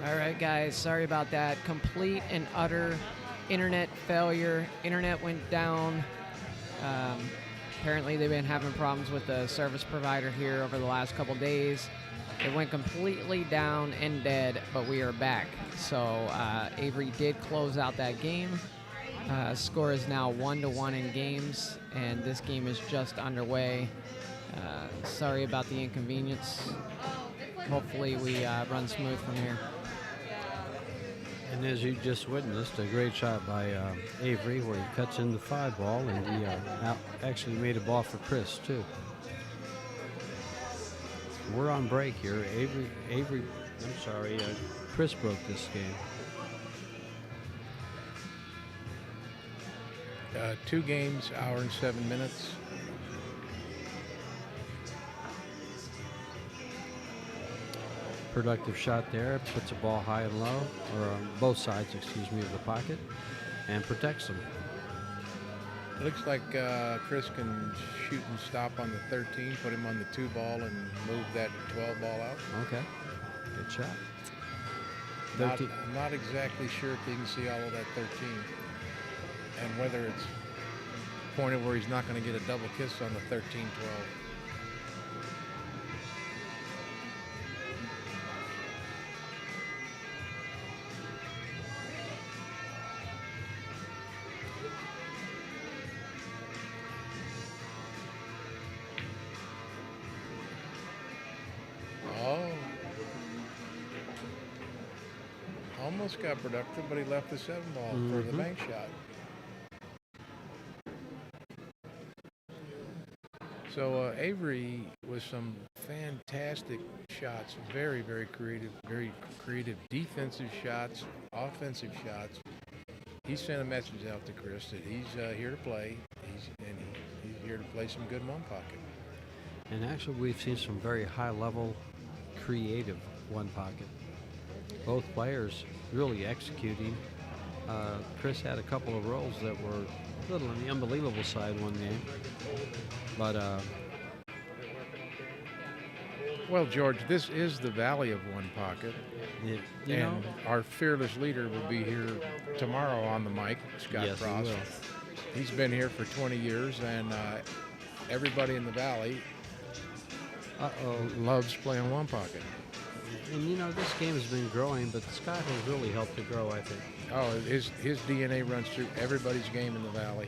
All right, guys. Sorry about that. Complete and utter internet failure. Internet went down. Um, Apparently, they've been having problems with the service provider here over the last couple days. It went completely down and dead, but we are back. So Avery did close out that game. Score is now 1-1 in games, and this game is just underway. Sorry about the inconvenience. Hopefully, we run smooth from here. And as you just witnessed, a great shot by Avery where he cuts in the 5-ball, and he actually made a ball for Chris, too. We're on break here. Chris broke this game. 2 games, hour and 7 minutes. Productive shot there, puts the ball high and low, or on both sides, excuse me, of the pocket, and protects them. It looks like Chris can shoot and stop on the 13, put him on the 2-ball, and move that 12-ball out. Okay, good shot. I'm not exactly sure if you can see all of that 13, and whether it's pointed where he's not going to get a double kiss on the 13-12. Almost got productive, but he left the 7-ball for the bank shot. So Avery with some fantastic shots, very, very creative defensive shots, offensive shots. He sent a message out to Chris that he's here to play. He's here to play some good one pocket. And actually, we've seen some very high-level, creative one pocket. Both players really executing. Chris had a couple of rolls that were a little on the unbelievable side one game. But well, George, this is the Valley of One Pocket. you know, our fearless leader will be here tomorrow on the mic, Scott yes, Frost. he will. He's been here for 20 years, and everybody in the Valley loves playing one pocket. And you know, this game has been growing, but Scott has really helped it grow, I think. Oh, his DNA runs through everybody's game in the Valley.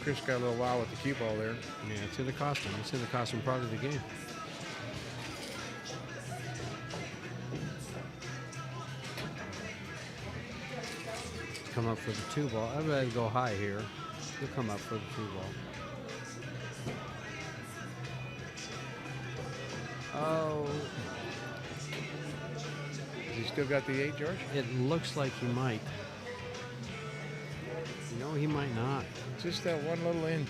Chris got a little wild with the cue ball there. Yeah, it's going to cost him. It's going to cost him part of the game. Come up for the 2-ball. I'd rather go high here. He'll come up for the 2-ball. Oh. Has he still got the 8, George? It looks like he might. No, he might not. Just that one little inch.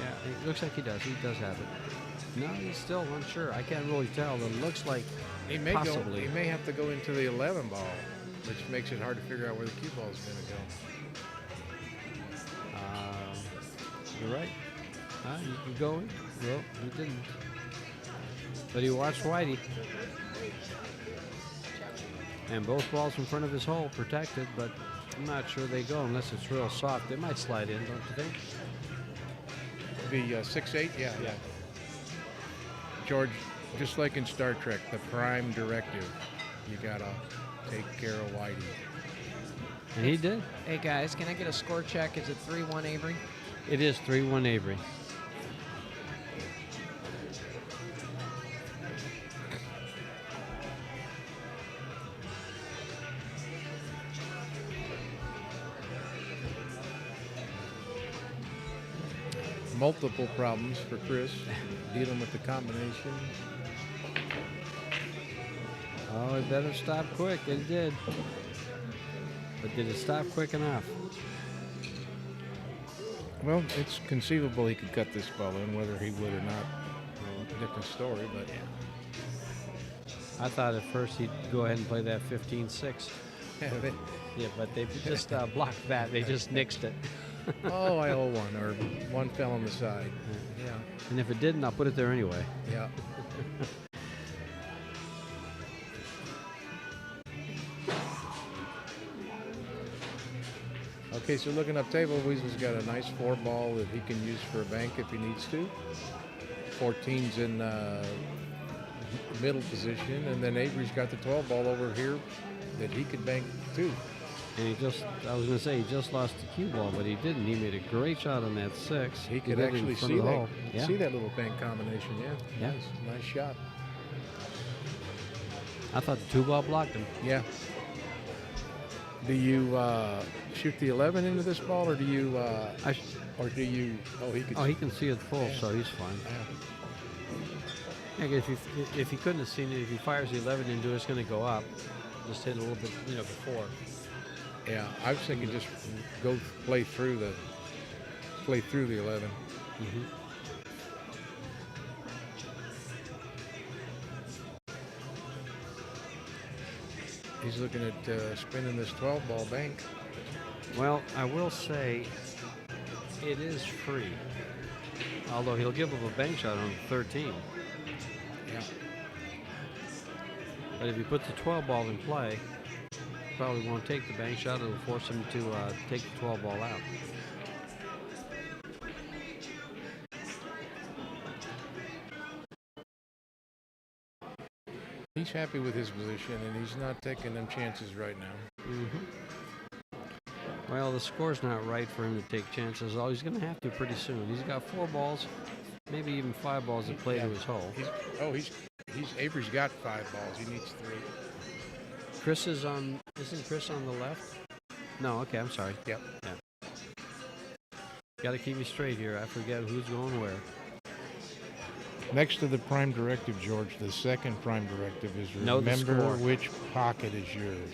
Yeah, it looks like he does. He does have it. No, he's still unsure. I can't really tell. It looks like possibly. He may have to go into the 11 ball, which makes it hard to figure out where the cue ball is going to go. You're right. You going? Well, he didn't. But he watched Whitey. And both balls in front of his hole protected, but I'm not sure they go unless it's real soft. They might slide in, don't you think? The 6-8, yeah. George, just like in Star Trek, the prime directive, you gotta take care of Whitey. And he did. Hey, guys, can I get a score check? Is it 3-1 Avery? It is 3-1 Avery. Multiple problems for Chris dealing with the combination. Oh, it better stop quick. It did. But did it stop quick enough? Well, it's conceivable he could cut this ball in, whether he would or not. Different story, but I thought at first he'd go ahead and play that 15-6. Yeah, but they just blocked that. They just nixed it. Oh, I owe one, or one fell on the side. Yeah, And if it didn't, I'll put it there anyway. yeah. Okay, so looking up table, Weasel's got a nice 4-ball that he can use for a bank if he needs to. 14's in middle position, and then Avery's got the 12-ball over here that he could bank too. And I was going to say, he just lost the cue ball, but he didn't. He made a great shot on that 6. He could did it in actually front see of the that, hole. Yeah. see that little bank combination, yeah. Yeah. Nice shot. I thought the 2-ball blocked him. Yeah. Do you shoot the 11 into this ball, or do you, or do you? Oh, he could. Oh, he can see it full, so he's fine. Yeah. Yeah, if he couldn't have seen it, if he fires the 11 into it, it's going to go up. Just hit a little bit, before. Yeah, I was thinking just go play through the 11. Mm-hmm. He's looking at spinning this 12-ball bank. Well, I will say it is free. Although he'll give up a bank shot on 13. Yeah. But if he puts the 12-ball in play, probably won't take the bank shot. It'll force him to take the 12-ball out. He's happy with his position, and he's not taking them chances right now. Mm-hmm. Well, the score's not right for him to take chances. Oh, he's going to have to pretty soon. He's got 4 balls, maybe even 5 balls to play to his hole. Avery's got 5 balls. He needs 3. Chris isn't Chris on the left? No, okay, I'm sorry. Yep. Yeah. Got to keep me straight here. I forget who's going where. Next to the prime directive, George, the second prime directive is Know the remember score. which pocket is yours.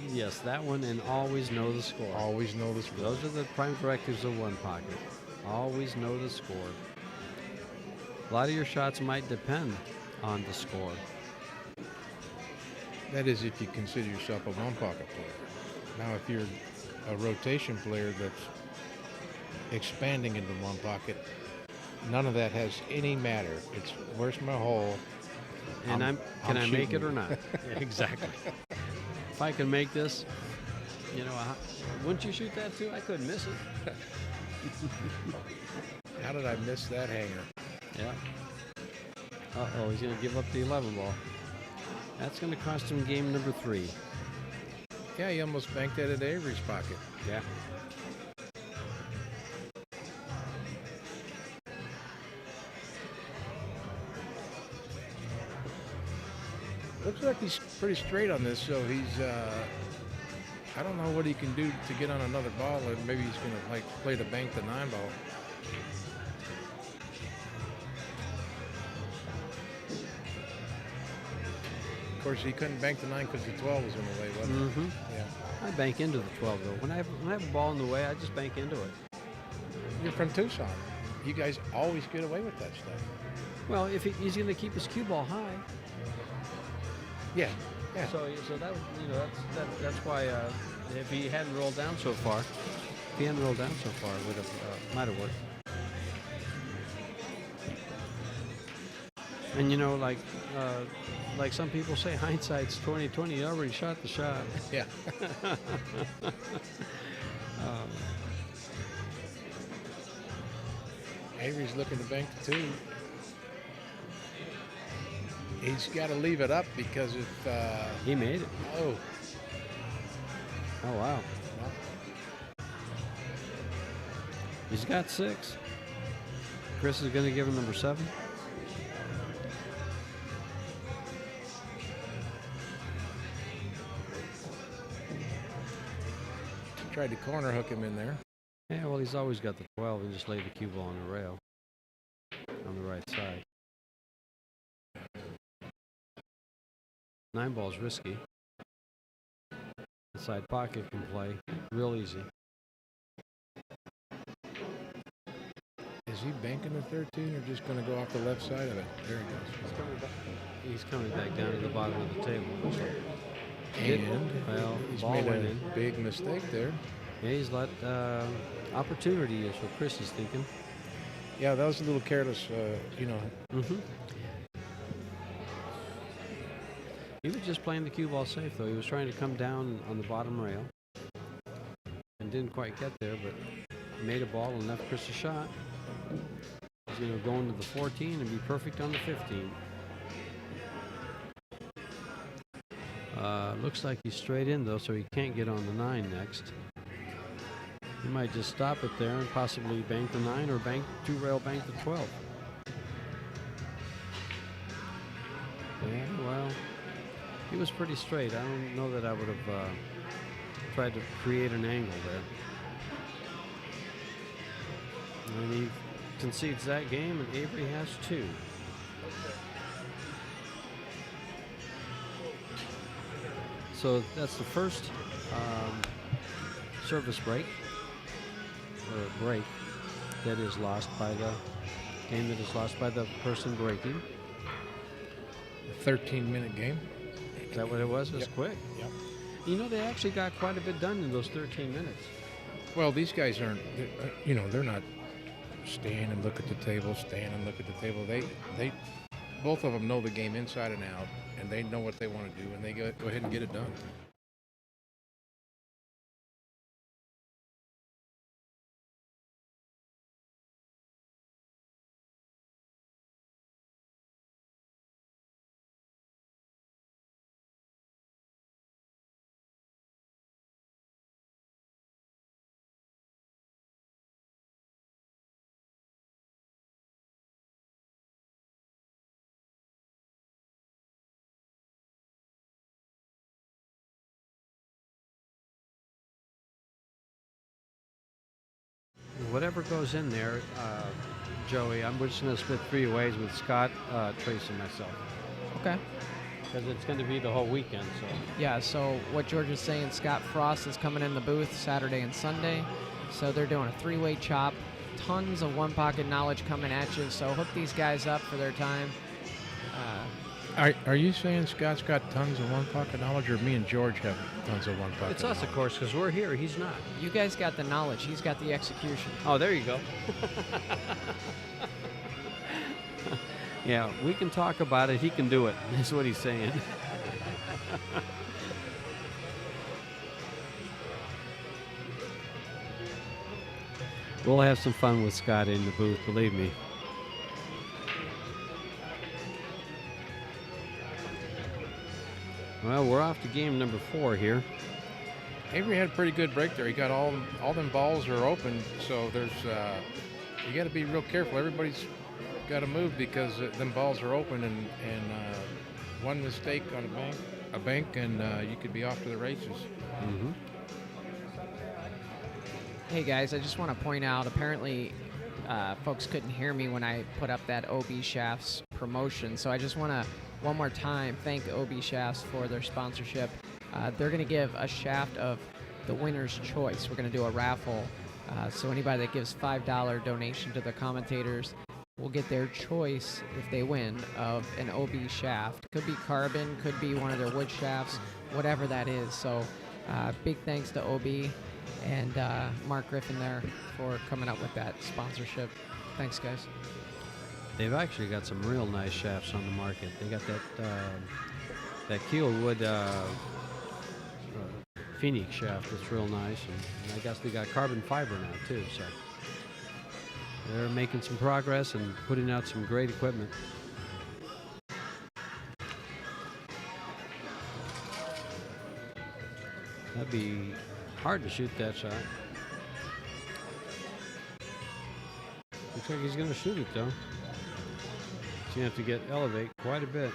Yes, that one, and always know the score. Always know the score. Those are the prime directives of one pocket. Always know the score. A lot of your shots might depend on the score. That is if you consider yourself a one-pocket player. Now, if you're a rotation player that's expanding into one pocket, none of that has any matter. It's where's my hole, And can I make shooting. it or not? Yeah, exactly. If I can make this, wouldn't you shoot that too? I couldn't miss it. How did I miss that hanger? Yeah. Uh-oh, he's going to give up the 11 ball. That's going to cost him game number 3. Yeah, he almost banked that at Avery's pocket. Yeah. Looks like he's pretty straight on this, so he's, I don't know what he can do to get on another ball, or maybe he's going to, play to bank the 9 ball. Of course, he couldn't bank the 9 because the 12 was in the way, wasn't it? Mm-hmm. Yeah. I bank into the 12, though. When I have a ball in the way, I just bank into it. You're from Tucson. You guys always get away with that stuff. Well, if he's going to keep his cue ball high. Yeah. Yeah. So that that's why if he hadn't rolled down so far, it would have might have worked. And like some people say, hindsight's 20/20. You already shot the shot. Yeah. Avery's looking to bank the 2. He's got to leave it up because if... He made it. Oh. Oh, wow. He's got 6. Chris is going to give him number 7. Tried to corner hook him in there. Yeah, well, he's always got the 12 and just laid the cue ball on the rail on the right side. 9 ball's risky. Inside pocket can play real easy. Is he banking the 13 or just going to go off the left side of it? There he goes. He's coming back down to the bottom of the table. And well, he's ball made went a in. big mistake there. Yeah, he's let opportunity is what Chris is thinking. Yeah, that was a little careless, Mm-hmm. He was just playing the cue ball safe, though. He was trying to come down on the bottom rail and didn't quite get there, but made a ball and left Chris a shot. He's going to go into the 14 and be perfect on the 15. Looks like he's straight in, though, so he can't get on the 9 next. He might just stop it there and possibly bank the 9 or two-rail bank the 12. Yeah, well, he was pretty straight. I don't know that I would have tried to create an angle there. And he concedes that game, and Avery has 2. So that's the first service break, or break, that is lost by the game that is lost by the person breaking. A 13-minute game. Is that what it was? It was Yep. quick. Yep. You know, they actually got quite a bit done in those 13 minutes. Well, these guys aren't, they're not stand and look at the table, stand and look at the table. They both of them know the game inside and out, and they know what they want to do, and they go ahead and get it done. Whatever goes in there, Joey, I'm just going to split 3 ways with Scott, Trace, and myself. Okay. Because it's going to be the whole weekend, so. Yeah, so what George is saying, Scott Frost is coming in the booth Saturday and Sunday. So they're doing a 3-way chop. Tons of one-pocket knowledge coming at you. So hook these guys up for their time. Are you saying Scott's got tons of one-pocket knowledge, or me and George have tons of one-pocket It's us, knowledge? of course, because we're here. He's not. You guys got the knowledge. He's got the execution. Oh, there you go. Yeah, we can talk about it. He can do it. That's what he's saying. We'll have some fun with Scott in the booth, believe me. Well, we're off to game number 4 here. Avery had a pretty good break there. He got all them balls are open, so there's you got to be real careful. Everybody's got to move because them balls are open, and one mistake on a bank, and you could be off to the races. Mm-hmm. Hey guys, I just want to point out, apparently folks couldn't hear me when I put up that OB Shafts promotion, so I just want to one more time thank OB Shafts for their sponsorship. They're going to give a shaft of the winner's choice. We're going to do a raffle, so anybody that gives $5 donation to the commentators will get their choice, if they win, of an OB shaft. Could be carbon, could be one of their wood shafts, whatever that is. So big thanks to OB and Mark Griffin there for coming up with that sponsorship. Thanks, guys. They've actually got some real nice shafts on the market. They got that keel wood Phoenix shaft that's real nice, and I guess they got carbon fiber now too. So they're making some progress and putting out some great equipment. That'd be hard to shoot that shot. Looks like he's going to shoot it though. He's going to have to elevate quite a bit.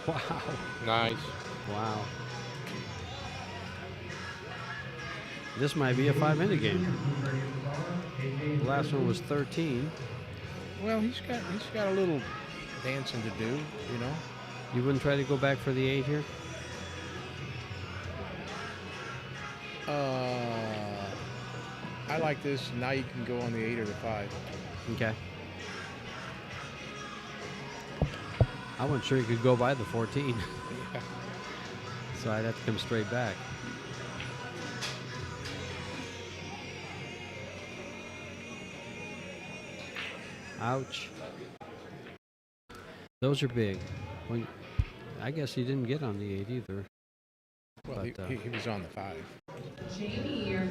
Wow. Nice. Wow. This might be a 5-minute game. The last one was 13. Well, he's got a little dancing to do, you know. You wouldn't try to go back for the 8 here? I like this. Now you can go on the 8 or the 5. Okay. I wasn't sure you could go by the 14. Yeah. So I'd have to come straight back. Ouch. Those are big. I guess he didn't get on the 8 either. Well, But, he was on the 5.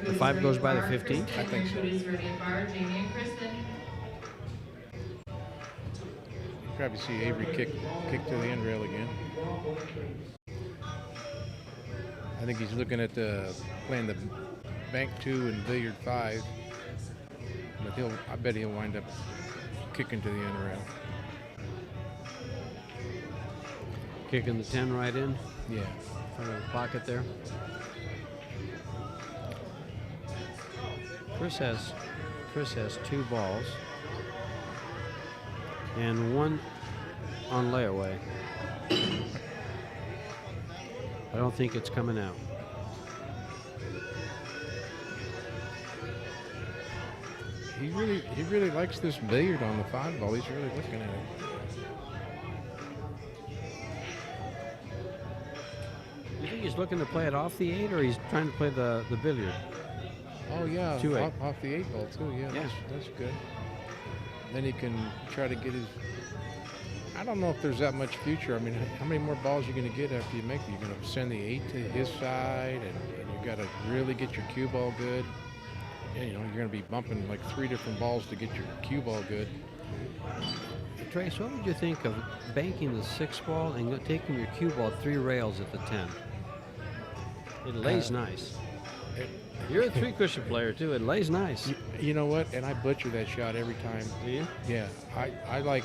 The 5 goes by the 15? I think so. You probably see Avery kick to the end rail again. I think he's looking at playing the bank 2 and billiard 5. But I bet he'll wind up kicking to the end rail. Kicking the 10 right in. Yeah. Front of the pocket there. Chris has 2 balls and 1 on layaway. I don't think it's coming out. He really likes this billiard on the 5 ball. He's really looking at it. You think he's looking to play it off the 8, or he's trying to play the billiard? Oh yeah, 2-8. off the 8 ball too. Yeah, Yeah. That's good. Then he can try to get his. I don't know if there's that much future. I mean, how many more balls are you going to get after you make it? You're going to send the 8 to his side, and you got to really get your cue ball good. And, you're going to be bumping like 3 different balls to get your cue ball good. Trace, what would you think of banking the 6 ball and taking your cue ball 3 rails at the 10? It lays nice. You're a 3-cushion player too. It lays nice. You know what? And I butcher that shot every time. Do you? Yeah, I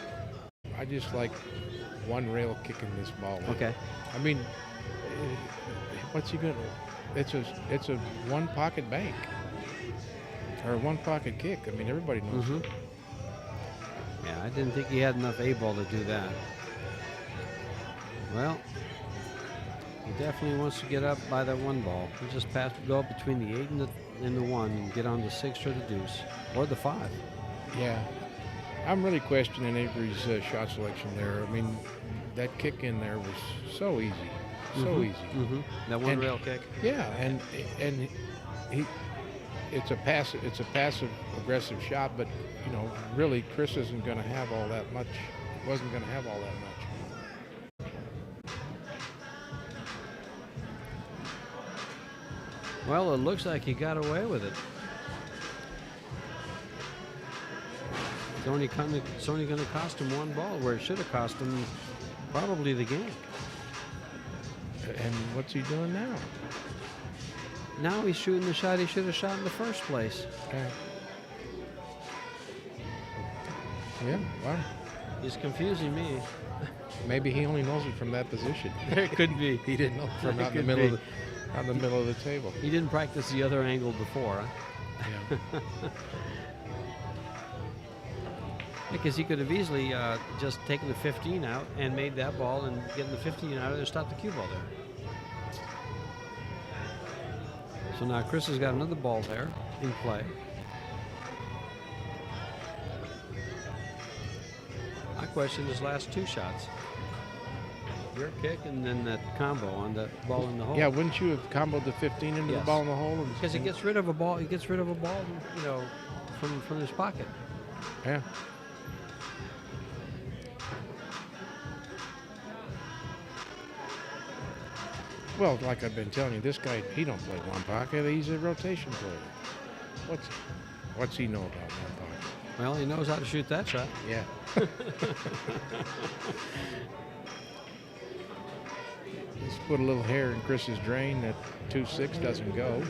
just like 1 rail kicking this ball. Okay. I mean, what's he gonna? It's a 1 pocket bank or a 1 pocket kick. I mean, everybody knows. Mm-hmm. Yeah, I didn't think he had enough A-ball to do that. Well, he definitely wants to get up by that 1 ball. He just go up between the 8 and the 1 and get on the 6 or the deuce or the 5. Yeah, I'm really questioning Avery's shot selection there. I mean, that kick in there was so easy, so easy. Mm-hmm. That 1 rail kick. Yeah, and it's a passive aggressive shot, but really Chris isn't going to have all that much. Wasn't going to have all that much. Well, it looks like he got away with it. It's only going to cost him 1 ball, where it should have cost him probably the game. And what's he doing now? Now he's shooting the shot he should have shot in the first place. Okay. Yeah, wow. He's confusing me. Maybe he only knows it from that position. It could be. He didn't know from out in the middle of the table. He didn't practice the other angle before, huh? Yeah. Because he could have easily just taken the 15 out and made that ball and getting the 15 out of there, stopped the cue ball there. So now Chris has got another ball there in play. I question his last 2 shots. Your kick and then that combo on the ball in the hole. Yeah, wouldn't you have comboed the 15 into the ball in the hole? Because he gets rid of a ball. He gets rid of a ball, from his pocket. Yeah. Well, like I've been telling you, this guy, he don't play 1 pocket. He's a rotation player. What's he know about 1 pocket? Well, he knows how to shoot that shot. Yeah. Let's put a little hair in Chris's drain. That 2-6 doesn't go.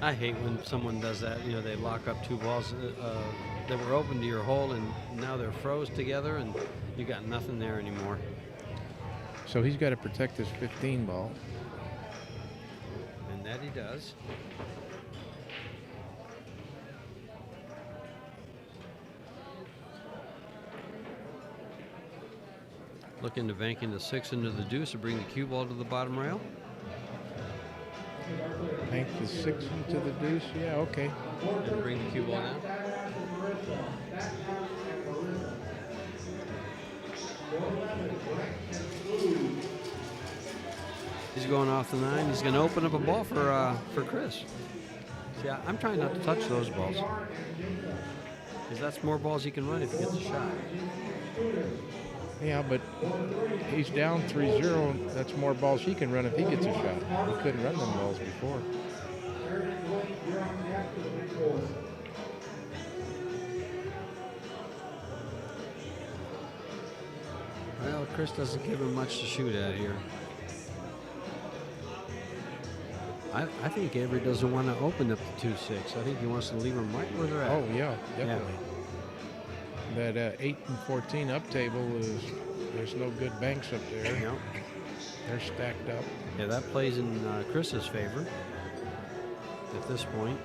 I hate when someone does that. They lock up 2 balls that were open to your hole, and now they're froze together, and you got nothing there anymore. So he's got to protect this 15 ball. And that he does. Looking to banking the 6 into the deuce to bring the cue ball to the bottom rail. Bank the 6 into the deuce. Yeah, okay. And bring the cue ball down. He's going off the 9. He's going to open up a ball for Chris. See Yeah, I'm trying not to touch those balls. Because that's more balls he can run if he gets a shot. Yeah, but he's down 3-0. That's more balls he can run if he gets a shot. He couldn't run them balls before. Well, Chris doesn't give him much to shoot at here. I think Avery doesn't want to open up the 2-6. I think he wants to leave them right where they're at. Oh, yeah, definitely. Yeah. That 8 and 14 up table there's no good banks up there. Nope. They're stacked up. Yeah, that plays in Chris's favor at this point.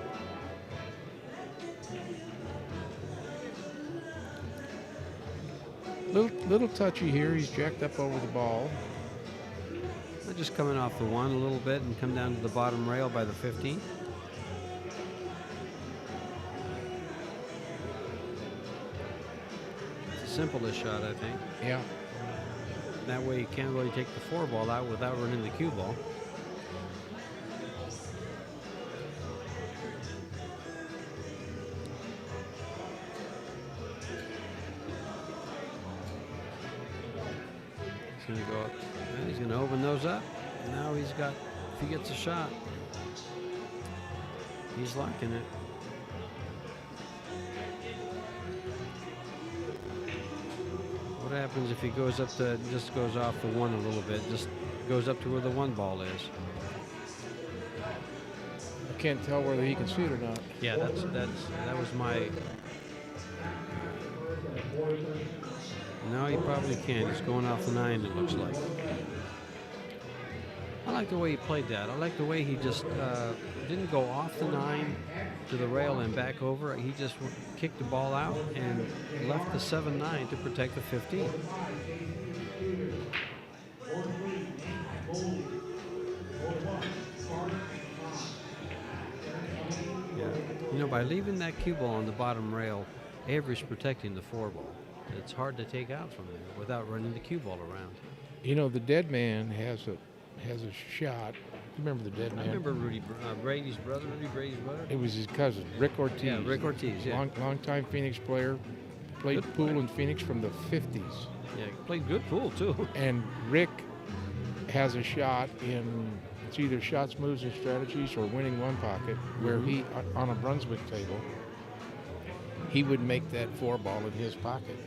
Little touchy here. He's jacked up over the ball. They're just coming off the 1 a little bit and come down to the bottom rail by the 15. It's the simplest shot, I think. Yeah. That way you can't really take the 4 ball out without running the cue ball. He's going to go up. And he's going to open those up. Now he's got, if he gets a shot, he's locking it. What happens if he goes up to, just goes off the 1 a little bit, just goes up to where the 1 ball is? I can't tell whether he can see it or not. Yeah, that was my. No, he probably can't. He's going off the 9, it looks like. I like the way he played that. I like the way he just didn't go off the 9 to the rail and back over. He just kicked the ball out and left the 7-9 to protect the 15. Yeah. You know, by leaving that cue ball on the bottom rail, Avery's protecting the 4 ball. It's hard to take out from there without running the cue ball around. You know, the dead man has a shot. You remember the dead man? I remember Brady's brother, Rudy Brady's brother. It was his cousin, Rick Ortiz. Yeah, Rick Ortiz, yeah. Long-time Phoenix player. Played Good pool player. in Phoenix from the 50s. Yeah, he played good pool, too. And Rick has a shot in, it's either shots, moves, and strategies or winning 1 pocket, where he, on a Brunswick table, he would make that 4 ball in his pocket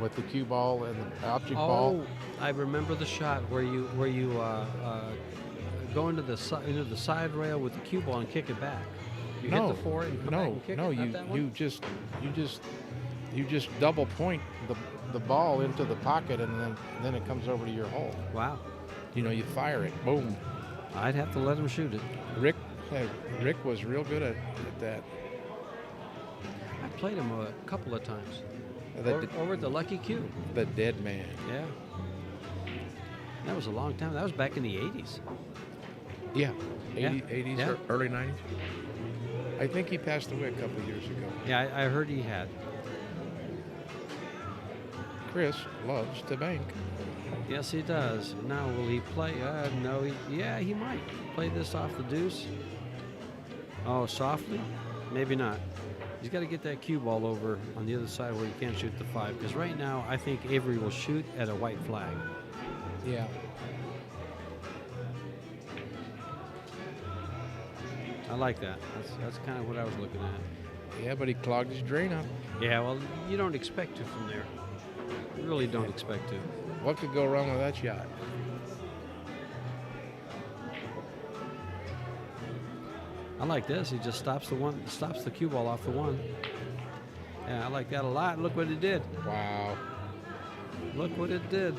with the cue ball and the object ball. I remember the shot where you go into the side rail with the cue ball and kick it back. You hit the 4 and come back and kick it. Not that one? you just double point the ball into the pocket and then it comes over to your hole. Wow. You know, you fire it, boom. I'd have to let him shoot it. Rick was real good at that. I played him a couple of times. The Over at the Lucky Cue. The dead man. Yeah. That was a long time. That was back in the 80s. Yeah. Yeah. 80s, Yeah. Early 90s. I think he passed away a couple of years ago. Yeah, I heard he had. Chris loves to bank. Yes, he does. Now, will he play? No, he might play this off the deuce. Oh, softly? Maybe not. He's got to get that cue ball over on the other side where he can't shoot the 5. Because right now, I think Avery will shoot at a white flag. Yeah. I like that. That's kind of what I was looking at. Yeah, but he clogged his drain up. Yeah, well, you don't expect to from there. You really don't expect to. What could go wrong with that shot? I like this. He just stops the cue ball off the 1. Yeah, I like that a lot. Look what it did. Wow. Look what it did.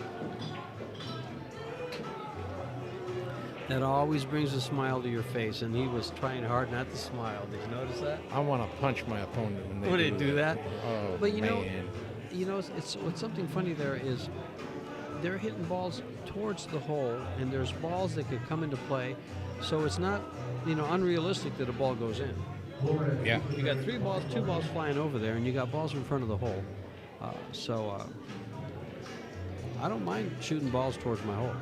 That always brings a smile to your face, and he was trying hard not to smile. Did you notice that? I want to punch my opponent when they When they do that? Oh, But man. it's what's something funny there is they're hitting balls towards the hole, and there's balls that could come into play. So it's not, unrealistic that a ball goes in. Yeah. You got 2 balls flying over there, and you got balls in front of the hole. I don't mind shooting balls towards my hole.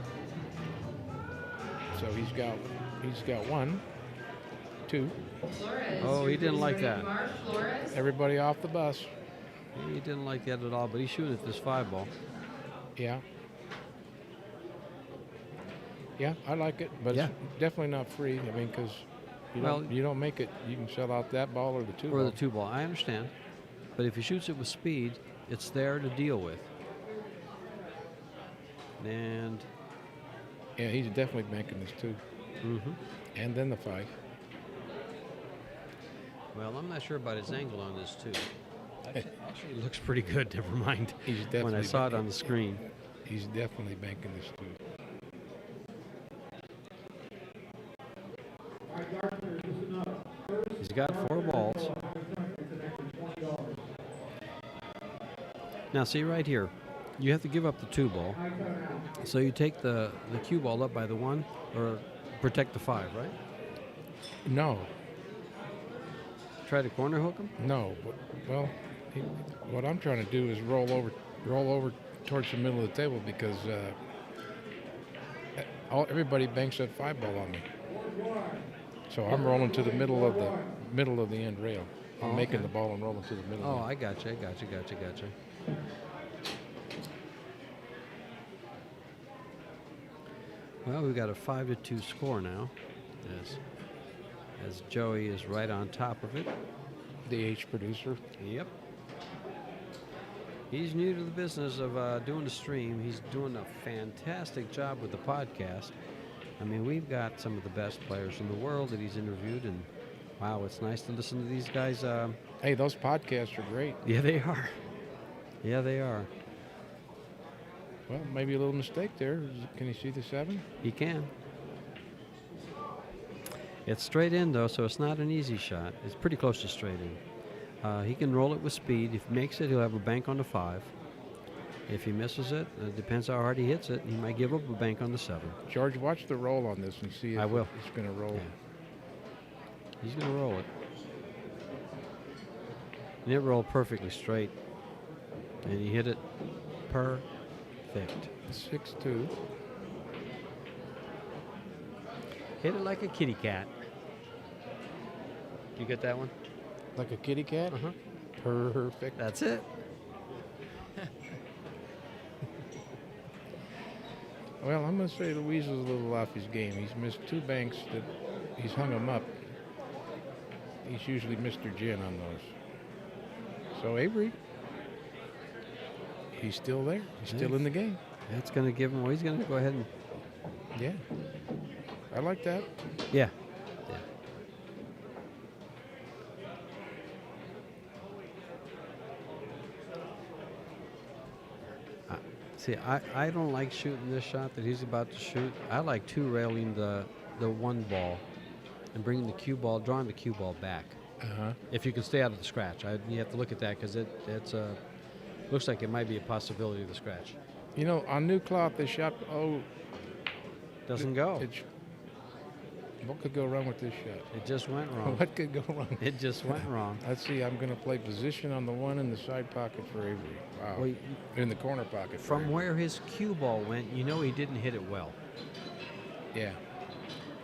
So he's got 1, 2. Oh, he didn't like that. Everybody off the bus. He didn't like that at all, but he's shooting at this 5 ball. Yeah. Yeah, I like it, but Yeah. it's definitely not free. I mean, because Well- you don't make it. You can sell out that ball or the 2 Or ball. the 2 ball. I understand. But if he shoots it with speed, it's there to deal with. And Yeah, he's definitely banking this 2. And then the 5. well, I'm not sure about his angle on this too. Actually, it looks pretty good. Never mind. He's When I definitely saw it on the screen. He's definitely banking this 2. He's got 4 balls. Now, see right here, you have to give up the 2 ball. So you take the cue ball up by the 1 or protect the 5, right? No, Try to corner hook him. no. Well, what I'm trying to do is roll over towards the middle of the table because everybody banks that 5 ball on me. So I'm rolling to the middle of the end rail. I'm Oh, making okay. the ball and rolling to the middle. Oh, I got you. Well, we've got a 5-2 score now, as Joey is right on top of it. The H producer. Yep. He's new to the business of doing the stream. He's doing a fantastic job with the podcast. I mean, we've got some of the best players in the world that he's interviewed, and wow, it's nice to listen to these guys. Hey, those podcasts are great. Yeah, they are. Yeah, they are. Well, maybe a little mistake there. Can you see the 7? He can. It's straight in, though, so it's not an easy shot. It's pretty close to straight in. He can roll it with speed. If he makes it, he'll have a bank on the 5. If he misses it, it depends how hard he hits it. He might give up a bank on the 7. George, watch the roll on this and see if I will. it's going to roll. Yeah. He's going to roll it. And it rolled perfectly straight. And he hit it perfect. 6-2. Hit it like a kitty cat. You get that one? Like a kitty cat? Uh-huh. Perfect. That's it. Well, I'm going to say Louise is a little off his game. He's missed 2 banks that he's hung them up. He's usually Mr. Gin on those. So Avery, he's still there. He's still in the game. That's going to give him, well, he's going to go ahead and, Yeah. I like that. yeah. See, I don't like shooting this shot that he's about to shoot. I like 2-railing the 1 ball and bringing the cue ball, drawing the cue ball back. Uh-huh. If you can stay out of the scratch. You have to look at that because it's looks like it might be a possibility of the scratch. You know, on new cloth, they shot. Doesn't go. What could go wrong with this shot? It just went wrong. What could go wrong? It just went wrong. Let's see. I'm going to play position on the 1 in the side pocket for Avery. Wow. Well, in the corner pocket. for from Avery. where his cue ball went, you know he didn't hit it well. Yeah.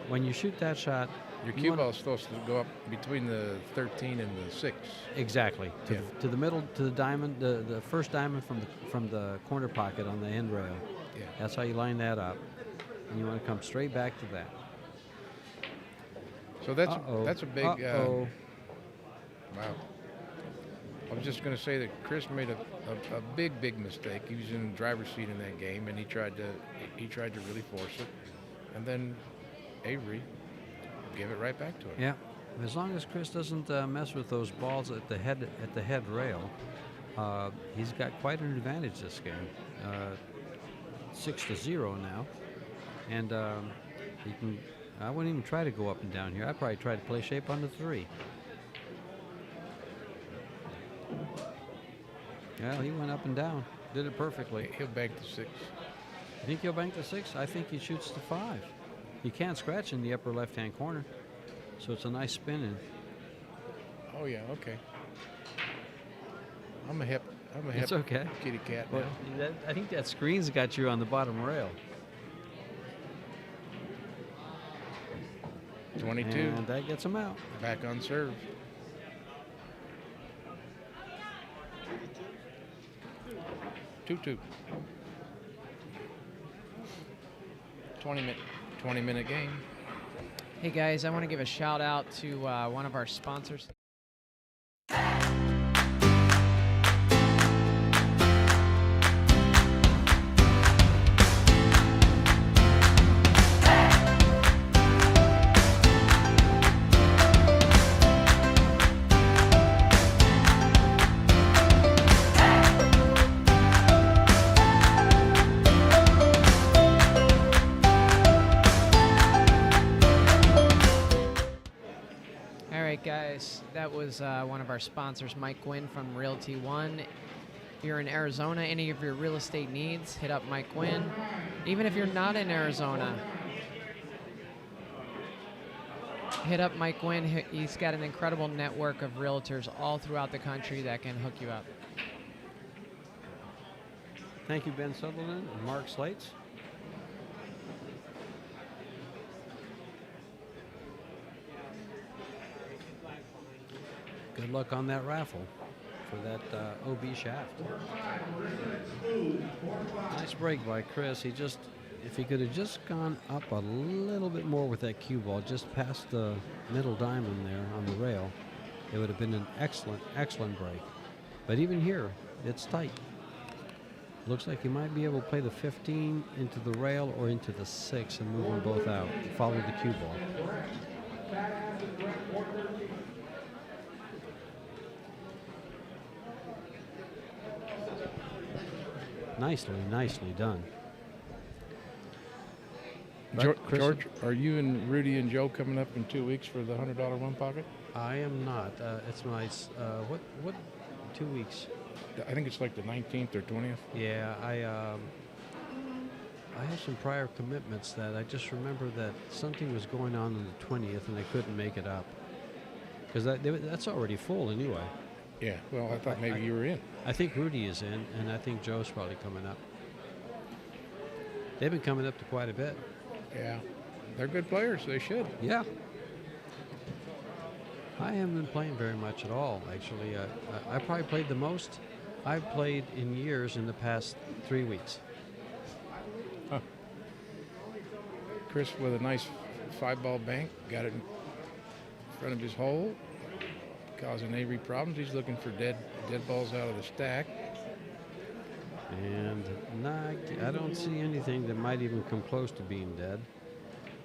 When you shoot that shot, Your you cue wanna- ball is supposed to go up between the 13 and the 6. exactly to, Yeah. to the middle, to the diamond, the first diamond from the corner pocket on the end rail. Yeah. That's how you line that up, and you want to come straight back to that. So that's Uh-oh. that's a big. Uh-oh. Wow. I was just going to say that Chris made a big mistake. He was in the driver's seat in that game, and he tried to really force it, and then Avery gave it right back to him. Yeah, as long as Chris doesn't mess with those balls at the head rail, he's got quite an advantage this game. 6-0 now, and he can. I wouldn't even try to go up and down here. I'd probably try to play shape on the 3. Well, he went up and down. Did it perfectly. He'll bank the 6. You think he'll bank the 6? I think he shoots the 5. He can't scratch in the upper left-hand corner, so it's a nice spin in. Oh yeah, okay. I'm a It's okay. kitty cat Well, now. I think that screen's got you on the bottom rail. 22. And that gets him out. Back on serve. 2-2. 20-minute game. Hey guys, I want to give a shout out to one of our sponsors. All right, guys, that was one of our sponsors, Mike Gwynn from Realty One. If you're in Arizona, any of your real estate needs, hit up Mike Gwynn. Even if you're not in Arizona, hit up Mike Gwynn. He's got an incredible network of realtors all throughout the country that can hook you up. Thank you, Ben Sutherland and Mark Slates. Good luck on that raffle for that OB shaft. Nice break by Chris. If he could have just gone up a little bit more with that cue ball, just past the middle diamond there on the rail, it would have been an excellent, excellent break. But even here, it's tight. Looks like he might be able to play the 15 into the rail or into the 6 and move them both out. Follow the cue ball. Nicely done. George, are you and Rudy and Joe coming up in 2 weeks for the $100 one pocket? I am not. It's nice. What 2 weeks? I think it's like the 19th or 20th. Yeah, I have some prior commitments that I just remember that something was going on the 20th and I couldn't make it up. Because that's already full anyway. Yeah, well, I thought maybe you were in. I think Rudy is in, and I think Joe's probably coming up. They've been coming up to quite a bit. Yeah, they're good players. They should. Yeah. I haven't been playing very much at all, actually. I probably played the most I've played in years in the past 3 weeks. Huh. Chris with a nice 5-ball bank, got it in front of his hole, causing Avery problems. He's looking for dead balls out of the stack. And I don't see anything that might even come close to being dead.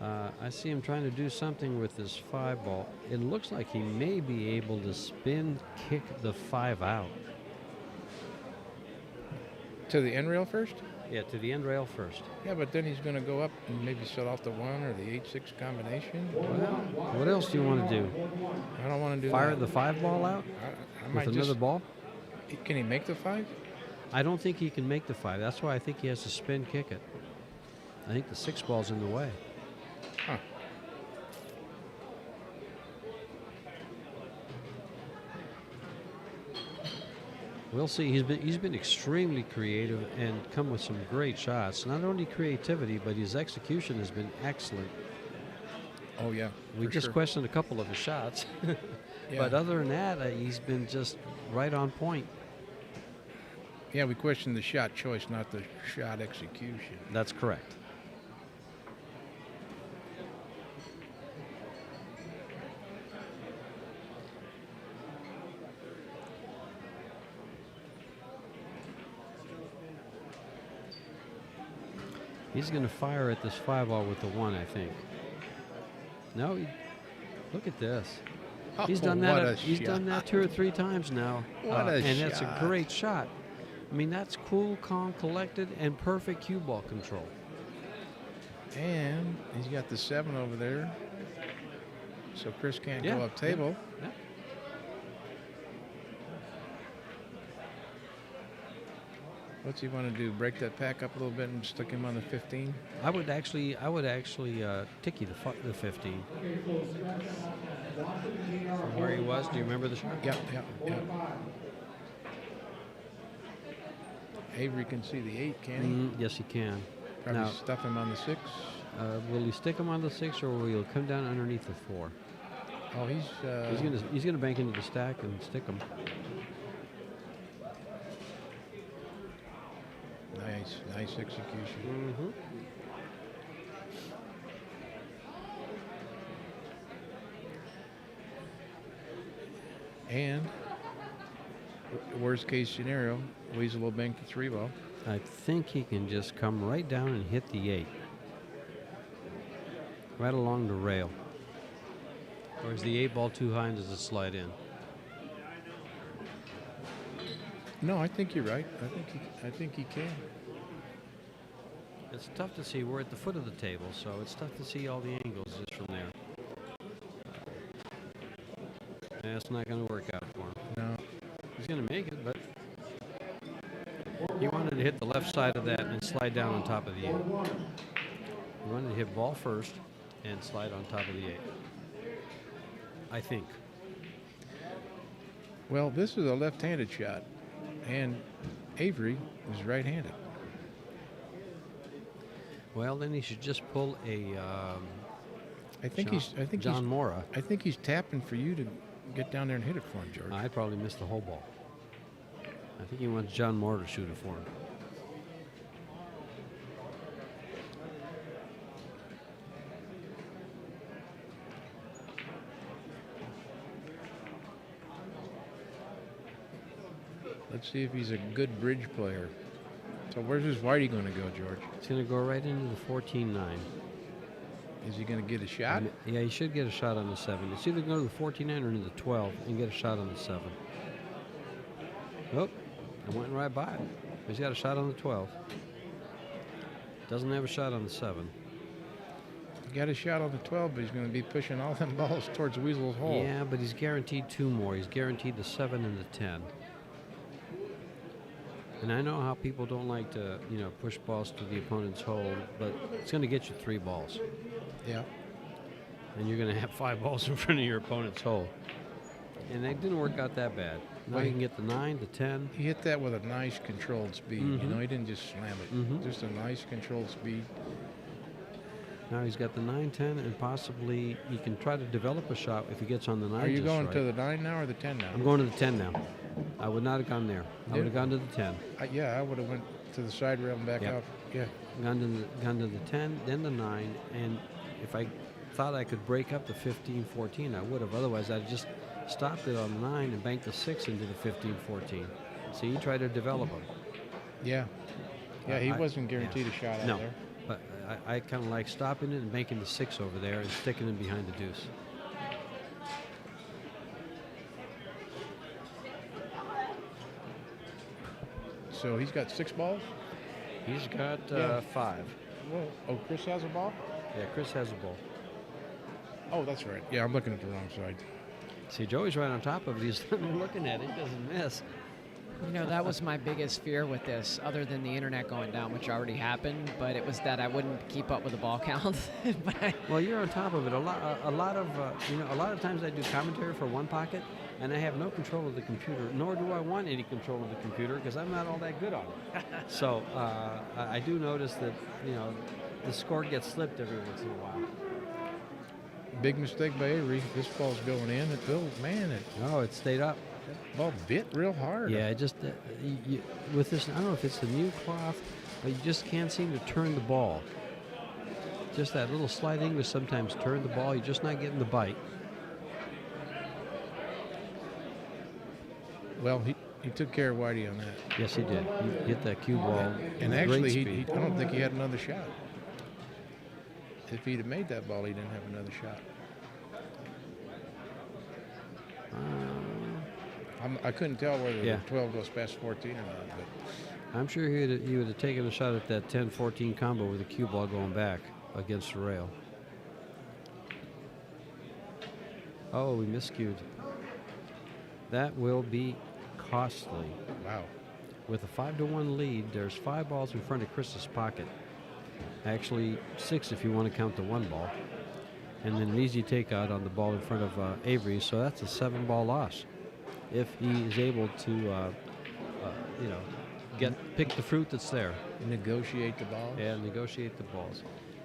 I see him trying to do something with this 5-ball. It looks like he may be able to spin kick the 5 out. To the end rail first? Yeah, to the end rail first. Yeah, but then he's going to go up and maybe set off the 1 or the 8-6 combination. Well, what else do you want to do? I don't want to do Fire that. the 5-ball out I with might another just, ball? Can he make the 5? I don't think he can make the 5. That's why I think he has to spin kick it. I think the 6-ball's in the way. Huh. We'll see. He's been extremely creative and come with some great shots. Not only creativity, but his execution has been excellent. Oh, yeah. We for just sure. questioned a couple of his shots. Yeah. But other than that, he's been just right on point. Yeah, we questioned the shot choice, not the shot execution. That's correct. He's going to fire at this 5-ball with the 1, I think. No, look at this. He's done that. What a He's done that shot. 2 or 3 times now. What a and that's a shot. great shot. I mean, that's cool, calm, collected, and perfect cue ball control. And he's got the 7 over there. So Chris can't Yeah, go up table. Yeah. What's he want to do? Break that pack up a little bit and stick him on the 15? I would actually ticky the 15. From where he was, do you remember the shot? Yep. Avery can see the 8, can he? Yes, he can. Probably Now, stuff him on the 6. Will he stick him on the 6, or will he come down underneath the 4? Oh, He's gonna bank into the stack and stick him. nice execution. Mm-hmm. And worst case scenario, Weasel will bank the 3 ball. I think he can just come right down and hit the 8. Right along the rail. Or is the 8 ball too high and does it slide in? No, I think you're right. I think he can. It's tough to see. We're at the foot of the table, so it's tough to see all the angles just from there. That's not going to work out for him. No. He's going to make it, but he wanted to hit the left side of that and slide down on top of the 8. He wanted to hit ball first and slide on top of the 8. I think. Well, this is a left-handed shot, and Avery is right-handed. Well, then he should just pull a John Mora. I think he's tapping for you to get down there and hit it for him, George. I'd probably miss the whole ball. I think he wants John Mora to shoot it for him. Let's see if he's a good bridge player. So where's his whitey going to go, George? It's going to go right into the 14-9. Is he going to get a shot? Yeah, he should get a shot on the 7. It's either go to the 14-9 or into the 12 and get a shot on the 7. Oh, it went right by it. He's got a shot on the 12. Doesn't have a shot on the 7. He got a shot on the 12, but he's going to be pushing all them balls towards Weasel's hole. Yeah, but he's guaranteed 2 more. He's guaranteed the 7 and the 10. And I know how people don't like to, push balls to the opponent's hole, but it's going to get you 3 balls. Yeah. And you're going to have 5 balls in front of your opponent's hole. And that didn't work out that bad. Now you can get the 9, the 10. He hit that with a nice controlled speed. Mm-hmm. He didn't just slam it. Mm-hmm. Just a nice controlled speed. Now he's got the 9, 10, and possibly he can try to develop a shot if he gets on the 9. Are you going right. to the 9 now or the 10 now? I'm going to the 10 now. I would not have gone there. I would have gone to the 10. I would have went to the side rail and back out. Yeah. Gone to the 10, then the 9, and if I thought I could break up the 15, 14, I would have. Otherwise, I'd just stopped it on the 9 and banked the 6 into the 15, 14. So he tried to develop them. Yeah. Yeah, he wasn't guaranteed a shot out there. But I kind of like stopping it and banking the 6 over there and sticking it behind the deuce. So he's got 6 balls? He's got 5. Whoa. Oh, Chris has a ball? Yeah, Chris has a ball. Oh, that's right. Yeah, I'm looking at the wrong side. See, Joey's right on top of it. He's looking at it. He doesn't miss. That was my biggest fear with this, other than the internet going down, which already happened, but it was that I wouldn't keep up with the ball count. Well, you're on top of it. A lot of times I do commentary for One Pocket, and I have no control of the computer, nor do I want any control of the computer because I'm not all that good on it. So I do notice that, the score gets slipped every once in a while. Big mistake by Avery. This ball's going in. It stayed up. That ball bit real hard. Yeah, it just with this, I don't know if it's the new cloth, but you just can't seem to turn the ball. Just that little slight English sometimes turn the ball. You're just not getting the bite. Well, he took care of Whitey on that. Yes, he did. He hit that cue ball. And actually, I don't think he had another shot. If he'd have made that ball, he didn't have another shot. I couldn't tell whether the 12 goes past 14 or not. But I'm sure he would have taken a shot at that 10-14 combo with the cue ball going back against the rail. Oh, we miscued. That will be costly. Wow. With a 5-1 lead, there's 5 balls in front of Chris's pocket. Actually, 6 if you want to count the 1 ball. And then an easy takeout on the ball in front of Avery. So that's a 7-ball loss. If he is able to, pick the fruit that's there. Negotiate the balls. Yeah, negotiate the balls.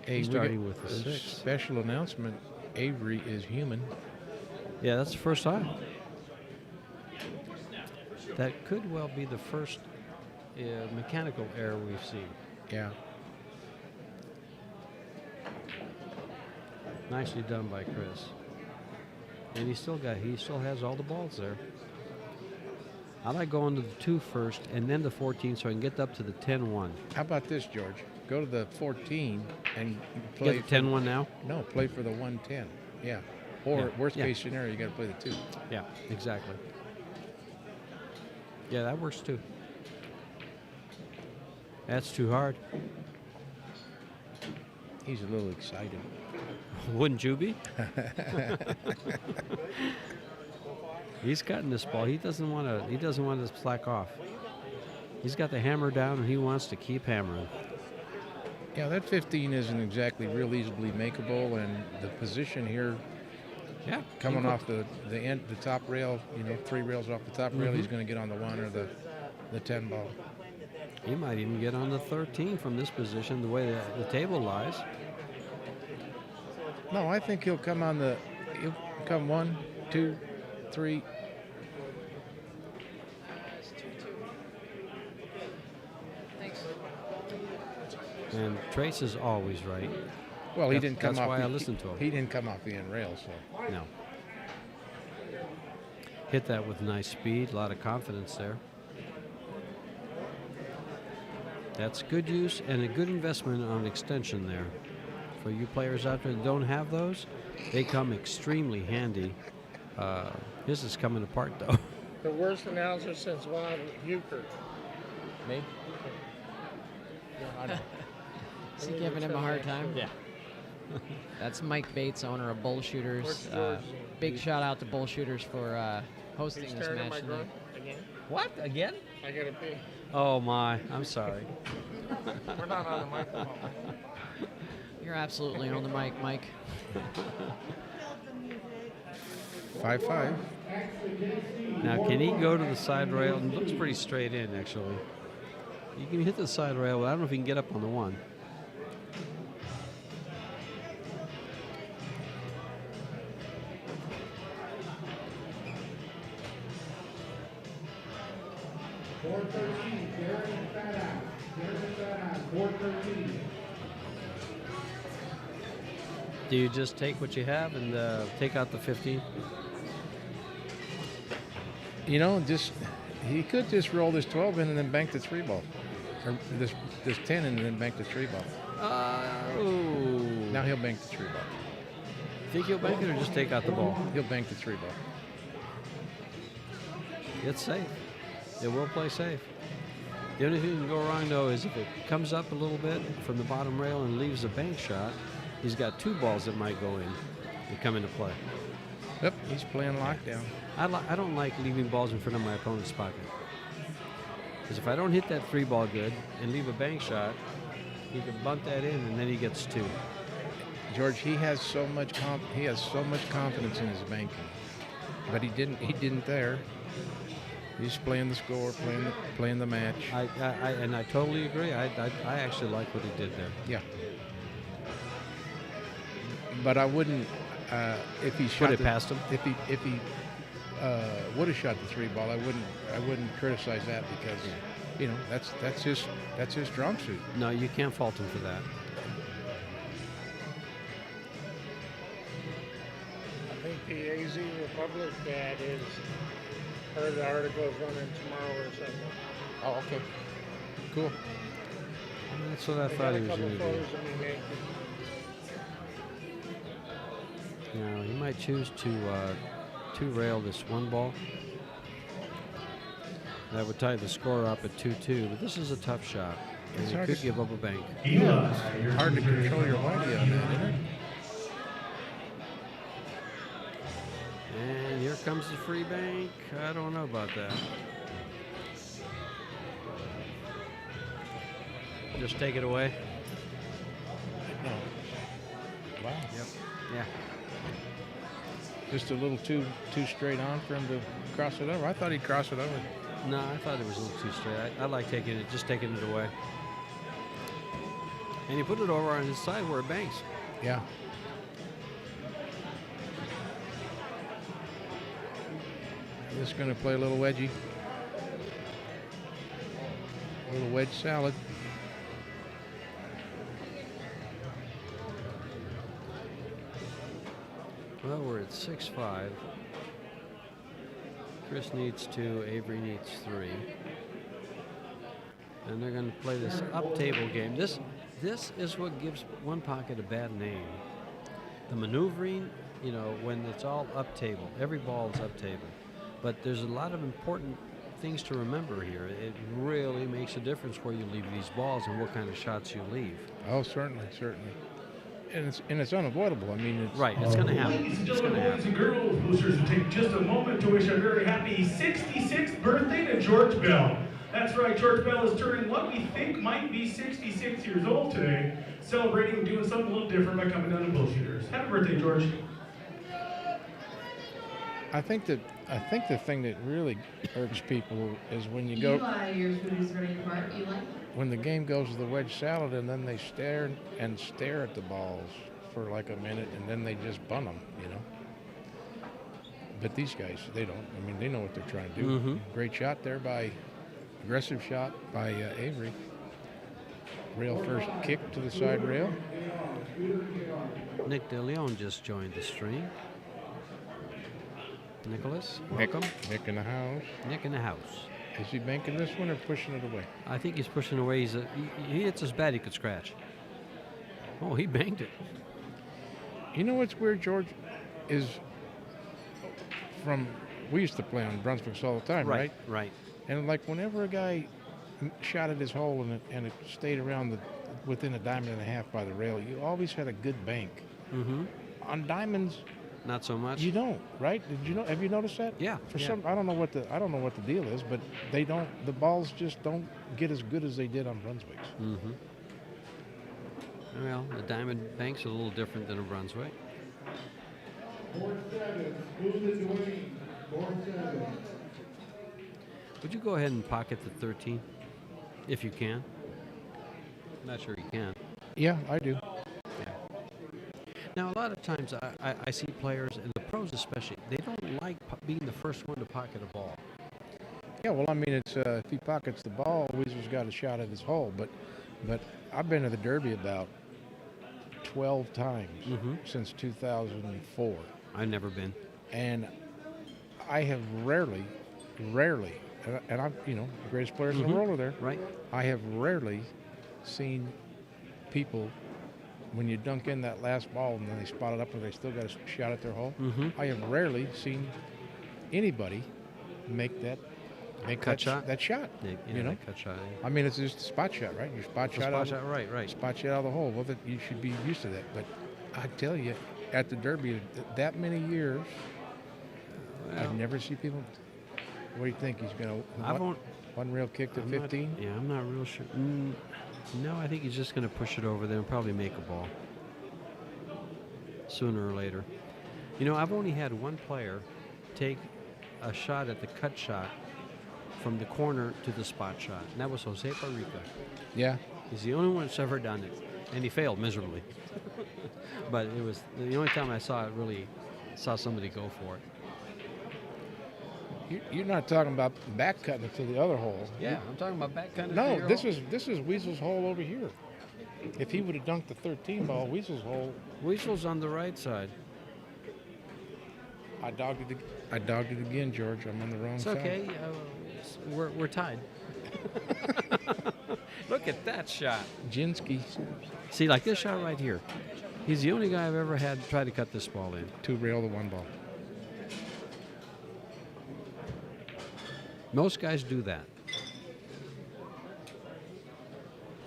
Hey, He's we starting got with a a 6. special announcement. Avery is human. Yeah, that's the first time. That could well be the first mechanical error we've seen. Yeah. Nicely done by Chris. And he still has all the balls there. I like going to the 2 first and then the 14 so I can get up to the 10-1. How about this, George? Go to the 14 and play. Get the 10-1 now? No, play for the 110. Yeah. Or Yeah, worst yeah. case scenario, you got to play the 2. Yeah, exactly. Yeah, that works too. That's too hard. He's a little excited. Wouldn't you be? He's cutting this ball. He doesn't want to slack off. He's got the hammer down and he wants to keep hammering. Yeah, that 15 isn't exactly real easily makeable, and the position here, Yeah, coming off the end, the top rail, 3 rails off the top rail, he's going to get on the 1 or the 10 ball. He might even get on the 13 from this position, the way the table lies. No, I think he'll come 1, 2, 3. Thanks. And Trace is always right. Well, he didn't come that's off. why I listened to him. He didn't come off the end rail, so. No. Hit that with nice speed, a lot of confidence there. That's good use and a good investment on extension there. For you players out there that don't have those, they come extremely handy. His is coming apart though. The worst announcer since Bob Euchre. Me? Is he giving him a hard time? Yeah. That's Mike Bates, owner of Bull Shooters. Where's George? Big shout out to Bull Shooters for hosting He's this staring at match my tonight. grunt again. What? Again? I gotta pee. Oh my, I'm sorry. We're not on the microphone. You're absolutely on the mic, Mike. 5-5. Now, can he go to the side rail? It looks pretty straight in, actually. You can hit the side rail, but I don't know if he can get up on the 1. Do you just take what you have and take out the 15? He could just roll this 12 in and then bank the 3 ball. Or this 10 and then bank the 3 ball. Now he'll bank the 3 ball. Think he'll bank it or just take out the ball? He'll bank the 3 ball. It's safe. It will play safe. The only thing that can go wrong, though, is if it comes up a little bit from the bottom rail and leaves a bank shot, he's got 2 balls that might go in and come into play. Yep, he's playing lockdown. I don't like leaving balls in front of my opponent's pocket. Because if I don't hit that 3 ball good and leave a bank shot, he can bunt that in and then he gets 2. George, he has so much confidence in his banking, but he didn't there. He's playing the score, playing the match. I totally agree. I actually like what he did there. Yeah. But I wouldn't if he shot Put it past him. If he would have shot the 3 ball, I wouldn't criticize that because that's his strong suit. No, you can't fault him for that. I think the AZ Republic ad is heard the article is running tomorrow or something. Oh, okay. Cool. That's what I They thought got he a was couple going to do. photos of me making. Now, he might choose to rail this 1 ball. That would tie the score up at 2-2, but this is a tough shot. And It's he hard could to- give up a bank. It's hard to control your whitey on that, isn't it? And here comes the free bank. I don't know about that. Just take it away. No. Wow. Yep. Yeah. Just a little too straight on for him to cross it over. I thought he'd cross it over. No, I thought it was a little too straight. I like taking it, just taking it away. And he put it over on his side where it banks. Yeah. Just going to play a little wedgie. A little wedge salad. Well, we're at 6-5. Chris needs 2, Avery needs 3. And they're going to play this up-table game. This is what gives one pocket a bad name. The maneuvering, you know, when it's all up-table. Every ball is up-table. But there's a lot of important things to remember here. It really makes a difference where you leave these balls and what kind of shots you leave. Oh, certainly. And it's unavoidable. I mean, it's right. It's going to happen. Ladies and gentlemen, boys and girls, boosters, to take just a moment to wish a very happy 66th birthday to George Bell. That's right, George Bell is turning what we think might be 66 years old today, celebrating doing something a little different by coming down to bullshitters. Happy birthday, George. I think the thing that really irks people is when you go when the game goes to the wedge salad and then they stare at the balls for like a minute and then they just bunt them, you know. But these guys, they don't. I mean, they know what they're trying to do. Mm-hmm. Great shot there aggressive shot by Avery. Rail first kick to the side rail. Nick DeLeon just joined the stream. Nicholas, welcome. Nick in the house. Nick in the house. Is he banking this one or pushing it away? I think he's pushing away. He hits us bad, he could scratch. Oh, he banked it. You know what's weird, George? Is we used to play on Brunswicks all the time, right? Right. And like whenever a guy shot at his hole and it stayed around within a diamond and a half by the rail, you always had a good bank. Mm-hmm. On diamonds, not so much. You don't, right? Did you know? Have you noticed that? Yeah. Some, I don't know what the deal is, but they don't. The balls just don't get as good as they did on Brunswicks. Mm-hmm. Well, the diamond bank's a little different than a Brunswick. 4-7, move the Dwayne. 4-7. Would you go ahead and pocket the 13, if you can? I'm not sure you can. Yeah, I do. Now, a lot of times I see players, and the pros especially, they don't like being the first one to pocket a ball. Yeah, well, I mean, it's if he pockets the ball, Weasel's got a shot at his hole. But I've been to the Derby about 12 times since 2004. I've never been. And I have rarely, and I'm, the greatest players in the world are there. Right. I have rarely seen people, when you dunk in that last ball and then they spot it up and they still got a shot at their hole, I have rarely seen anybody make that shot. That shot. Yeah, that cut shot. Yeah. I mean, it's just a spot shot, right? Your spot shot. Right. Spot shot out of the hole. Well, you should be used to that. But I tell you, at the Derby, that many years, I've never seen people. What do you think? He's going to one rail kick to 15? I'm not real sure. No, I think he's just going to push it over there and probably make a ball sooner or later. I've only had one player take a shot at the cut shot from the corner to the spot shot, and that was Jose Barrica. Yeah. He's the only one that's ever done it, and he failed miserably. But it was the only time I saw somebody go for it. You're not talking about back cutting it to the other hole. Yeah, I'm talking about back cutting it No, to your this hole. is Weasel's hole over here. If he would have dunked the 13 ball, Weasel's hole. Weasel's on the right side. I dogged it again, George. I'm on the wrong side. It's okay. We're tied. Look at that shot. Jinsky. See, like this shot right here. He's the only guy I've ever had try to cut this ball in. 2 rail to 1 ball. Most guys do that.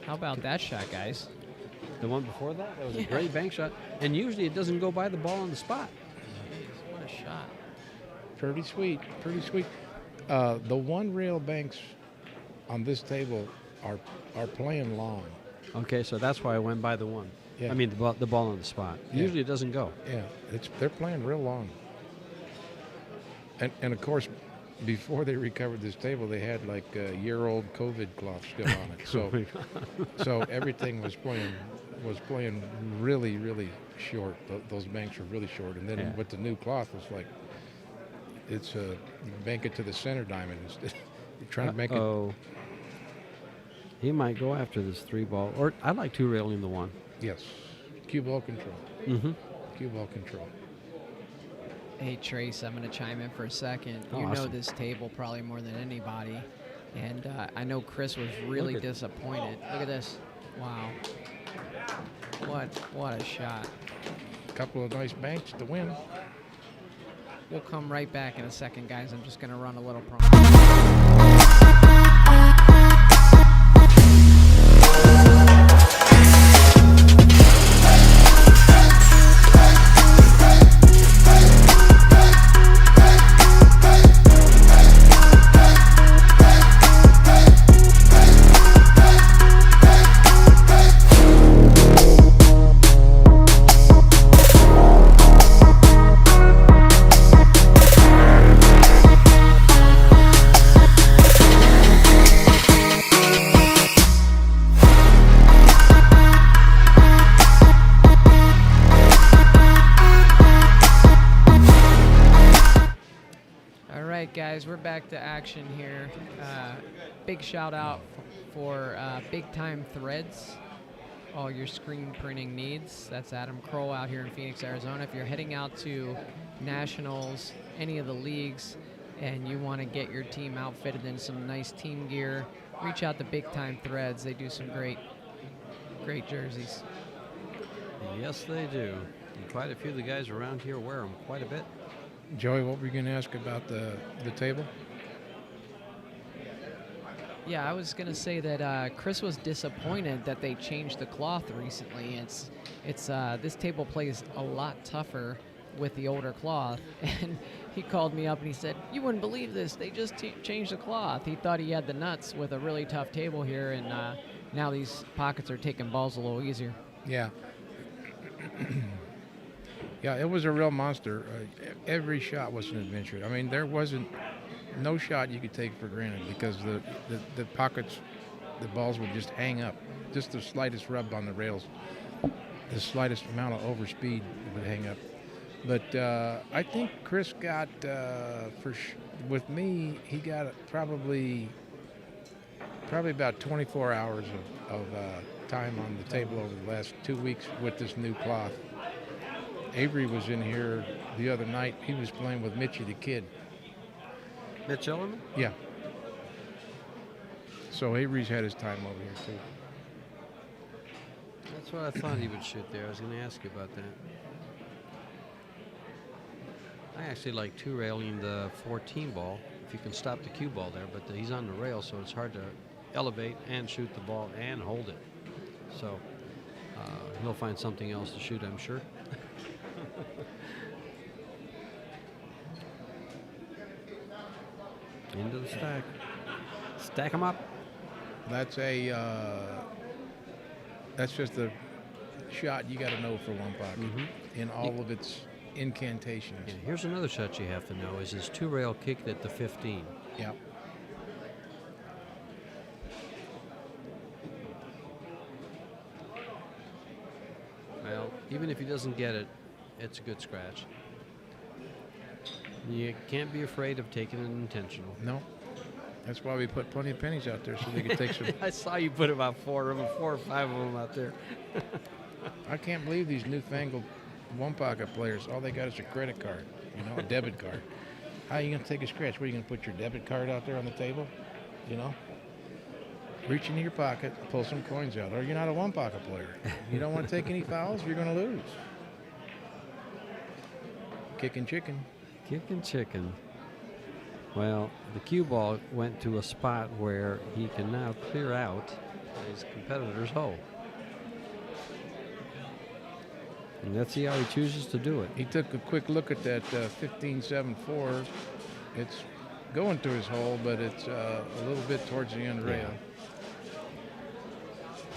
How about that shot, guys? The one before that was a great bank shot. And usually it doesn't go by the ball on the spot. What a shot. Pretty sweet. The 1 rail banks on this table are playing long. Okay, so that's why I went by the one. Yeah. I mean, the ball on the spot. Yeah. Usually it doesn't go. Yeah, they're playing real long. And of course, before they recovered this table, they had like a year-old COVID cloth still on it. So everything was playing really, really short. Those banks were really short. And then with the new cloth, it's like it's you bank it to the center diamond instead. You're trying to make it. Oh, he might go after this 3-ball, or I like 2-railing the 1. Yes, cue ball control. Mm-hmm. Cue ball control. Hey, Trace, I'm going to chime in for a second. Oh, You know awesome. this table probably more than anybody. And I know Chris was really disappointed. Look at this. Wow. What a shot. A couple of nice banks to win. We'll come right back in a second, guys. I'm just going to run a little promo. Guys, we're back to action here. Big shout out for Big Time Threads, all your screen printing needs. That's Adam Kroll out here in Phoenix, Arizona. If you're heading out to nationals, any of the leagues, and you want to get your team outfitted in some nice team gear, reach out to Big Time Threads. They do some great jerseys. Yes, they do. And quite a few of the guys around here wear them quite a bit. Joey, what were you going to ask about the table? Yeah, I was going to say that Chris was disappointed that they changed the cloth recently. It's this table plays a lot tougher with the older cloth, and he called me up and he said, "You wouldn't believe this. They just changed the cloth." He thought he had the nuts with a really tough table here, and now these pockets are taking balls a little easier. Yeah. Yeah, it was a real monster. Every shot was an adventure. I mean, there wasn't no shot you could take for granted because the pockets, the balls would just hang up. Just the slightest rub on the rails, the slightest amount of overspeed would hang up. But I think Chris got, with me, he got probably about 24 hours of time on the table over the last 2 weeks with this new cloth. Avery was in here the other night. He was playing with Mitchie the Kid. Mitch Ellerman? Yeah. So Avery's had his time over here, too. That's what I thought he would shoot there. I was going to ask you about that. I actually like 2-railing the 14 ball, if you can stop the cue ball there, but he's on the rail, so it's hard to elevate and shoot the ball and hold it. So he'll find something else to shoot, I'm sure. Into the stack. Stack them up. That's just a shot you got to know for one pocket in all of its incantations. Yeah, here's another shot you have to know is his 2-rail kicked at the 15. Yeah. Well, even if he doesn't get it, it's a good scratch. You can't be afraid of taking it intentional. No. That's why we put plenty of pennies out there so they could take some. I saw you put about 4 or 5 of them out there. I can't believe these newfangled one-pocket players. All they got is a credit card, a debit card. How are you going to take a scratch? What, are you going to put your debit card out there on the table? Reach into your pocket, pull some coins out. Or you're not a one-pocket player. You don't want to take any fouls, you're going to lose. Kicking chicken. Kicking chicken. Well, the cue ball went to a spot where he can now clear out his competitor's hole. And let's see how he chooses to do it. He took a quick look at that 15-7-4. It's going to his hole, but it's a little bit towards the end rail.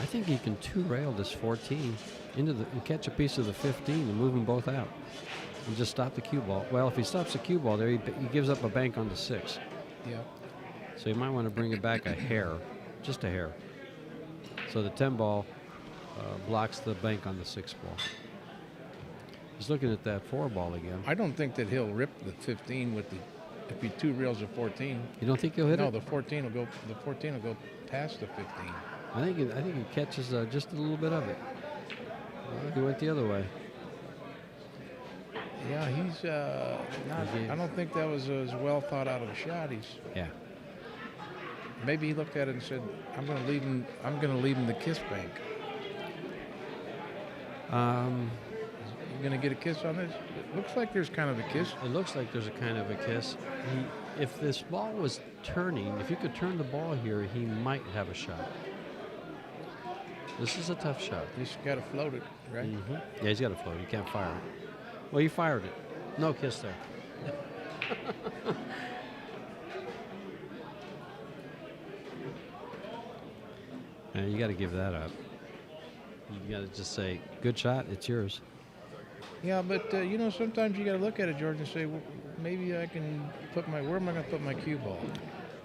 I think he can 2-rail this 14 and catch a piece of the 15 and move them both out. And just stop the cue ball. Well, if he stops the cue ball there, he gives up a bank on the 6. Yeah. So you might want to bring it back a hair, just a hair. So the 10 ball blocks the bank on the 6 ball. He's looking at that 4 ball again. I don't think that he'll rip the 15 with the. If he 2 reels of 14. You don't think he'll hit No, it? the 14 will go. The 14 will go past the 15. I think he catches just a little bit of it. He went the other way. Yeah, he's not. I don't think that was as well thought out of a shot. Yeah. Maybe he looked at it and said, "I'm going to leave him. I'm going to leave him the kiss bank." You going to get a kiss on this? It looks like there's kind of a kiss. It looks like there's a kind of a kiss. If this ball was turning, if you could turn the ball here, he might have a shot. This is a tough shot. He's got to float it, right? Mm-hmm. Yeah, he's got to float. He can't fire it. Well, he fired it. No kiss there. And you got to give that up. You got to just say, "Good shot. It's yours." Yeah, but sometimes you got to look at it, George, and say, well, maybe I can put where am I going to put my cue ball?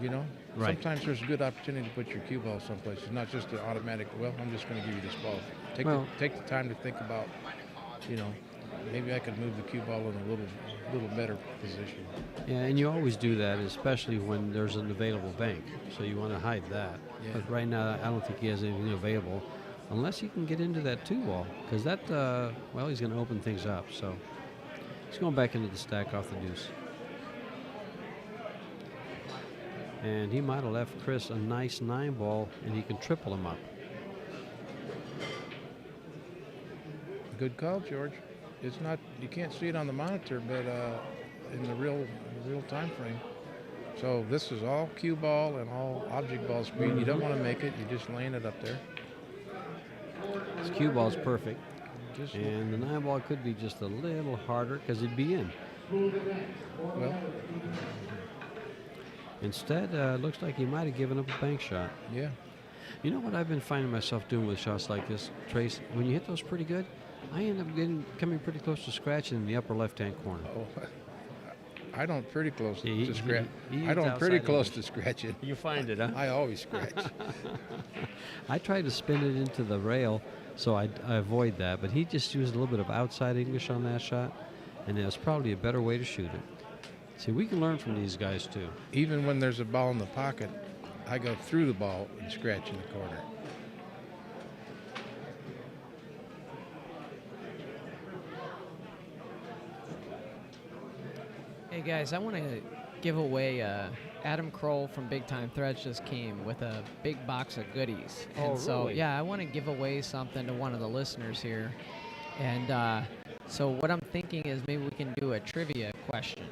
Right. Sometimes there's a good opportunity to put your cue ball someplace. It's not just an automatic, well, I'm just going to give you this ball. Take the time to think about, maybe I could move the cue ball in a little better position. Yeah, and you always do that, especially when there's an available bank. So you want to hide that. Yeah. But right now, I don't think he has anything available, unless he can get into that 2 ball, because that, he's going to open things up. So he's going back into the stack off the deuce. And he might have left Chris a nice 9 ball, and he can triple him up. Good call, George. It's not, you can't see it on the monitor, but in the real time frame. So this is all cue ball and all object ball speed. You don't want to make it. You're just laying it up there. His cue ball's perfect. And the 9 ball could be just a little harder because it'd be in. Well, instead, looks like he might have given up a bank shot. yeah. You know what I've been finding myself doing with shots like this, Trace? When you hit those pretty good, I end up coming pretty close to scratching in the upper left-hand corner. Oh, I don't pretty close Yeah, to scratch. he I don't pretty outside close English. to scratching. You find it, huh? I always scratch. I try to spin it into the rail, so I avoid that. But he just used a little bit of outside English on that shot, and it was probably a better way to shoot it. See, we can learn from these guys, too. Even when there's a ball in the pocket, I go through the ball and scratch in the corner. Hey guys, I want to give away Adam Kroll from Big Time Threads just came with a big box of goodies. Oh, And so, really? yeah, I want to give away something to one of the listeners here. And so what I'm thinking is maybe we can do a trivia question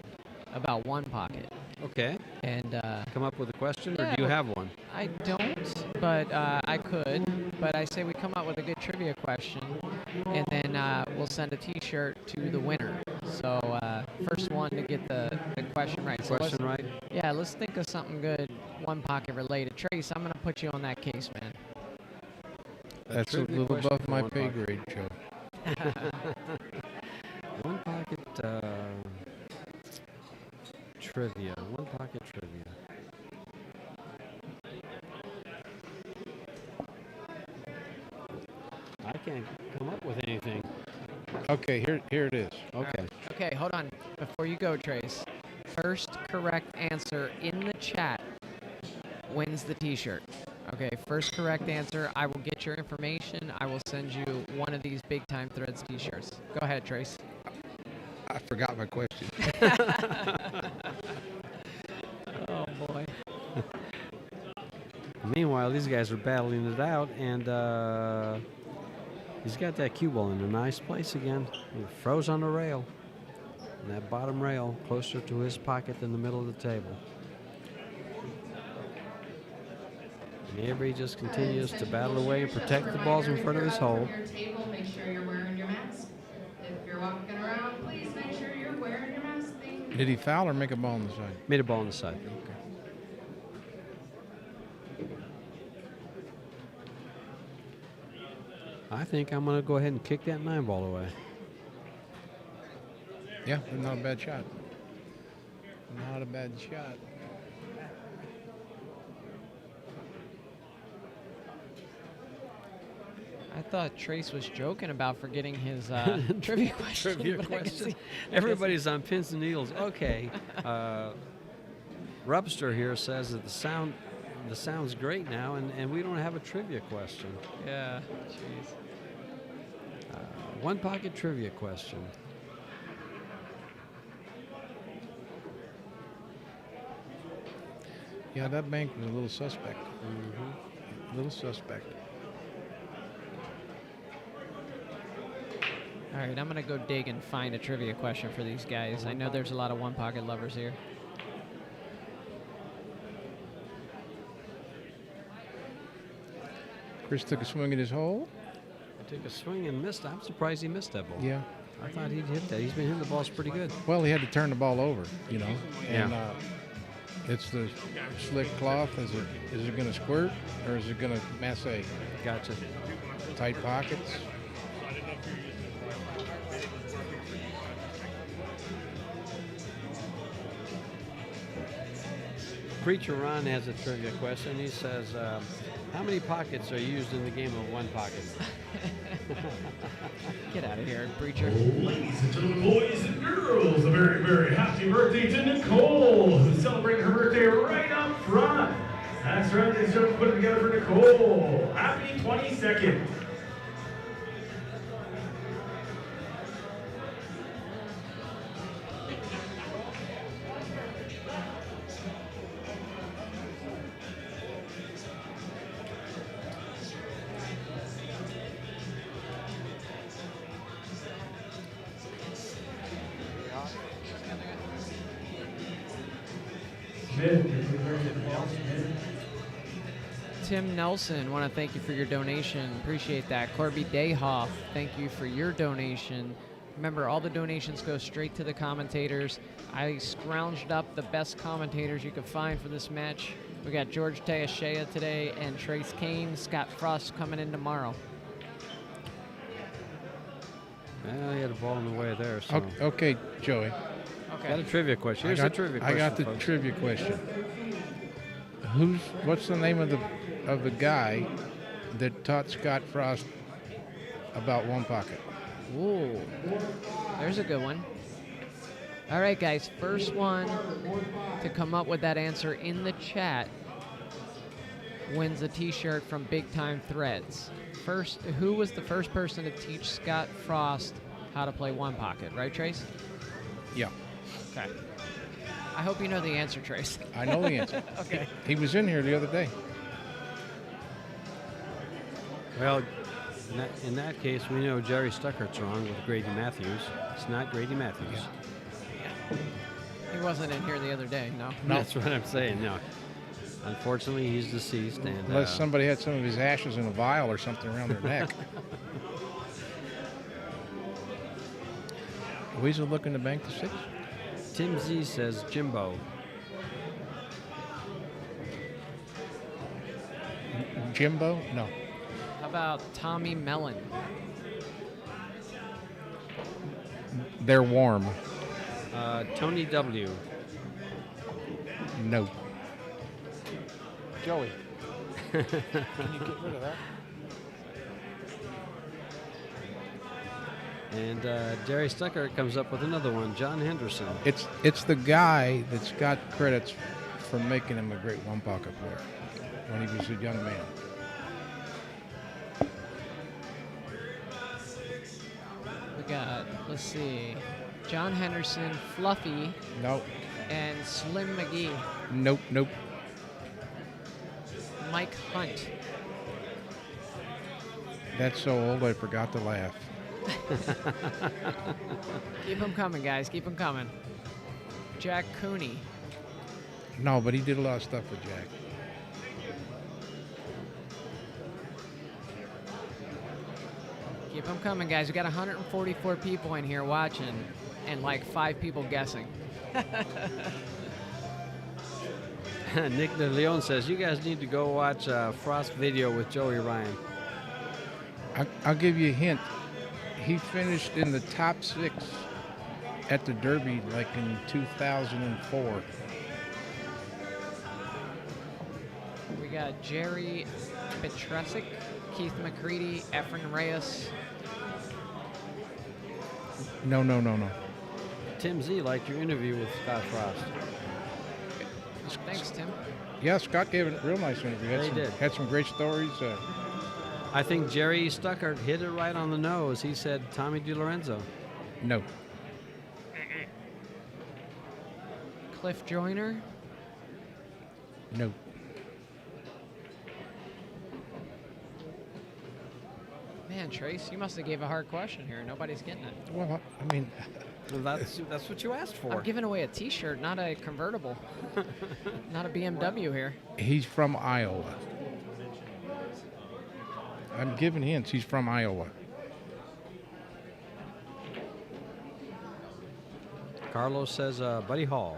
about One Pocket. Okay. And Come up with a question, or Yeah, do you have one? I don't, but I could. But I say we come up with a good trivia question, and then we'll send a T-shirt to the winner. So first one to get the question right. So Question right? yeah, let's think of something good, One Pocket related. Trace, I'm going to put you on that case, man. That's a trivia little question above for my One pay Pocket. grade, Joe. One Pocket trivia. One Pocket trivia. I can't come up with anything. Okay, here it is. Okay. Okay, hold on. Before you go, Trace, first correct answer in the chat wins the T-shirt. Okay, first correct answer. I will get your information. I will send you one of these Big Time Threads T-shirts. Go ahead, Trace. I forgot my question. Oh, boy. Meanwhile, these guys are battling it out, and he's got that cue ball in a nice place again. He froze on the rail. And that bottom rail closer to his pocket than the middle of the table. And Avery just continues to battle away and protect the balls in front of his hole. Your table, make sure you're wearing your mask. If you're walking around, please make sure you're wearing your mask. Thank you. Did he foul or make a ball on the side? Made a ball on the side. I think I'm going to go ahead and kick that 9 ball away. Yeah, not a bad shot. Not a bad shot. I thought Trace was joking about forgetting his trivia question. Trivia but I guess question. he- Everybody's on pins and needles. Okay. Rubster here says that the sound's great now, and we don't have a trivia question. Yeah. Jeez. One pocket trivia question. Yeah, that bank was a little suspect. Mm-hmm. A little suspect. All right, I'm going to go dig and find a trivia question for these guys. I know there's a lot of one pocket lovers here. Chris took a swing at his hole. Took a swing and missed. I'm surprised he missed that ball. Yeah. I thought he'd hit that. He's been hitting the balls pretty good. Well, he had to turn the ball over, you know. And Yeah. it's the slick cloth. Is it going to squirt or is it going to massage? Gotcha. Tight pockets. Preacher Ron has a trivia question. He says, how many pockets are used in the game of one pocket? Get out of here, preacher. Ladies and gentlemen, boys and girls, a very, very happy birthday to Nicole, who's celebrating her birthday right up front. That's right, ladies and gentlemen, put it together for Nicole. Happy 22nd. Tim Nelson, want to thank you for your donation. Appreciate that. Corby Dayhoff, thank you for your donation. Remember, all the donations go straight to the commentators. I scrounged up the best commentators you could find for this match. We got George Teixeira today and Trace Kane. Scott Frost coming in tomorrow. Well, he had a ball in the way there. So. Okay, Joey. Got a trivia question. Here's the trivia question. I got the folks. trivia question. What's the name of the guy that taught Scott Frost about one pocket? Ooh, there's a good one. All right, guys, first one to come up with that answer in the chat wins a t-shirt from Big Time Threads. First, who was the first person to teach Scott Frost how to play one pocket, right, Trace? Yeah, Okay. I hope you know the answer, Trace. I know the answer. Okay. He was in here the other day. Well, in that case, we know Jerry Stuckert's wrong with Grady Matthews. It's not Grady Matthews. He wasn't in here the other day, no. That's what I'm saying. No. Unfortunately, he's deceased. And Unless somebody had some of his ashes in a vial or something around their neck. Weasel looking to bank the six? Tim Z says Jimbo. Jimbo? No. How about Tommy Mellon? They're warm. Tony W. No. Joey, can you get rid of that? And Jerry Stuckert comes up with another one, John Henderson. It's the guy that's got credits for making him a great one pocket player when he was a young man. We got, let's see, John Henderson, Fluffy, Nope. and Slim McGee. Nope. Mike Hunt. That's so old I forgot to laugh. Keep them coming, guys. Keep them coming. Jack Cooney. No, but he did a lot of stuff with Jack. Keep them coming, guys. We got 144 people in here watching and like 5 people guessing. Nick De Leon says, you guys need to go watch Frost video with Joey Ryan. I'll give you a hint. He finished in the top 6 at the Derby like in 2004. We got Jerry Petresic, Keith McCready, Efren Reyes. No. Tim Z liked your interview with Scott Frost. Thanks, Tim. Yeah, Scott gave a real nice interview. He did. Had some great stories. I think Jerry Stuckert hit it right on the nose. He said Tommy DiLorenzo. No. Cliff Joyner. No. Man, Trace, you must have gave a hard question here. Nobody's getting it. Well, I mean, Well, that's what you asked for. I'm giving away a T-shirt, not a convertible. Not a BMW here. he's from Iowa. I'm giving hints. He's from Iowa. Carlos says Buddy Hall,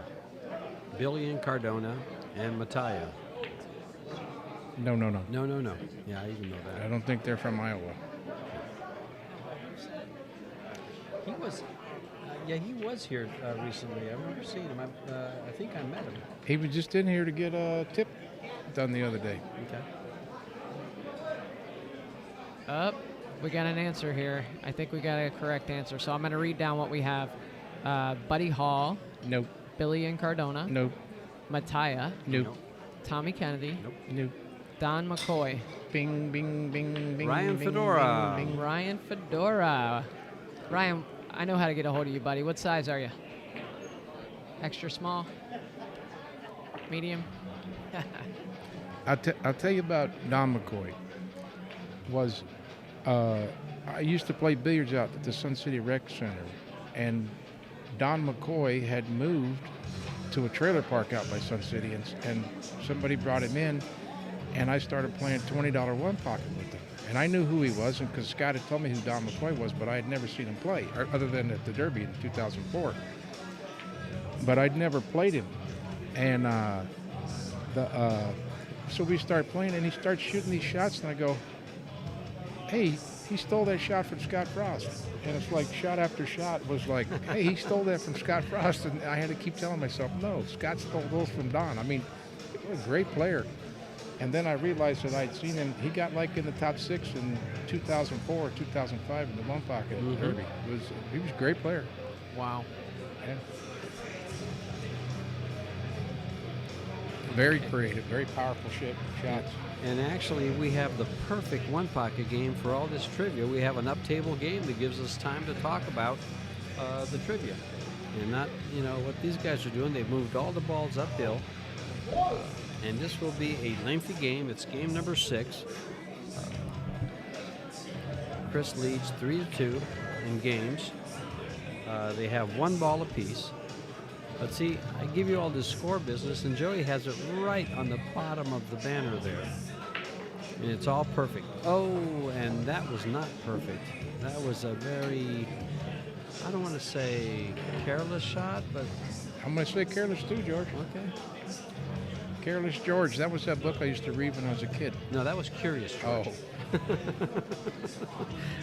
Billy and Cardona, and Mattia. No. No. Yeah, I even know I that. don't think they're from Iowa. He was, he was here recently. I remember seeing him. I think I met him. He was just in here to get a tip done the other day. Okay. We got an answer here. I think we got a correct answer. So I'm going to read down what we have. Buddy Hall, Nope. Billy and Cardona, Nope. Mattia, Nope. Tommy Kennedy, Nope. Don McCoy, Bing, bing, bing, bing. Ryan bing, Fedora. Bing, bing. Ryan Fedora. Ryan, I know how to get a hold of you, buddy. What size are you? Extra small? Medium? I'll tell you about Don McCoy. I used to play billiards out at the Sun City Rec Center, and Don McCoy had moved to a trailer park out by Sun City, and somebody brought him in, and I started playing $20 one pocket with him. And I knew who he was, and because Scott had told me who Don McCoy was, but I had never seen him play, other than at the Derby in 2004. But I'd never played him, and so we start playing, and he starts shooting these shots, and I go, hey, he stole that shot from Scott Frost. And it's like shot after shot was like, hey, he stole that from Scott Frost. And I had to keep telling myself, no, Scott stole those from Don. I mean, what a great player. And then I realized that I'd seen him. He got like in the top 6 in 2004 or 2005 in the one pocket at the Derby. He was a great player. Wow. Yeah. Very creative, very powerful shots. And actually, we have the perfect one-pocket game for all this trivia. We have an up-table game that gives us time to talk about the trivia. And not, what these guys are doing, they've moved all the balls uphill. And this will be a lengthy game. It's game number 6. Chris leads 3-2 in games. They have 1 ball apiece. But see, I give you all this score business, and Joey has it right on the bottom of the banner there. And it's all perfect. Oh, and that was not perfect. That was a very, I don't want to say careless shot, but... I'm going to say careless too, George. Okay. Careless George. That was that book I used to read when I was a kid. No, that was Curious George. Oh.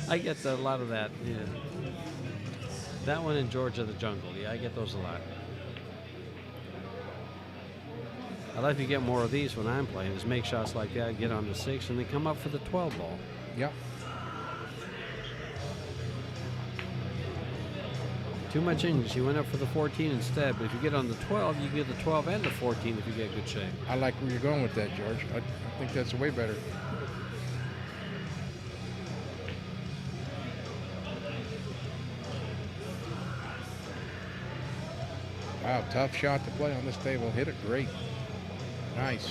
I get a lot of that, yeah. That one and George of the Jungle. Yeah, I get those a lot. I'd like to get more of these when I'm playing, is make shots like that, get on the 6, and then come up for the 12 ball. Yep. Too much English. You went up for the 14 instead, but if you get on the 12, you get the 12 and the 14 if you get good shape. I like where you're going with that, George. I think that's way better. Wow, tough shot to play on this table. Hit it great. Nice.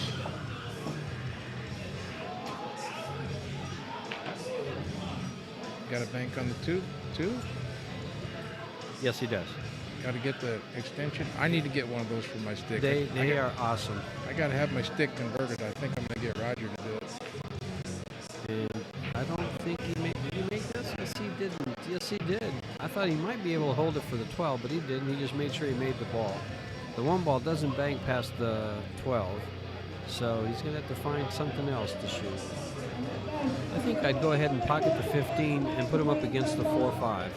Got a bank on the two? Yes, he does. Got to get the extension. I need to get one of those for my stick. They are awesome. I got to have my stick converted. I think I'm going to get Roger to do it. And I don't think he made. Did he make this? Yes, he didn't. Yes, he did. I thought he might be able to hold it for the 12, but he didn't. He just made sure he made the ball. The 1 ball doesn't bank past the 12, so he's going to have to find something else to shoot. I think I'd go ahead and pocket the 15 and put him up against the 4-5.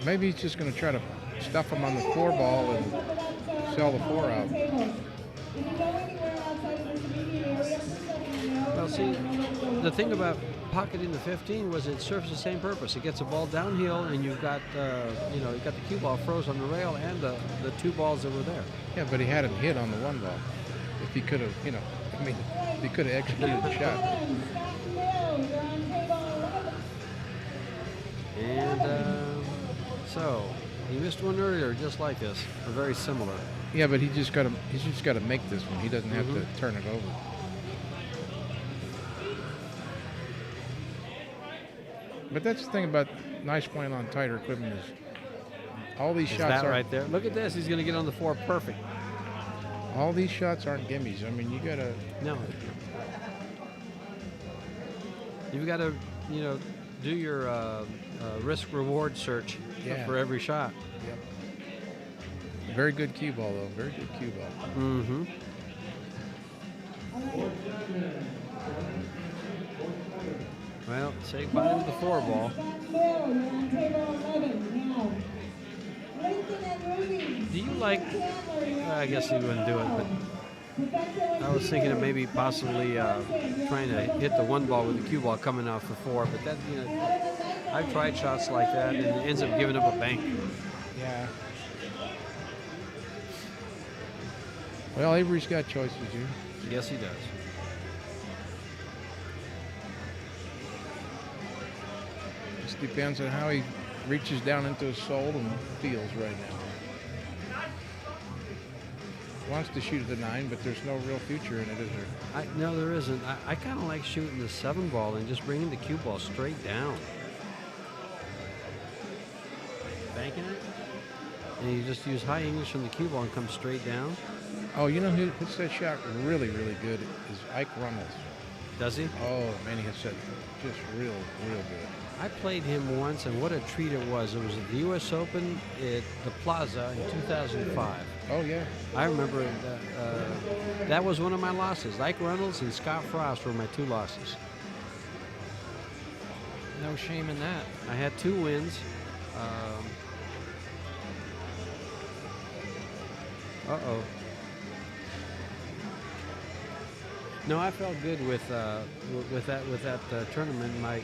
Maybe he's just going to try to stuff them on the 4-ball and sell the 4 out. Well, see, the thing about pocketing the 15 was it serves the same purpose. It gets a ball downhill, and you've got, you've got the cue ball froze on the rail and the 2 balls that were there. Yeah, but he had him hit on the 1 ball. If he could have, he could have executed the shot. And so he missed one earlier, just like this, or very similar. Yeah, but he's just got to make this one. He doesn't have to turn it over. But that's the thing about nice playing on tighter equipment is all these shots that are right there. Look at this. He's going to get on the 4 perfect. All these shots aren't gimmies. I mean, you gotta. No. You've got to, do your risk-reward search for every shot. Yep. Very good cue ball, though. Very good cue ball. Mm-hmm. Well, say goodbye to the 4 ball. Do you like, I guess he wouldn't do it, but I was thinking of maybe possibly trying to hit the 1 ball with the cue ball coming off the 4, but that, I've tried shots like that and it ends up giving up a bank. Yeah. Well, Avery's got choices here. Yes, he does. Just depends on how he reaches down into his soul and feels right now. Wants to shoot at the 9, but there's no real future in it, is there? No, there isn't. I kind of like shooting the 7 ball and just bringing the cue ball straight down. Banking it. And you just use high English from the cue ball and come straight down. Oh, you know who hits that shot really, really good is Ike Runnels. Does he? Oh, man, he hits that just real good. I played him once, and what a treat it was. It was at the U.S. Open at the Plaza in 2005. Oh, yeah. I remember that was one of my losses. Ike Reynolds and Scott Frost were my 2 losses. No shame in that. I had 2 wins. Uh-oh. No, I felt good with that tournament. My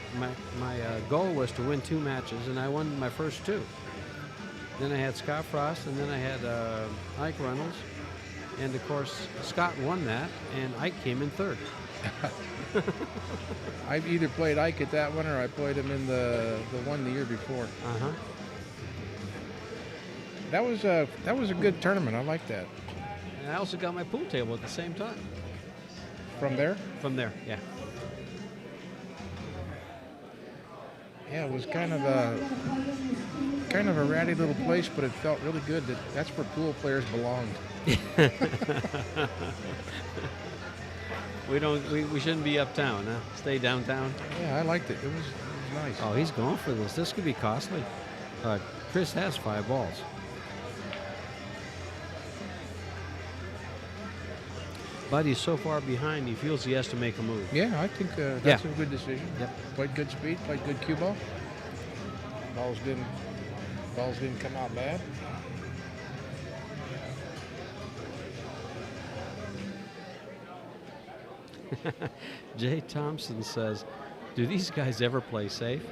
goal was to win 2 matches, and I won my first 2. Then I had Scott Frost, and then I had Ike Reynolds, and of course Scott won that, and Ike came in 3rd. I either played Ike at that one, or I played him in the one the year before. Uh-huh. That was a good tournament. I like that. And I also got my pool table at the same time. From there? From there, yeah. Yeah, it was kind of a ratty little place, but it felt really good. That's where pool players belonged. We shouldn't be uptown, huh? Stay downtown. Yeah, I liked it. It was nice. Oh, he's going for this. This could be costly. Chris has 5 balls. But he's so far behind, he feels he has to make a move. Yeah, I think that's a good decision. Yep. Played good speed, played good cue ball. Balls didn't come out bad. Jay Thompson says, do these guys ever play safe?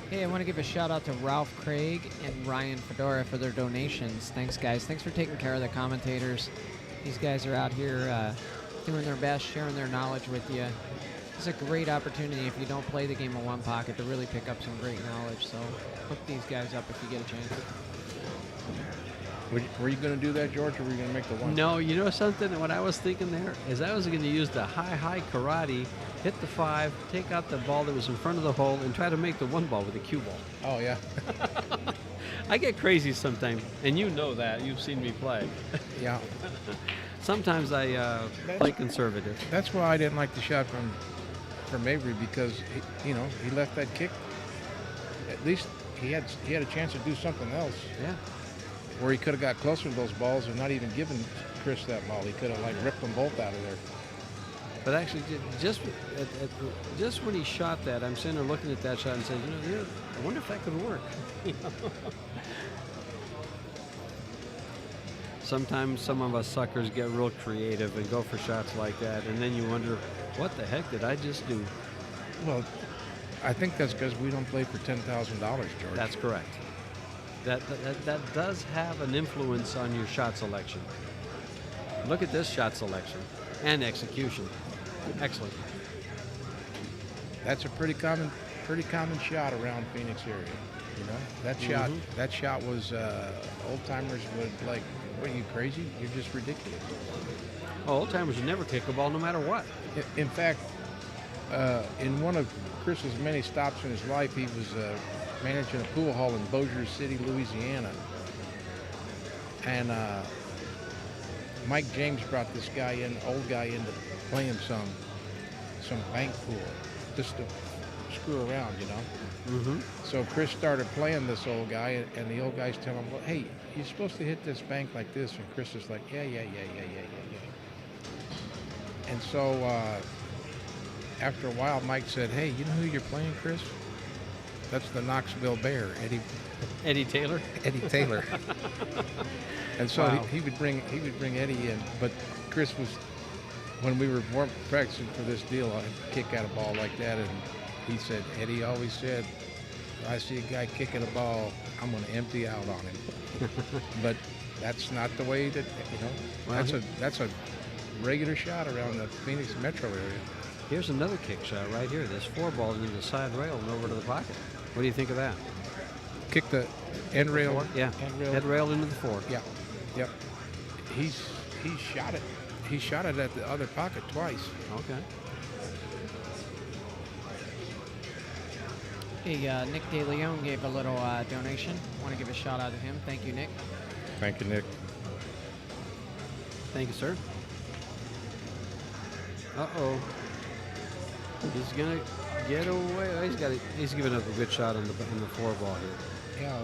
Hey, I want to give a shout out to Ralph Craig and Ryan Fedora for their donations. Thanks, guys. Thanks for taking care of the commentators. These guys are out here doing their best, sharing their knowledge with you. It's a great opportunity if you don't play the game of 1 pocket to really pick up some great knowledge. So hook these guys up if you get a chance. Were you going to do that, George, or were you going to make the 1? No, you know something? What I was thinking there is I was going to use the high karate, hit the 5, take out the ball that was in front of the hole, and try to make the 1 ball with a cue ball. Oh, yeah. I get crazy sometimes, and you know that. You've seen me play. Yeah. Sometimes I play conservative. That's why I didn't like the shot from Avery, because he left that kick. At least he had a chance to do something else. Yeah. where he could have got closer to those balls and not even given Chris that ball. He could have like ripped them both out of there. But actually, just when he shot that, I'm sitting there looking at that shot and saying, I wonder if that could work. Sometimes some of us suckers get real creative and go for shots like that, and then you wonder, what the heck did I just do? Well, I think that's because we don't play for $10,000, George. That's correct. That does have an influence on your shot selection. Look at this shot selection and execution. Excellent. That's a pretty common shot around Phoenix area. You know, that shot was old timers would like, what are you crazy? You're just ridiculous. Oh, old timers would never kick a ball no matter what. In fact, in one of Chris's many stops in his life, he was managing a pool hall in Bossier City, Louisiana. And Mike James brought this guy in, old guy in, to play him some bank pool, just to screw around, you know. Mm-hmm. So Chris started playing this old guy, and the old guy's telling him, well, hey, you're supposed to hit this bank like this. And Chris is like, yeah. And so after a while, Mike said, hey, you know who you're playing, Chris? That's the Knoxville Bear, Eddie Taylor. Eddie Taylor. And so Wow. he would bring Eddie in, but Chris was, when we were practicing for this deal, I'd kick out a ball like that, and he said, Eddie always said, if I see a guy kicking a ball, I'm going to empty out on him. But that's not the way that, Well, that's a regular shot around the Phoenix metro area. Here's another kick shot right here. This 4-ball into the side rail and over to the pocket. What do you think of that? Kick the end rail. Yeah, head rail into the 4. Yeah, yep. He shot it. He shot it at the other pocket twice. Okay. Hey, Nick De Leon gave a little donation. Want to give a shout out to him. Thank you, Nick. Thank you, Nick. Thank you, sir. Uh-oh. He's gonna get away. Oh, he's giving up a good shot on the 4-ball here. Yeah,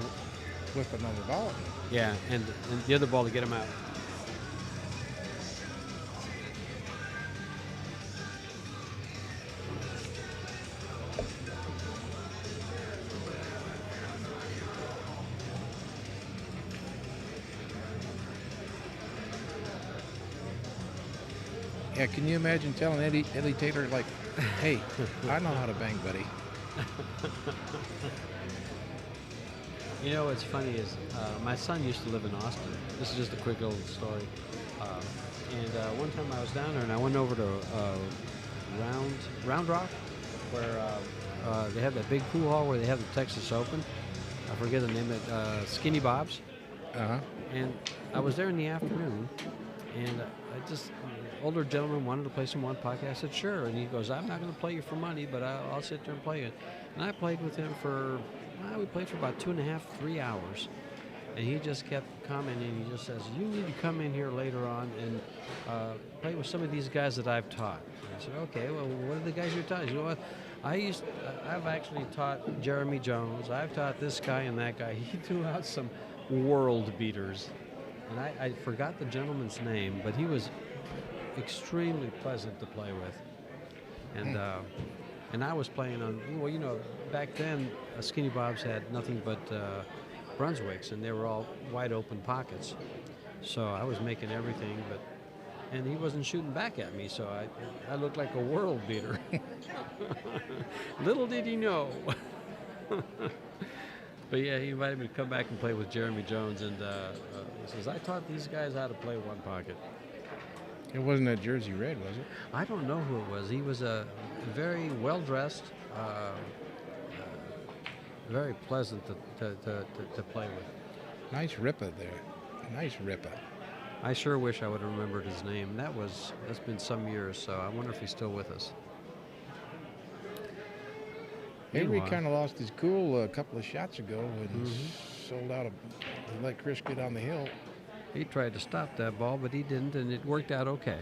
with another ball. Yeah, and the other ball to get him out. Yeah, can you imagine telling Eddie Taylor, like, hey, I know how to bang, buddy. You know what's funny is my son used to live in Austin. This is just a quick little story. And one time I was down there and I went over to Round Rock, where they have that big pool hall where they have the Texas Open. I forget the name of it, Skinny Bob's. Uh-huh. And I was there in the afternoon, and older gentleman wanted to play some one pocket. I said, sure. And he goes, I'm not going to play you for money, but I'll sit there and play it. And I played with him we played for about 2.5, 3 hours. And he just kept commenting. He just says, you need to come in here later on and play with some of these guys that I've taught. And I said, okay, well, what are the guys you taught? You know what? I've actually taught Jeremy Jones. I've taught this guy and that guy. He threw out some world beaters. And I forgot the gentleman's name, but he was extremely pleasant to play with. And I was playing on, back then Skinny Bob's had nothing but Brunswicks, and they were all wide open pockets. So I was making everything, and he wasn't shooting back at me, so I looked like a world beater. Little did he know. But yeah, he invited me to come back and play with Jeremy Jones, and he says, I taught these guys how to play one pocket. It wasn't a Jersey Red, was it? I don't know who it was. He was very well-dressed, very pleasant to play with. Nice ripper there. Nice ripper. I sure wish I would have remembered his name. That's been some years, so I wonder if he's still with us. Avery Meanwhile- kind of lost his cool a couple of shots ago and sold out. He let Chris get on the hill. He tried to stop that ball, but he didn't, and it worked out okay.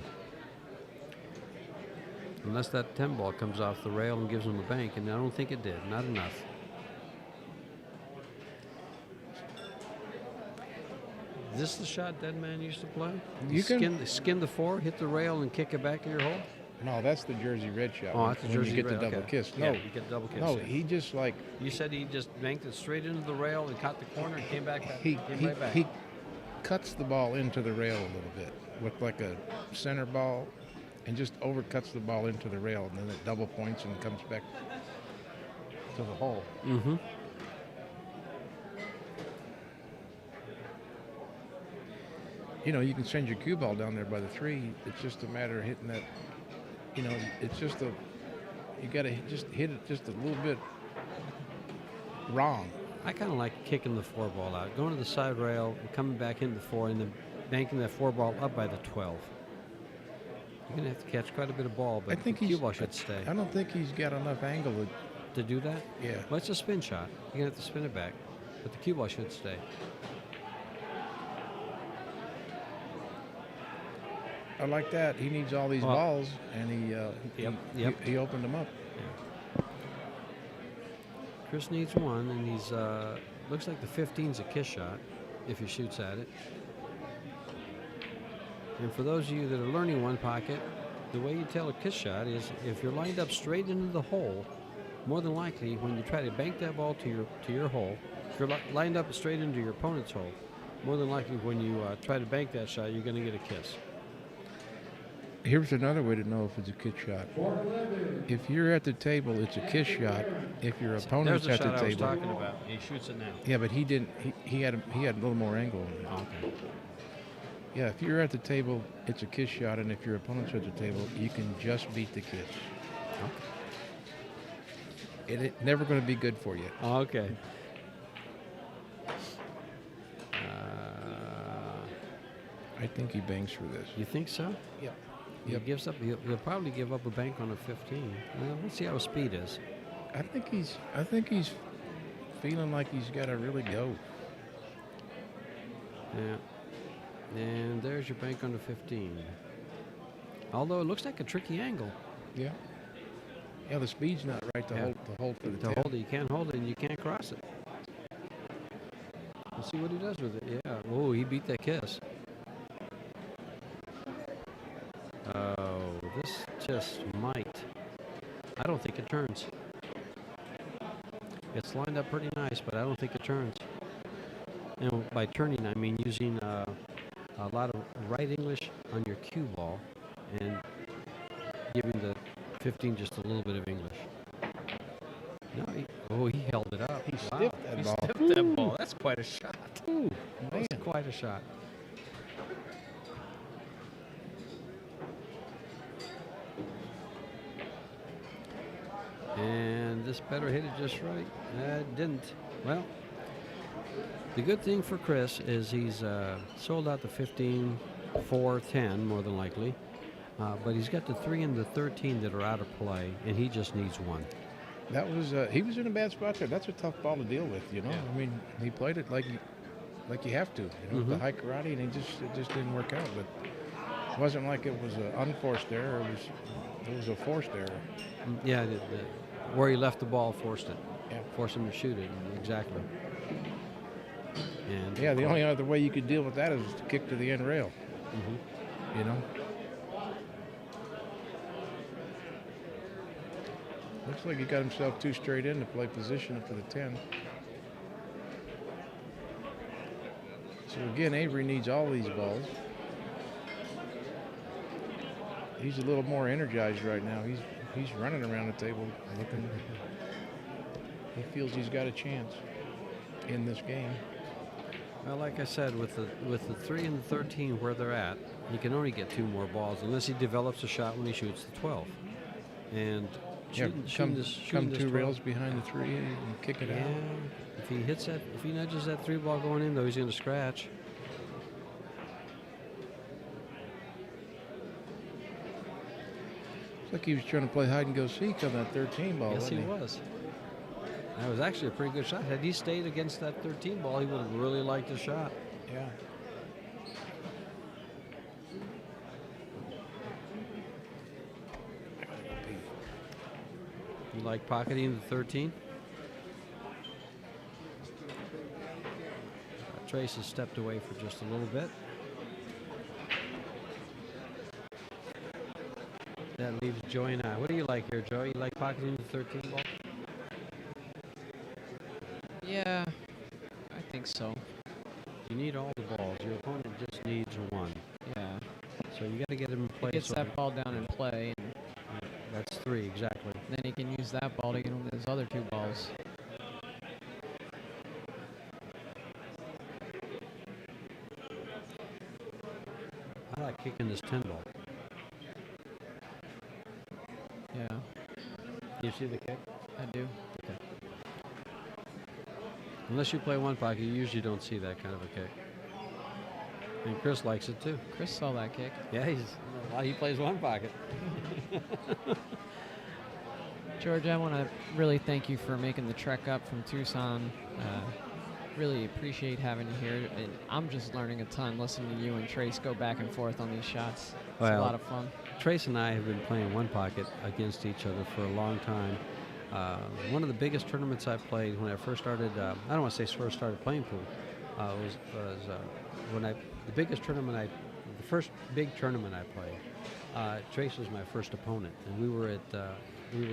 Unless that 10 ball comes off the rail and gives him a bank, and I don't think it did. Not enough. Is this the shot Dead Man used to play? You can- skin the 4, hit the rail, and kick it back in your hole? No, that's the Jersey Red shot. Oh, that's the when Jersey you get Red, the double okay. kiss. Yeah, No, you get double kiss. no, yeah. he just like You said he just banked it straight into the rail and caught the corner and came back. he came right back. he cuts the ball into the rail a little bit with like a center ball, and just overcuts the ball into the rail, and then it double points and comes back to the hole. Mm-hmm. You know, you can send your cue ball down there by the 3. It's just a matter of hitting that. You know, it's just you got to just hit it just a little bit wrong. I kind of like kicking the 4 ball out, going to the side rail and coming back into the 4, and then banking that 4 ball up by the 12. You're gonna have to catch quite a bit of ball, but I think the cue ball should stay. I don't think he's got enough angle To do that? Yeah. Well, it's a spin shot. You're gonna have to spin it back, but the cue ball should stay. I like that. He needs all these Well, balls, and he opened them up. Chris needs 1, and he's looks like the 15's a kiss shot if he shoots at it. And for those of you that are learning 1 pocket, the way you tell a kiss shot is if you're lined up straight into the hole, more than likely when you try to bank that ball to your hole, if you're lined up straight into your opponent's hole, more than likely when you try to bank that shot, you're going to get a kiss. Here's another way to know if it's a kiss shot. If you're at the table, it's a kiss shot. If your opponent's There's at the the shot I was table, talking about. He shoots it now. yeah, but he didn't. He had a little more angle on it. Oh, okay. Yeah, if you're at the table, it's a kiss shot, and if your opponent's at the table, you can just beat the kiss. It's never going to be good for you. Oh, okay. I think he bangs for this. You think so? Yeah. He Yep. gives up. He'll probably give up a bank on a 15. Well, let's see how his speed is. I think he's feeling like he's got to really go. Yeah. And there's your bank on the 15. Although it looks like a tricky angle. Yeah. Yeah, the speed's not right to hold for the To 10. hold it, you can't hold it and you can't cross it. Let's see what he does with it. Yeah. Whoa, he beat that kiss. Oh, this just might. I don't think it turns. It's lined up pretty nice, but I don't think it turns. And by turning, I mean using a lot of right English on your cue ball and giving the 15 just a little bit of English. No, he held it up. He stiffed that ball. Stiffed that ball. That's quite a shot. Ooh, That's man. quite a shot. And this better hit it just right. It didn't. Well, the good thing for Chris is he's sold out the 15, 4, 10, more than likely. But he's got the 3 and the 13 that are out of play, and he just needs 1. That was he was in a bad spot there. That's a tough ball to deal with, you know. Yeah. I mean, he played it like you have to, you know, the high karate, and it just didn't work out. But it wasn't like it was an unforced error. It was a forced error. Yeah, where he left the ball forced it. Yeah. Forced him to shoot it, exactly. And Yeah, the only other way you could deal with that is to kick to the end rail. You know. Looks like he got himself 2 straight in to play position for the 10. So again, Avery needs all these balls. He's a little more energized right now. He's running around the table looking. He feels he's got a chance in this game. Well, like I said, with the 3 and the 13 where they're at, he can only get 2 more balls unless he develops a shot when he shoots the 12. And shooting this 2 12 rails behind the 3 and kick it out. If he hits that, if he nudges that 3 ball going in, though, he's going to scratch. It's like he was trying to play hide and go seek on that 13 ball. Yes, he wasn't was. That was actually a pretty good shot. Had he stayed against that 13 ball, he would have really liked the shot. Yeah. You like pocketing the 13? Trace has stepped away for just a little bit. That leaves Joey and I. What do you like here, Joey? You like pocketing the 13 ball? Yeah, I think so. You need all the balls. Your opponent just needs one. Yeah. So you got to get him in play. Gets that ball down in play, and that's 3 exactly. then he can use that ball to get him his other 2 balls. I like kicking this 10 ball. Yeah, You see the kick? I do. Okay. Unless you play one pocket, you usually don't see that kind of a kick. And Chris likes it too. Chris saw that kick. Yeah, he plays one pocket. George, I want to really thank you for making the trek up from Tucson. Really appreciate having you here. And I'm just learning a ton listening to you and Trace go back and forth on these shots. It's a lot of fun. Trace and I have been playing one pocket against each other for a long time. One of the biggest tournaments I played when I first started, I don't want to say first started playing pool, was when the first big tournament I played. Trace was my first opponent, and we were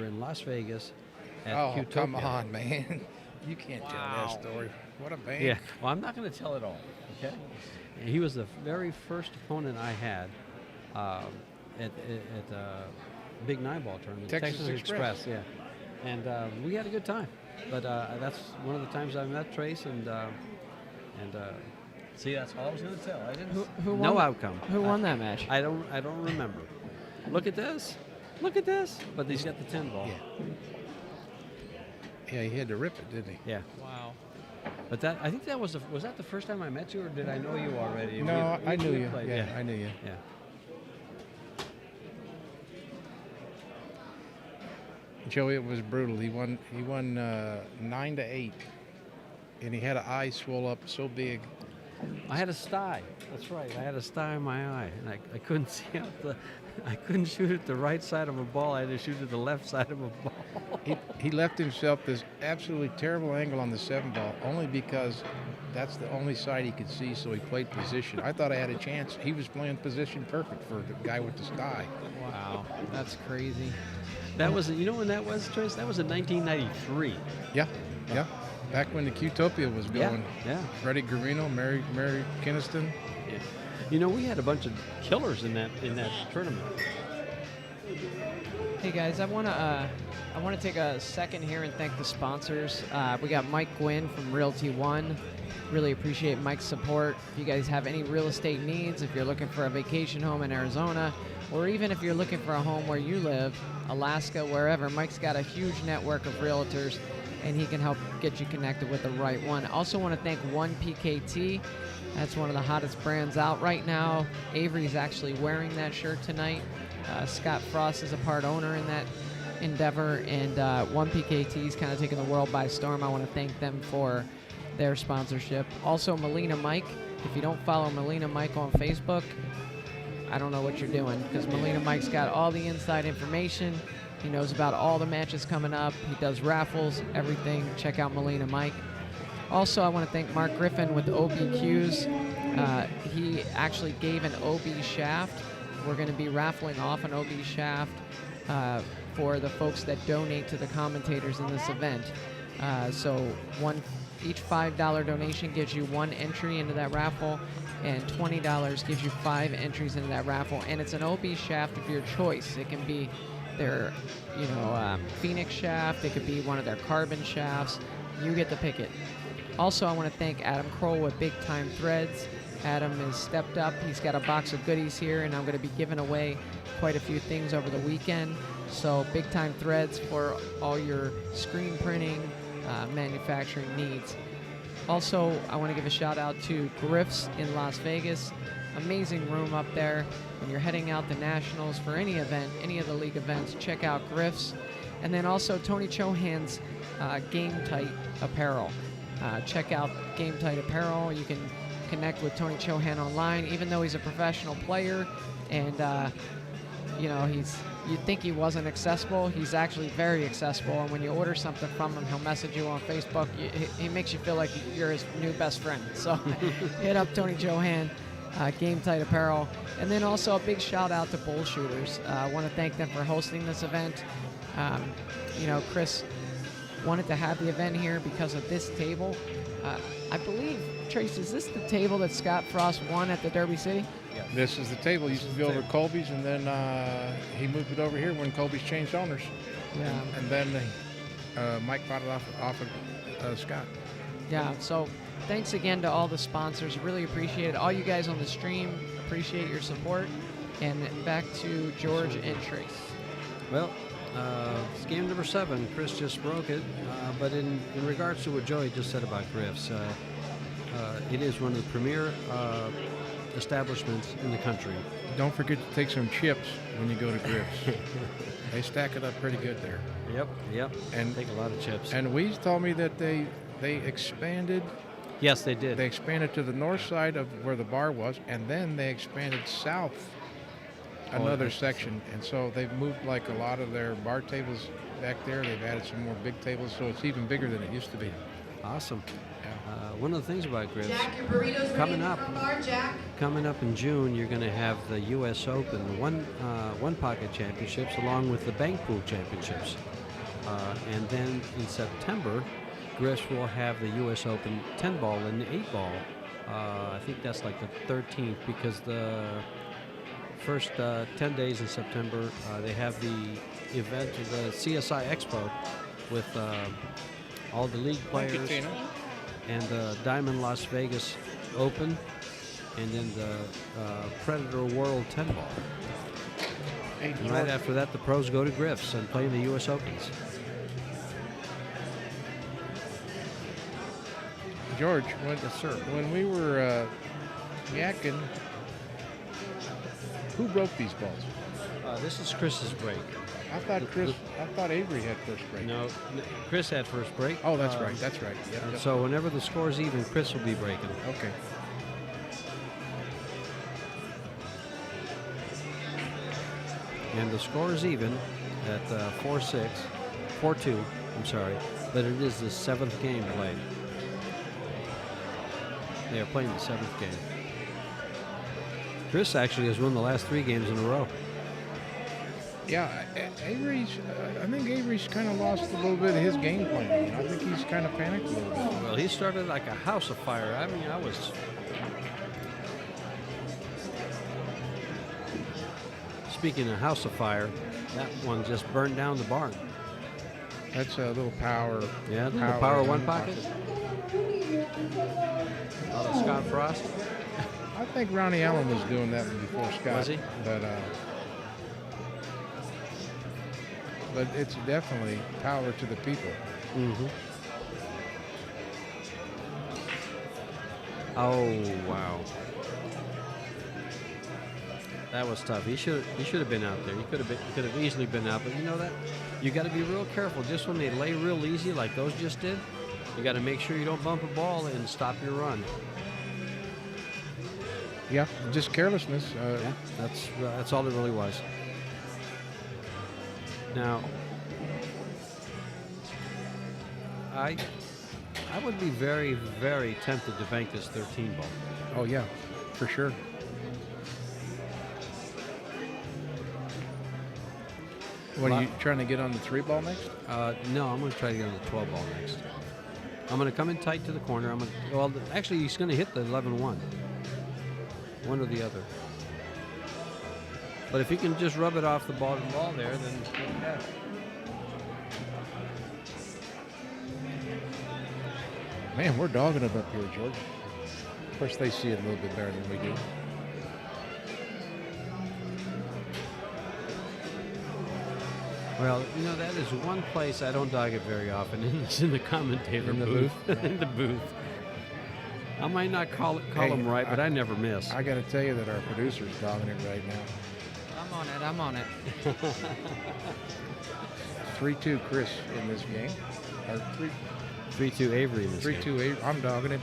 in Las Vegas at Qtopia. Come on, man. You can't tell that story. What a band. Yeah, well, I'm not going to tell it all, okay? And he was the very first opponent I had at big 9-ball tournament. Texas Express. Yeah. And we had a good time. But that's one of the times I met Trace, and see, that's all I was going to tell. I didn't. Who no won, outcome. Who won that match? I don't remember. Look at this. Look at this. But he's got the 10 ball. Yeah. Yeah, he had to rip it, didn't he? Yeah. Wow. But I think that was that the first time I met you, or did I know you already? No, I knew you. Played. Yeah, I knew you. Yeah. Joey, it was brutal. He won 9-8, and he had an eye swell up so big. I had a sty. That's right. I had a sty in my eye, and I couldn't see out I couldn't shoot at the right side of a ball. I had to shoot at the left side of a ball. He left himself this absolutely terrible angle on the 7-ball, only because that's the only side he could see, so he played position. I thought I had a chance. He was playing position perfect for the guy with the sty. Wow, that's crazy. That was, you know when that was, Trace? That was in 1993. Yeah. Back when the Qtopia was going. Yeah. Freddie Garino, Mary Kinniston. Yeah. You know, we had a bunch of killers in that tournament. Hey guys, I want to take a second here and thank the sponsors. We got Mike Gwynn from Realty One. Really appreciate Mike's support. If you guys have any real estate needs, if you're looking for a vacation home in Arizona, or even if you're looking for a home where you live, Alaska, wherever, Mike's got a huge network of realtors, and he can help get you connected with the right one. Also want to thank 1PKT. That's one of the hottest brands out right now. Avery's actually wearing that shirt tonight. Scott Frost is a part owner in that endeavor, and 1PKT is kind of taking the world by storm. I want to thank them for their sponsorship. Also, Melina Mike. If you don't follow Melina Mike on Facebook, I don't know what you're doing, because Melina Mike's got all the inside information. He knows about all the matches coming up. He does raffles, everything. Check out Melina Mike. Also, I want to thank Mark Griffin with OBQs. He actually gave an OB shaft. We're going to be raffling off an OB shaft for the folks that donate to the commentators in this event. So each $5 donation gives you 1 entry into that raffle, and $20 gives you 5 entries into that raffle. And it's an OB shaft of your choice. It can be their, Phoenix shaft. It could be one of their carbon shafts. You get to pick it. Also, I want to thank Adam Kroll with Big Time Threads. Adam has stepped up. He's got a box of goodies here, and I'm going to be giving away quite a few things over the weekend. So Big Time Threads for all your screen printing, manufacturing needs. Also, I want to give a shout out to Griff's in Las Vegas. Amazing room up there. When you're heading out to Nationals for any event, any of the league events, check out Griff's. And then also Tony Chohan's Game Tight Apparel. Check out Game Tight Apparel. You can connect with Tony Chohan online, even though he's a professional player and you'd think he wasn't accessible. He's actually very accessible, and when you order something from him, he'll message you on Facebook. He makes you feel like you're his new best friend. So hit up Tony Johan, Game Tight Apparel. And then also a big shout out to Bull Shooters. I want to thank them for hosting this event. Chris wanted to have the event here because of this table. I believe, Trace, is this the table that Scott Frost won at the Derby City? Yes. This is the table. Used to be over at Colby's, and then he moved it over here when Colby's changed owners. Yeah. And then Mike bought it off of Scott. Yeah, so thanks again to all the sponsors. Really appreciate it. All you guys on the stream, appreciate your support. And back to George and Trace. Well, it's game number 7. Chris just broke it. But in regards to what Joey just said about Griff's, it is one of the premier establishments in the country. Don't forget to take some chips when you go to Griff's. They stack it up pretty good there. Yep. And take a lot of chips. And Weeze told me that they expanded. Yes, they did. They expanded to the north side of where the bar was, and then they expanded south another section. And so they've moved like a lot of their bar tables back there. They've added some more big tables, so it's even bigger than it used to be. Awesome. One of the things about Griff's, Jack, your burritos coming ready up, from bar, Jack. coming up in June, you're going to have the U.S. Open, the one pocket championships, along with the bank pool championships. And then in September, Griff's will have the U.S. Open 10 ball and the 8 ball. I think that's like the 13th, because the first 10 days in September, they have the event, the CSI Expo, with all the league players, and the Diamond Las Vegas Open, and then the Predator World 10 ball. And right after that, the pros go to Griff's and play in the U.S. Opens. George, Yes, sir. when we were yakking, who broke these balls? This is Chris's break. I thought Avery had first break. No, Chris had first break. Oh, that's right. That's right. And Yep. so whenever the score's even, Chris will be breaking. Okay. And the score is even at 4-6, 4-2, I'm sorry, but it is the 7th game played. They are playing the 7th game. Chris actually has won the last 3 games in a row. Yeah, Avery's. I think Avery's kind of lost a little bit of his game plan. I think he's kind of panicked a little bit. Well, he started like a house of fire. I mean, I was... Speaking of house of fire, that one just burned down the barn. That's a little power. Yeah, the power one pocket. Scott Frost. I think Ronnie Allen was doing that before Scott. Was he? But it's definitely power to the people. Mm-hmm. Oh, wow. That was tough. He should have been out there. He could have easily been out. But you know that you got to be real careful. Just when they lay real easy, like those just did, you got to make sure you don't bump a ball and stop your run. Yeah, just carelessness. Yeah, that's all it really was. Now, I would be very, very tempted to bank this 13 ball. Oh yeah, for sure. What, are you trying to get on the 3 ball next? No, I'm going to try to get on the 12 ball next. I'm going to come in tight to the corner. Actually, he's going to hit the 11-1. One or the other. But if he can just rub it off the bottom ball there, then yeah. Man, we're dogging it up here, George. Of course, they see it a little bit better than we do. Well, you know, that is one place I don't dog it very often, and it's in the commentator booth. In the booth. I might not call them right, but I never miss. I got to tell you that our producer's dogging it right now. I'm on it. 3-2 Chris in this game. Or 3-2 Avery in this game. 3-2 Avery. I'm dogging it.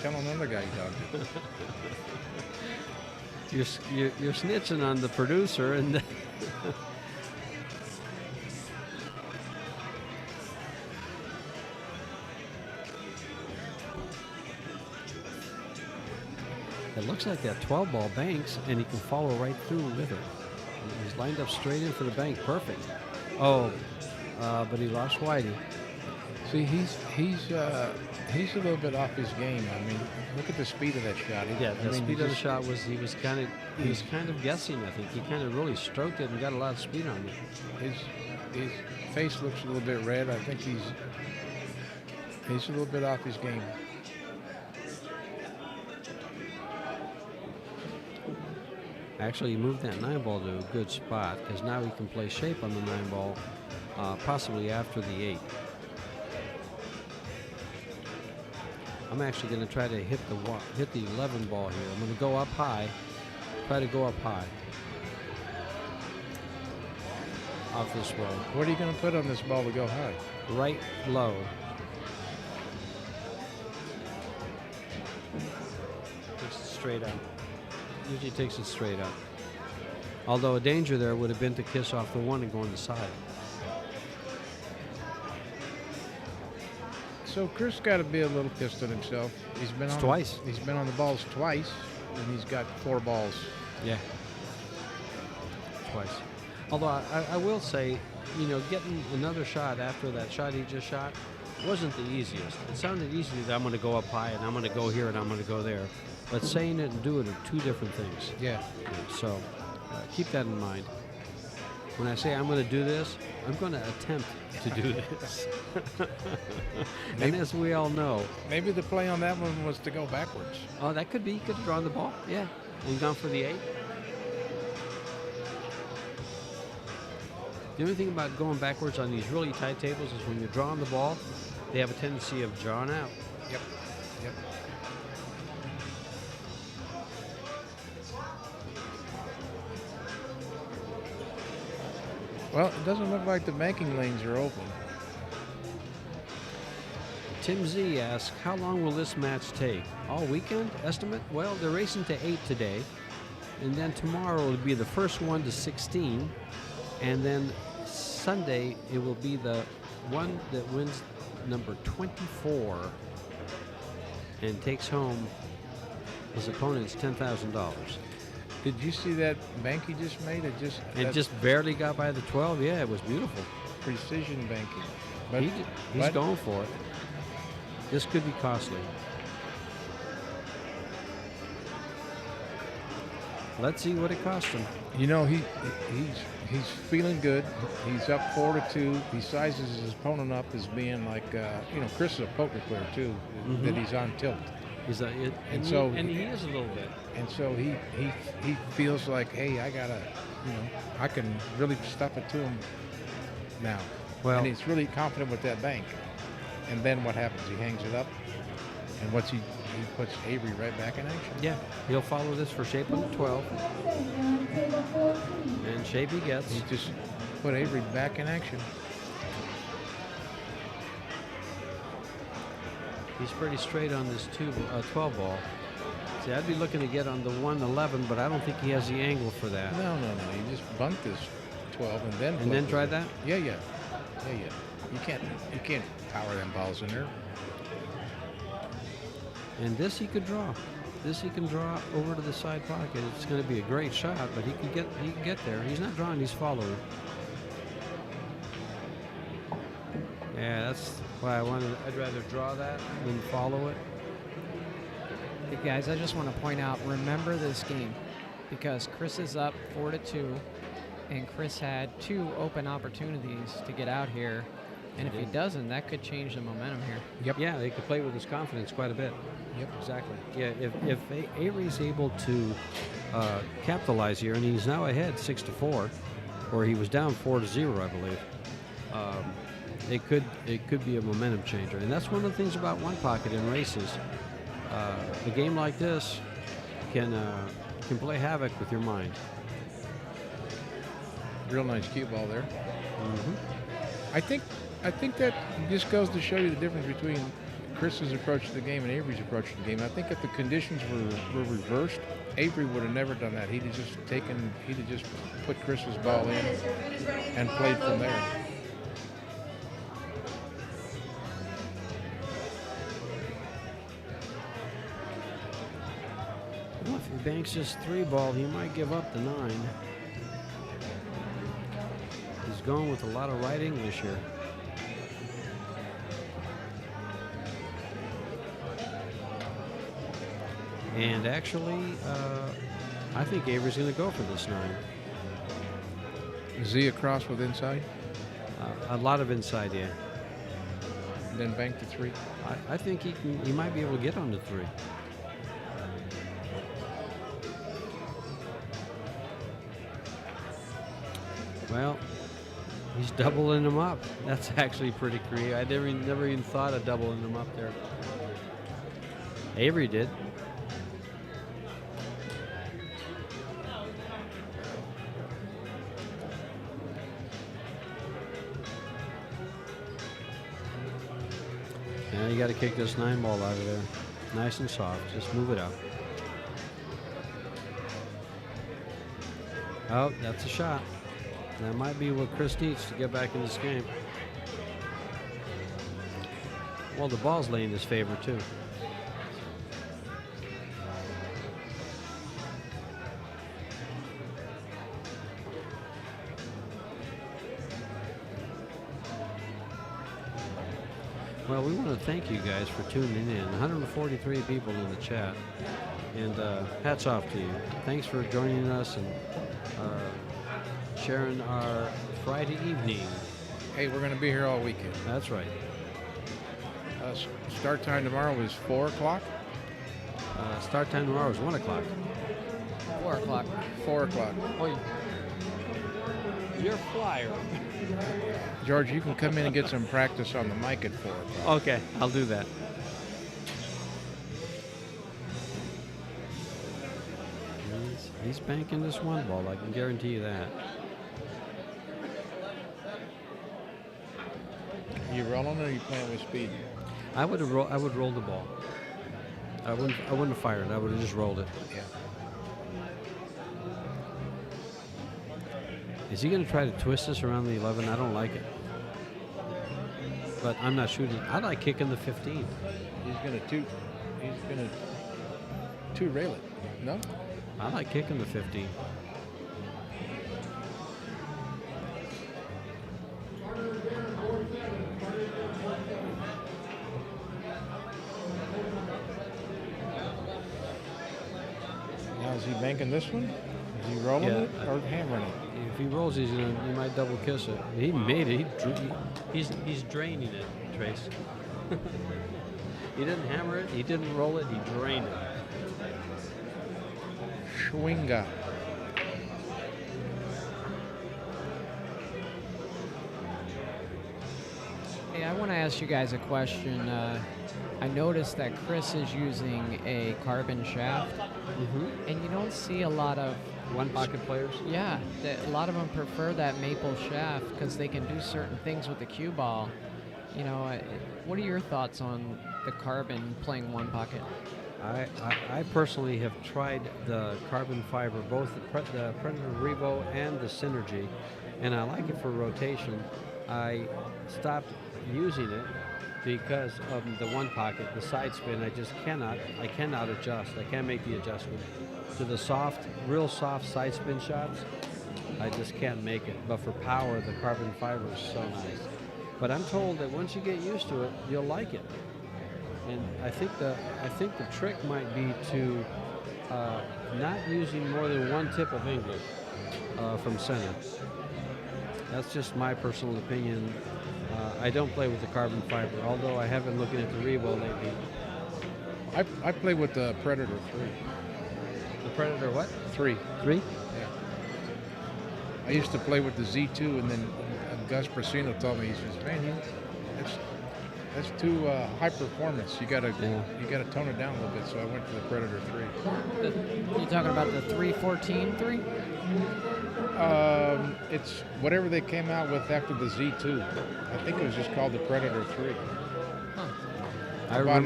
Tell another guy you dogged it. You're snitching on the producer, and it looks like that 12 ball banks, and he can follow right through with it. He's lined up straight in for the bank, perfect. Oh, but he lost Whitey. See, he's a little bit off his game. I mean, look at the speed of that shot. The speed of the shot was he was kind of guessing. I think he kind of really stroked it and got a lot of speed on it. His face looks a little bit red. I think he's a little bit off his game. Actually, he moved that 9 ball to a good spot because now he can play shape on the 9 ball, possibly after the 8. I'm actually going to try to hit the 11 ball here. I'm going to go up high. Try to go up high. Off this roll. What are you going to put on this ball to go high? Right low. Takes it straight up. Usually takes it straight up. Although a danger there would have been to kiss off the 1 and go on the side. So Chris got to be a little pissed at himself. He's been on twice. He's been on the balls twice, and he's got 4 balls. Yeah. Twice. Although I will say, getting another shot after that shot he just shot wasn't the easiest. It sounded easy that I'm going to go up high and I'm going to go here and I'm going to go there. But saying it and doing it are 2 different things. Yeah. So keep that in mind. When I say I'm going to do this, I'm going to attempt to do this. And as we all know. Maybe the play on that one was to go backwards. Oh, that could be. He could have drawn the ball. Yeah. And gone for the 8. The only thing about going backwards on these really tight tables is when you're drawing the ball, they have a tendency of drawing out. Yep. Well, it doesn't look like the banking lanes are open. Tim Z asks, how long will this match take? All weekend estimate? Well, they're racing to 8 today, and then tomorrow will be the first one to 16, and then Sunday it will be the one that wins number 24 and takes home his opponent's $10,000. Did you see that bank he just made? It just barely got by the 12. Yeah, it was beautiful. Precision banking. But He's going for it. This could be costly. Let's see what it cost him. He's feeling good. He's up 4-2. He sizes his opponent up as being like, Chris is a poker player too. Mm-hmm. That he's on tilt. He is a little bit. And so he feels like, hey, I can really stuff it to him now. Well, and he's really confident with that bank. And then what happens? He hangs it up, and he puts Avery right back in action. Yeah, he'll follow this for shape on the 12, and shape he gets. He just put Avery back in action. He's pretty straight on this 12 ball. See, I'd be looking to get on the 111, but I don't think he has the angle for that. No. He just bunked this 12 and then try that. Yeah. You can't power them balls in there. And this he could draw. This he can draw over to the side pocket. It's going to be a great shot, but he can get there. He's not drawing. He's following. Yeah, that's why I'd rather draw that than follow it. Hey guys, I just want to point out, remember this game, because Chris is up 4-2, and Chris had 2 open opportunities to get out here, and if he doesn't, that could change the momentum here. Yep. Yeah, they could play with his confidence quite a bit. Yep, exactly. Yeah, if Avery's able to capitalize here, and he's now ahead 6-4, or he was down 4-0, I believe. It could be a momentum changer, and that's one of the things about one pocket in races. A game like this can play havoc with your mind. Real nice cue ball there. Mm-hmm. I think that just goes to show you the difference between Chris's approach to the game and Avery's approach to the game. I think if the conditions were reversed, Avery would have never done that. He'd have just put Chris's ball in and played from there. Well, if he banks his 3 ball, he might give up the 9. He's going with a lot of right English here. And actually, I think Avery's going to go for this 9. Z across with inside, A lot of inside, yeah. and then bank the 3. I think he might be able to get on the 3. Well, he's doubling them up. That's actually pretty creative. I never even thought of doubling them up there. Avery did. Now you got to kick this 9 ball out of there. Nice and soft. Just move it out. Oh, that's a shot. That might be what Chris needs to get back in this game. Well, the ball's laying in his favor, too. Well, we want to thank you guys for tuning in. 143 people in the chat. And hats off to you. Thanks for joining us and sharing our Friday evening. Hey, we're going to be here all weekend. That's right. Start time tomorrow is 4 o'clock. Start time tomorrow is 1 o'clock. 4 o'clock. 4 o'clock. Oh, you're a flyer. George, you can come in and get some practice on the mic at 4 o'clock. Okay, I'll do that. He's banking this 1 ball, I can guarantee you that. You rolling or are you playing with speed? I would roll the ball. I wouldn't have fired. I would have just rolled it. Yeah. Is he going to try to twist this around the 11? I don't like it. But I'm not shooting. I like kicking the 15. He's gonna two rail it. No? I like kicking the 15. Now is he banking this one? Is he rolling it or hammering it? If he rolls, he might double kiss it. He made it. He's draining it, Trace. He didn't hammer it. He didn't roll it. He drained it. Schwinga. Hey, I want to ask you guys a question. I noticed that Chris is using a carbon shaft, and you don't see a lot of 1 pocket players. Yeah, a lot of them prefer that maple shaft because they can do certain things with the cue ball. You know, what are your thoughts on the carbon playing 1 pocket? I personally have tried the carbon fiber, both the Predator Revo and the Synergy, and I like it for rotation. I stopped using it because of the 1 pocket, the side spin. I cannot adjust. I can't make the adjustment to the real soft side spin shots. I just can't make it. But for power, the carbon fiber is so nice. But I'm told that once you get used to it, you'll like it. And I think the trick might be to not using more than 1 tip of English from center. That's just my personal opinion. I don't play with the carbon fiber, although I have been looking at the Revo lately. I play with the Predator 3. The Predator what? 3. 3? Yeah. I used to play with the Z2, and then Gus Brasino told me, he says, "Man, that's too high performance. You gotta tone it down a little bit." So I went to the Predator 3. You talking about the 314 3? It's whatever they came out with after the Z2. I think it was just called the Predator 3. Huh. I bought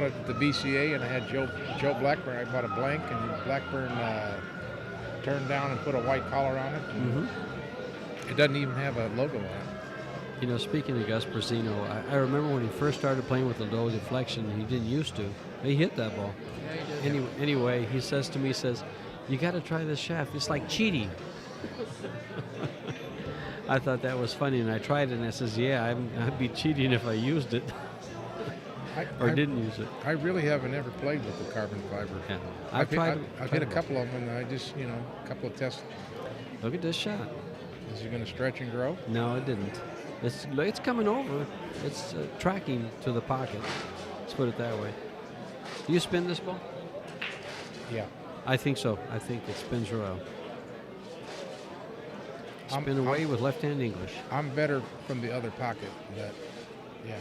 it at the BCA, and I had Joe Blackburn. I bought a blank, and Blackburn turned down and put a white collar on it. It doesn't even have a logo on it. You know, speaking of Gus Brazino, I remember when he first started playing with the low deflection, he didn't used to. He hit that ball. Yeah, he did. Anyway, he says to me, you got to try this shaft. It's like cheating. I thought that was funny, and I tried it, and I says, yeah, I'd be cheating if I used it. Or didn't use it. I really haven't ever played with the carbon fiber. Yeah. I've hit a couple of them, and I just, a couple of tests. Look at this shot. Is it going to stretch and grow? No, it didn't. It's coming over. It's tracking to the pocket. Let's put it that way. Do you spin this ball? Yeah. I think so. I think it spins around. Spin away with left-hand English. I'm better from the other pocket, but yeah.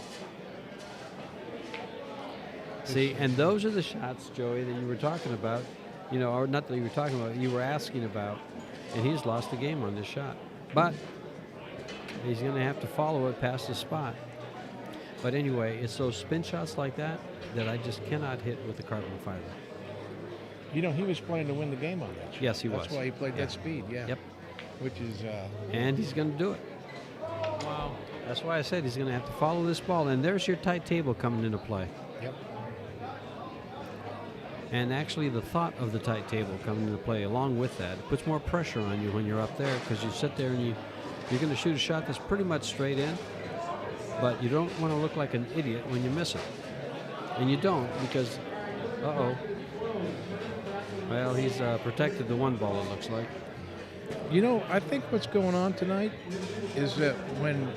See, and those are the shots, Joey, that you were talking about, or not that you were talking about, you were asking about, and he's lost the game on this shot. But he's going to have to follow it past the spot. But anyway, it's those spin shots like that I just cannot hit with the carbon fiber. He was playing to win the game on that shot. Yes, he was. That's why he played that speed, yeah. Yep. Which is... and he's going to do it. Wow. That's why I said he's going to have to follow this ball, and there's your tight table coming into play. Yep. And actually the thought of the tight table coming into play along with that, it puts more pressure on you when you're up there, because you sit there and you're going to shoot a shot that's pretty much straight in, but you don't want to look like an idiot when you miss it. And you don't, because, well, he's protected the one ball, it looks like. I think what's going on tonight is that when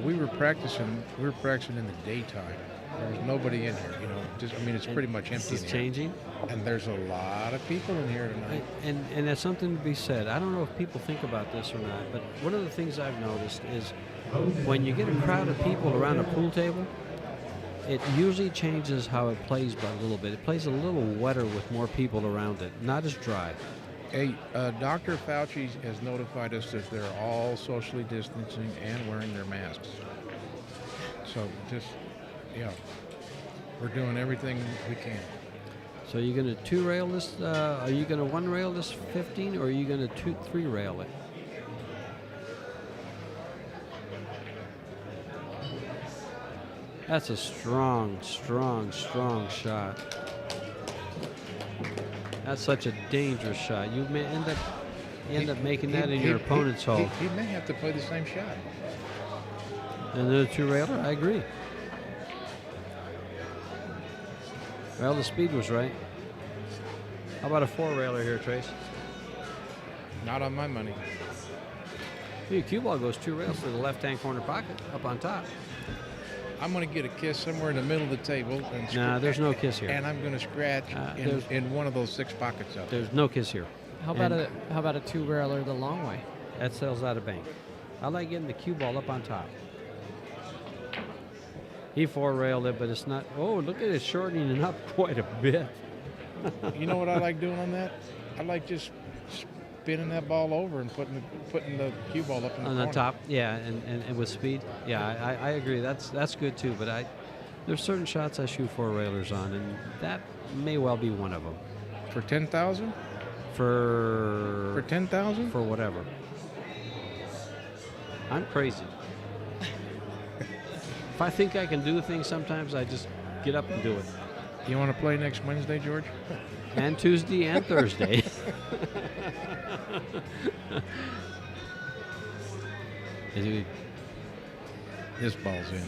we were practicing in the daytime. There was nobody in here, it's pretty much empty. It's changing. And there's a lot of people in here tonight. And that's something to be said. I don't know if people think about this or not, but one of the things I've noticed is when you get a crowd of people around a pool table, it usually changes how it plays by a little bit. It plays a little wetter with more people around it, not as dry. Hey, Dr. Fauci has notified us that they're all socially distancing and wearing their masks. So just... yeah, we're doing everything we can. So you're going to two-rail this? Are you going to one-rail this 15, or are you going to three-rail it? That's a strong, strong, strong shot. That's such a dangerous shot. You may end up making that in your opponent's hole. He may have to play the same shot. Another two-railer? I agree. Well, the speed was right. How about a four-railer here, Trace? Not on my money. Your cue ball goes two rails to the left-hand corner pocket, up on top. I'm going to get a kiss somewhere in the middle of the table. Nah, there's no kiss here. And I'm going to scratch in one of those 6 pockets up. There's no kiss here. How about a two-railer the long way? That sells out of bank. I like getting the cue ball up on top. He four-railed it, but it's not. Oh, look at it shortening it up quite a bit. You know what I like doing on that? I like just spinning that ball over and putting the cue ball up in the on corner. The top, yeah, and with speed. Yeah, I agree. That's good too. But there's certain shots I shoot four-railers on, and that may well be one of them. For 10,000? For 10,000? For whatever. I'm crazy. If I think I can do things, sometimes I just get up and do it. You want to play next Wednesday, George? And Tuesday and Thursday. This ball's in.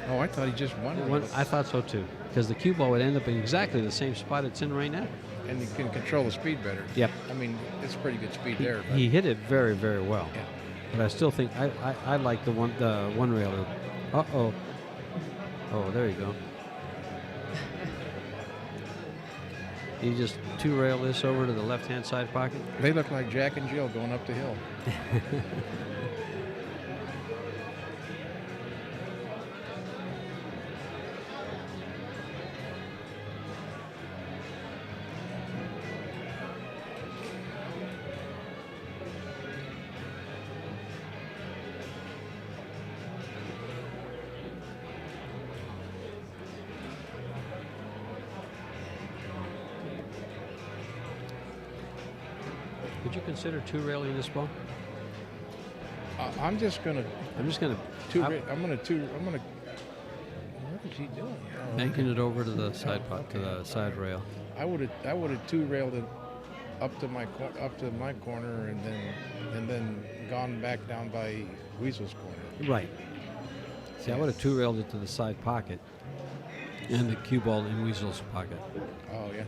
Oh, I thought he just won. I thought so too, because the cue ball would end up in exactly the same spot it's in right now. And you can control the speed better. Yep. I mean, it's pretty good speed there. But he hit it very, very well. Yeah. But I still think I like the one railer. Uh-oh. Oh, there you go. You just two-rail this over to the left-hand side pocket? They look like Jack and Jill going up the hill. Would you consider two-railing this ball? I'm just gonna I'm just going two. to I'm gonna. What is he doing? Oh, banking it over to the side pot, to the side rail. I would have two railed it up to my corner and then gone back down by Weasel's corner. Right. See, I would have two-railed it to the side pocket and the cue ball in Weasel's pocket. Oh yeah.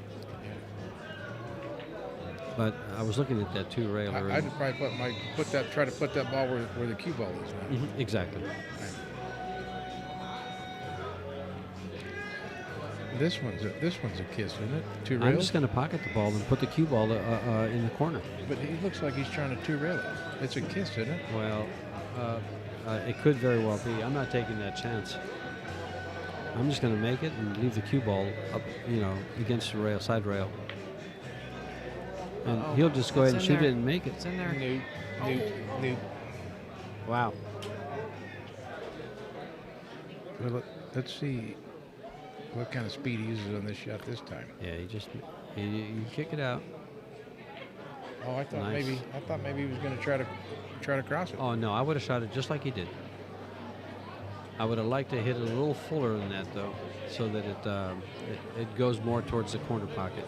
But I was looking at that two-railer. I'd probably try to put that ball where the cue ball is now. Exactly. This one's a kiss, isn't it? Two rails. I'm just going to pocket the ball and put the cue ball in the corner. But he looks like he's trying to two rail it. It's a kiss, isn't it? Well, it could very well be. I'm not taking that chance. I'm just going to make it and leave the cue ball up, against the rail, side rail. And he'll just go ahead and shoot it and make it. It's in there. Newt. Wow. Well, let's see what kind of speed he uses on this shot this time. Yeah, you kick it out. Oh, I thought Nice. maybe he was going to try to cross it. Oh no, I would have shot it just like he did. I would have liked to hit it a little fuller than that though, so that it goes more towards the corner pocket.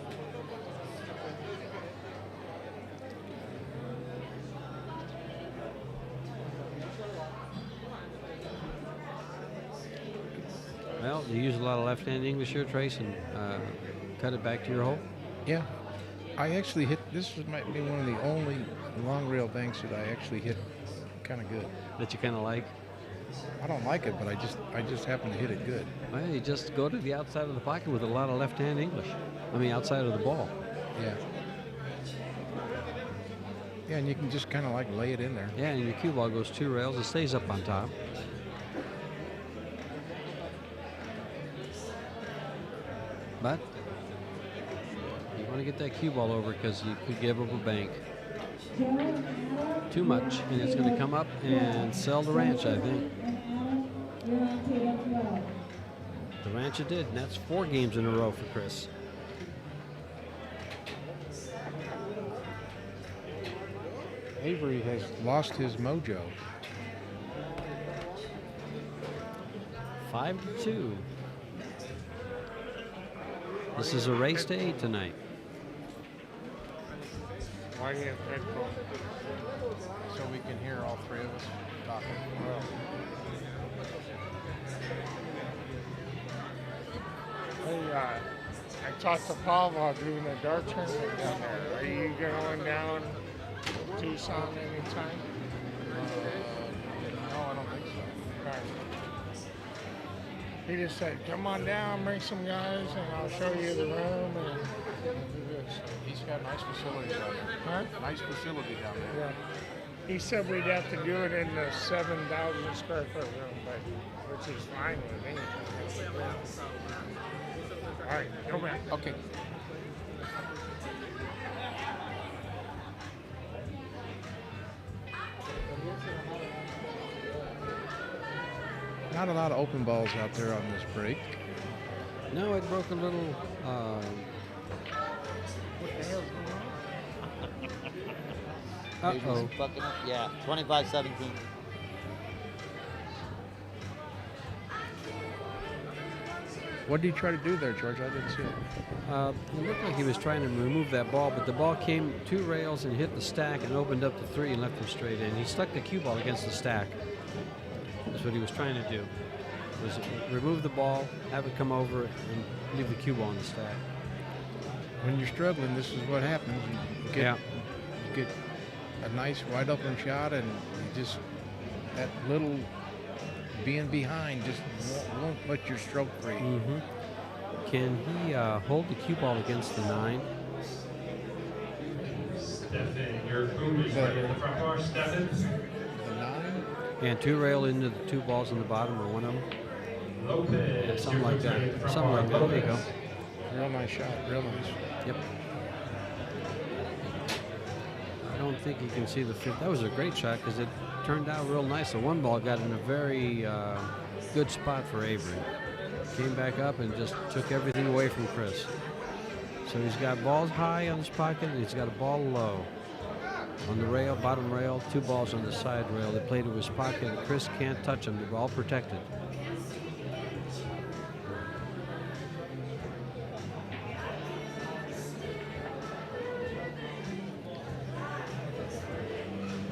Well, you use a lot of left-hand English here, Trace, and cut it back to your hole. Yeah, I actually hit. Might be one of the only long rail banks that I actually hit kind of good. That you kind of like. I don't like it, but I just happen to hit it good. Well, you just go to the outside of the pocket with a lot of left-hand English. I mean, outside of the ball. Yeah. Yeah, and you can just kind of like lay it in there. Yeah, and your cue ball goes two rails. It stays up on top. But you want to get that cue ball over because you could give up a bank. Too much, and it's going to come up and sell the ranch, I think. The ranch it did, and that's 4 games in a row for Chris. Avery has lost his mojo. 5-2. This is a race to 8 tonight. Why do you have headphones? So we can hear all three of us talking. Hey, I talked to Paul about doing a dart tournament down there. Are you going down to Tucson anytime? No, I don't think so. All right. He just said, come on down, bring some guys, and I'll show you the room and do this. He's got nice facilities down there. Huh? Nice facility down there. Yeah. He said we'd have to do it in the 7,000 square foot room, but which is fine with me. All right, go back. Okay. Not a lot of open balls out there on this break. No, it broke a little. Uh-oh. Fucking up. Yeah, 25-17. What did he try to do there, George? I didn't see it. It looked like he was trying to remove that ball, but the ball came 2 rails and hit the stack and opened up to 3 and left him straight in. He stuck the cue ball against the stack. That's what he was trying to do. Was remove the ball, have it come over, and leave the cue ball in the stack. When you're struggling, this is what happens. You get a nice wide open shot, and you just that little being behind just won't let your stroke free. Mm-hmm. Can he hold the cue ball against the 9? Stefan, your boom is right in the front bar. Stefan. The 9? And 2 rail into the 2 balls in the bottom, or one of them. Lopez. Yeah, something like that. Something like that. There you go. Real nice shot. Real nice. Yep. I don't think you can see the fifth. That was a great shot because it turned out real nice. The 1 ball got in a very good spot for Avery. Came back up and just took everything away from Chris. So he's got balls high on his pocket and he's got a ball low. on the rail, bottom rail, 2 balls on the side rail. They play to his pocket, and Chris can't touch them. They're all protected.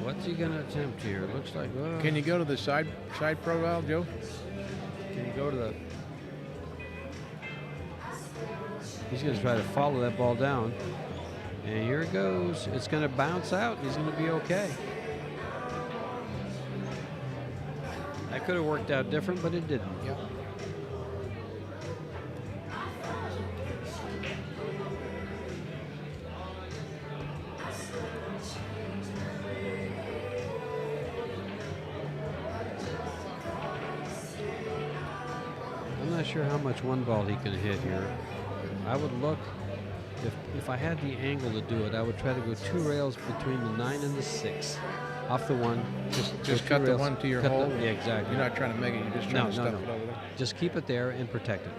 What's he going to attempt here? Looks like. Can you go to the side profile, Joe? Can you go to the? He's going to try to follow that ball down. And here it goes. It's going to bounce out. He's going to be okay. That could have worked out different, but it didn't. Yep. I'm not sure how much one ball he can hit here. I would look, if I had the angle to do it, I would try to go 2 rails between the 9 and the 6. Off the 1. Just cut the 1 to your hole? Yeah, exactly. You're not trying to make it, you're just trying to stuff it over there? Just keep it there and protect it.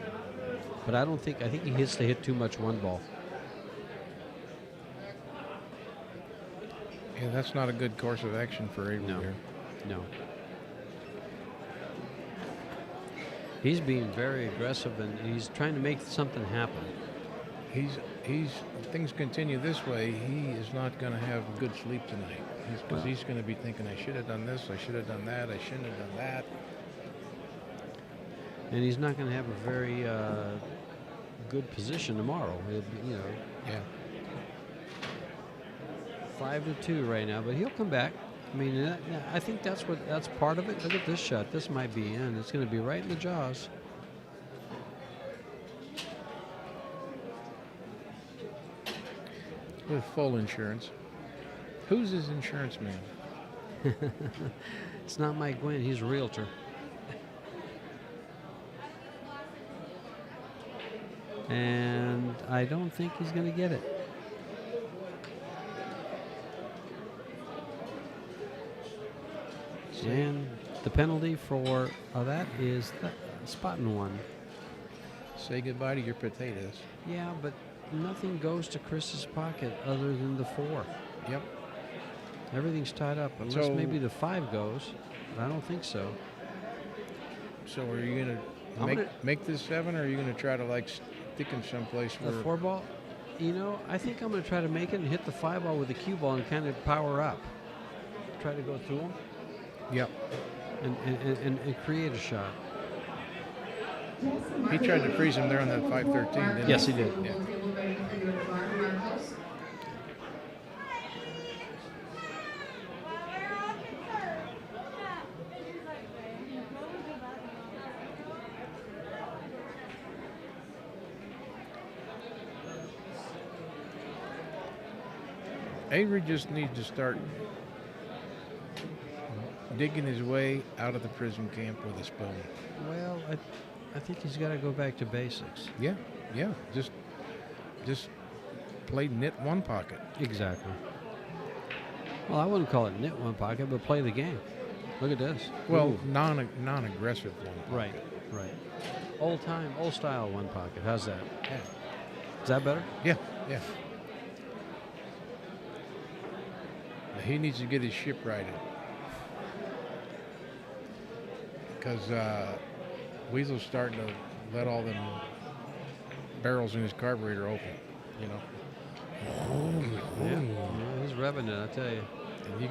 But I think he hits to hit too much one ball. Yeah, that's not a good course of action for Avery here. No. He's being very aggressive, and he's trying to make something happen. If things continue this way, he is not going to have a good sleep tonight. Because he's going to be thinking, I should have done this, I should have done that, I shouldn't have done that. And he's not going to have a very good position tomorrow. He'll be, Yeah. 5-2 right now, but he'll come back. I mean, I think that's part of it. Look at this shot. This might be in. It's going to be right in the jaws. With full insurance. Who's his insurance man? It's not Mike Gwynn. He's a realtor. And I don't think he's going to get it. And the penalty for that is spotting 1. Say goodbye to your potatoes. Yeah, but nothing goes to Chris's pocket other than the 4. Yep. Everything's tied up, unless maybe the 5 goes. But I don't think so. So are you going to make this 7, or are you going to try to stick him someplace where... The 4 ball? I think I'm going to try to make it and hit the 5 ball with the cue ball and kind of power up. Try to go through him. Yep. And create a shot. He tried to freeze him there on that 513, didn't he? Yes, he did. Yeah. Avery just needs to start digging his way out of the prison camp with a spoon. Well, I think he's got to go back to basics. Yeah. Just play knit one pocket. Exactly. Well, I wouldn't call it knit one pocket, but play the game. Look at this. Well, non-aggressive one pocket. Right. Old style one pocket. How's that? Yeah. Is that better? Yeah. He needs to get his ship righted. Because Weasel's starting to let all them barrels in his carburetor open, Yeah, he's revving it, I tell you. And you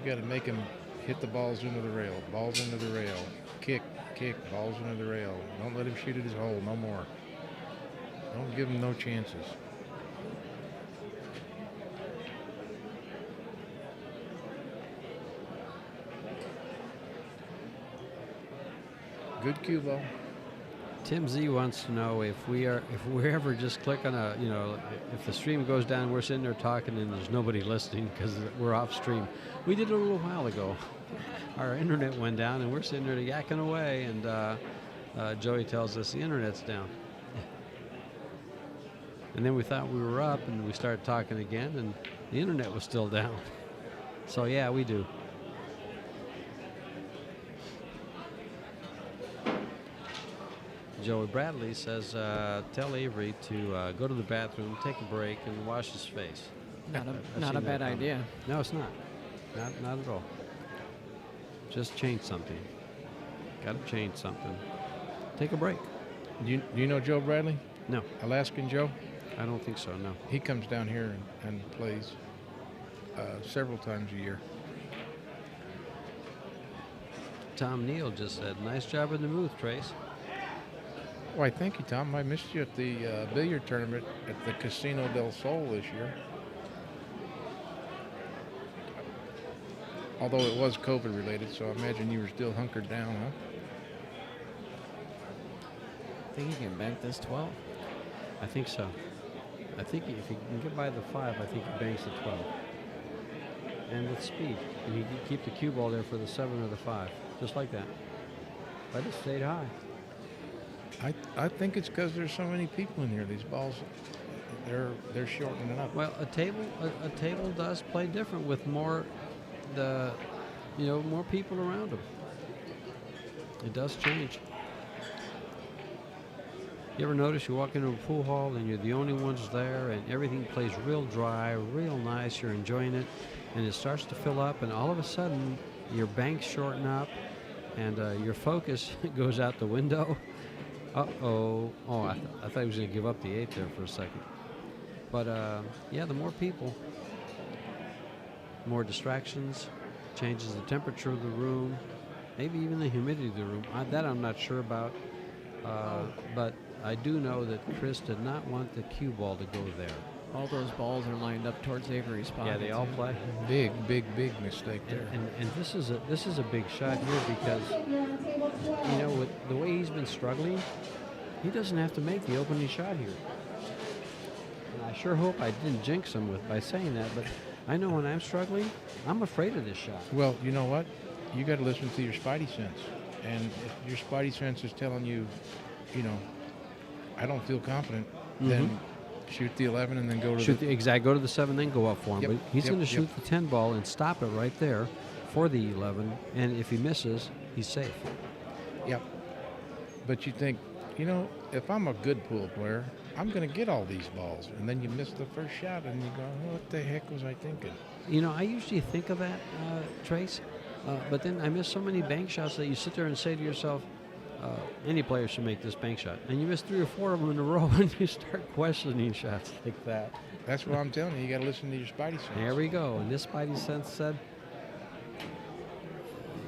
gotta make him hit the balls into the rail, kick, balls into the rail. Don't let him shoot at his hole no more. Don't give him no chances. Good cue ball. Tim Z wants to know if we're ever just click on if the stream goes down, we're sitting there talking and there's nobody listening because we're off stream. We did it a little while ago. Our internet went down and we're sitting there yakking away, and Joey tells us the internet's down. And then we thought we were up, and we started talking again, and the internet was still down. So yeah, we do. Joey Bradley says, tell Avery to go to the bathroom, take a break, and wash his face. Not I've a seen that bad coming. idea. No, it's not. Not at all. Just change something. Got to change something. Take a break. Do you know Joe Bradley? No, Alaskan Joe? I don't think so. No. He comes down here and plays several times a year. Tom Neal just said, "Nice job in the booth, Trace." Why, thank you, Tom. I missed you at the billiard tournament at the Casino del Sol this year. Although it was COVID related, so I imagine you were still hunkered down, huh? I think he can bank this 12. I think so. I think if he can get by the 5, I think he banks the 12. And with speed. And he can keep the cue ball there for the 7 or the 5. Just like that. But it stayed high. I think it's because there's so many people in here. These balls, they're shortening up. Well, a table does play different with more more people around them. It does change. You ever notice you walk into a pool hall and you're the only ones there and everything plays real dry, real nice, you're enjoying it, and it starts to fill up and all of a sudden your banks shorten up and your focus goes out the window. Uh-oh. Oh, I thought he was going to give up the 8 there for a second. But, yeah, the more people, more distractions, changes the temperature of the room, maybe even the humidity of the room. That I'm not sure about. But I do know that Chris did not want the cue ball to go there. All those balls are lined up towards Avery's spot. Yeah, they all play. Big mistake there. And this is a big shot here because, with the way he's been struggling, he doesn't have to make the opening shot here. And I sure hope I didn't jinx him by saying that, but I know when I'm struggling, I'm afraid of this shot. Well, you know what? You got to listen to your spidey sense. And if your spidey sense is telling you, I don't feel confident, then shoot the 11 and then go to go to the 7, then go up for him. Yep, But he's going to shoot yep. the 10 ball and stop it right there for the 11. And if he misses, he's safe. Yep. But you think, if I'm a good pool player, I'm going to get all these balls. And then you miss the first shot and you go, what the heck was I thinking? I usually think of that, Trace. But then I miss so many bank shots that you sit there and say to yourself, any player should make this bank shot. And you miss 3 or 4 of them in a row and you start questioning shots like that. That's what I'm telling you. You got to listen to your spidey sense. There we go. And this spidey sense said,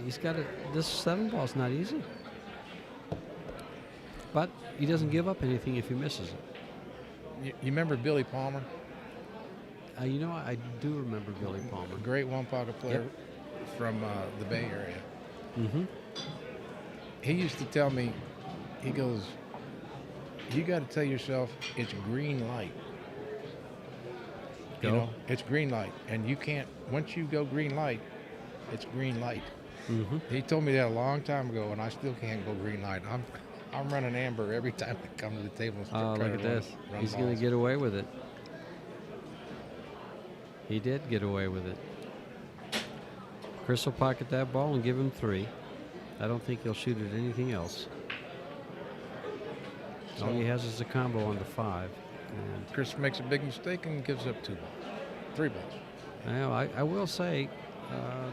he's got this 7 ball's not easy. But he doesn't give up anything if he misses it. You remember Billy Palmer? I do remember Billy Palmer. Great one-pocket player from the Bay Area. Mm-hmm. He used to tell me, he goes, you got to tell yourself it's green light. It's green light. And you can't, once you go green light, it's green light. Mm-hmm. He told me that a long time ago, and I still can't go green light. I'm running amber every time I come to the table. Oh, look at this. He's going to get away with it. He did get away with it. Chris will pocket that ball and give him 3. I don't think he'll shoot at anything else. All he has is a combo on the 5. And Chris makes a big mistake and gives up 2 balls. 3 balls. Now, I will say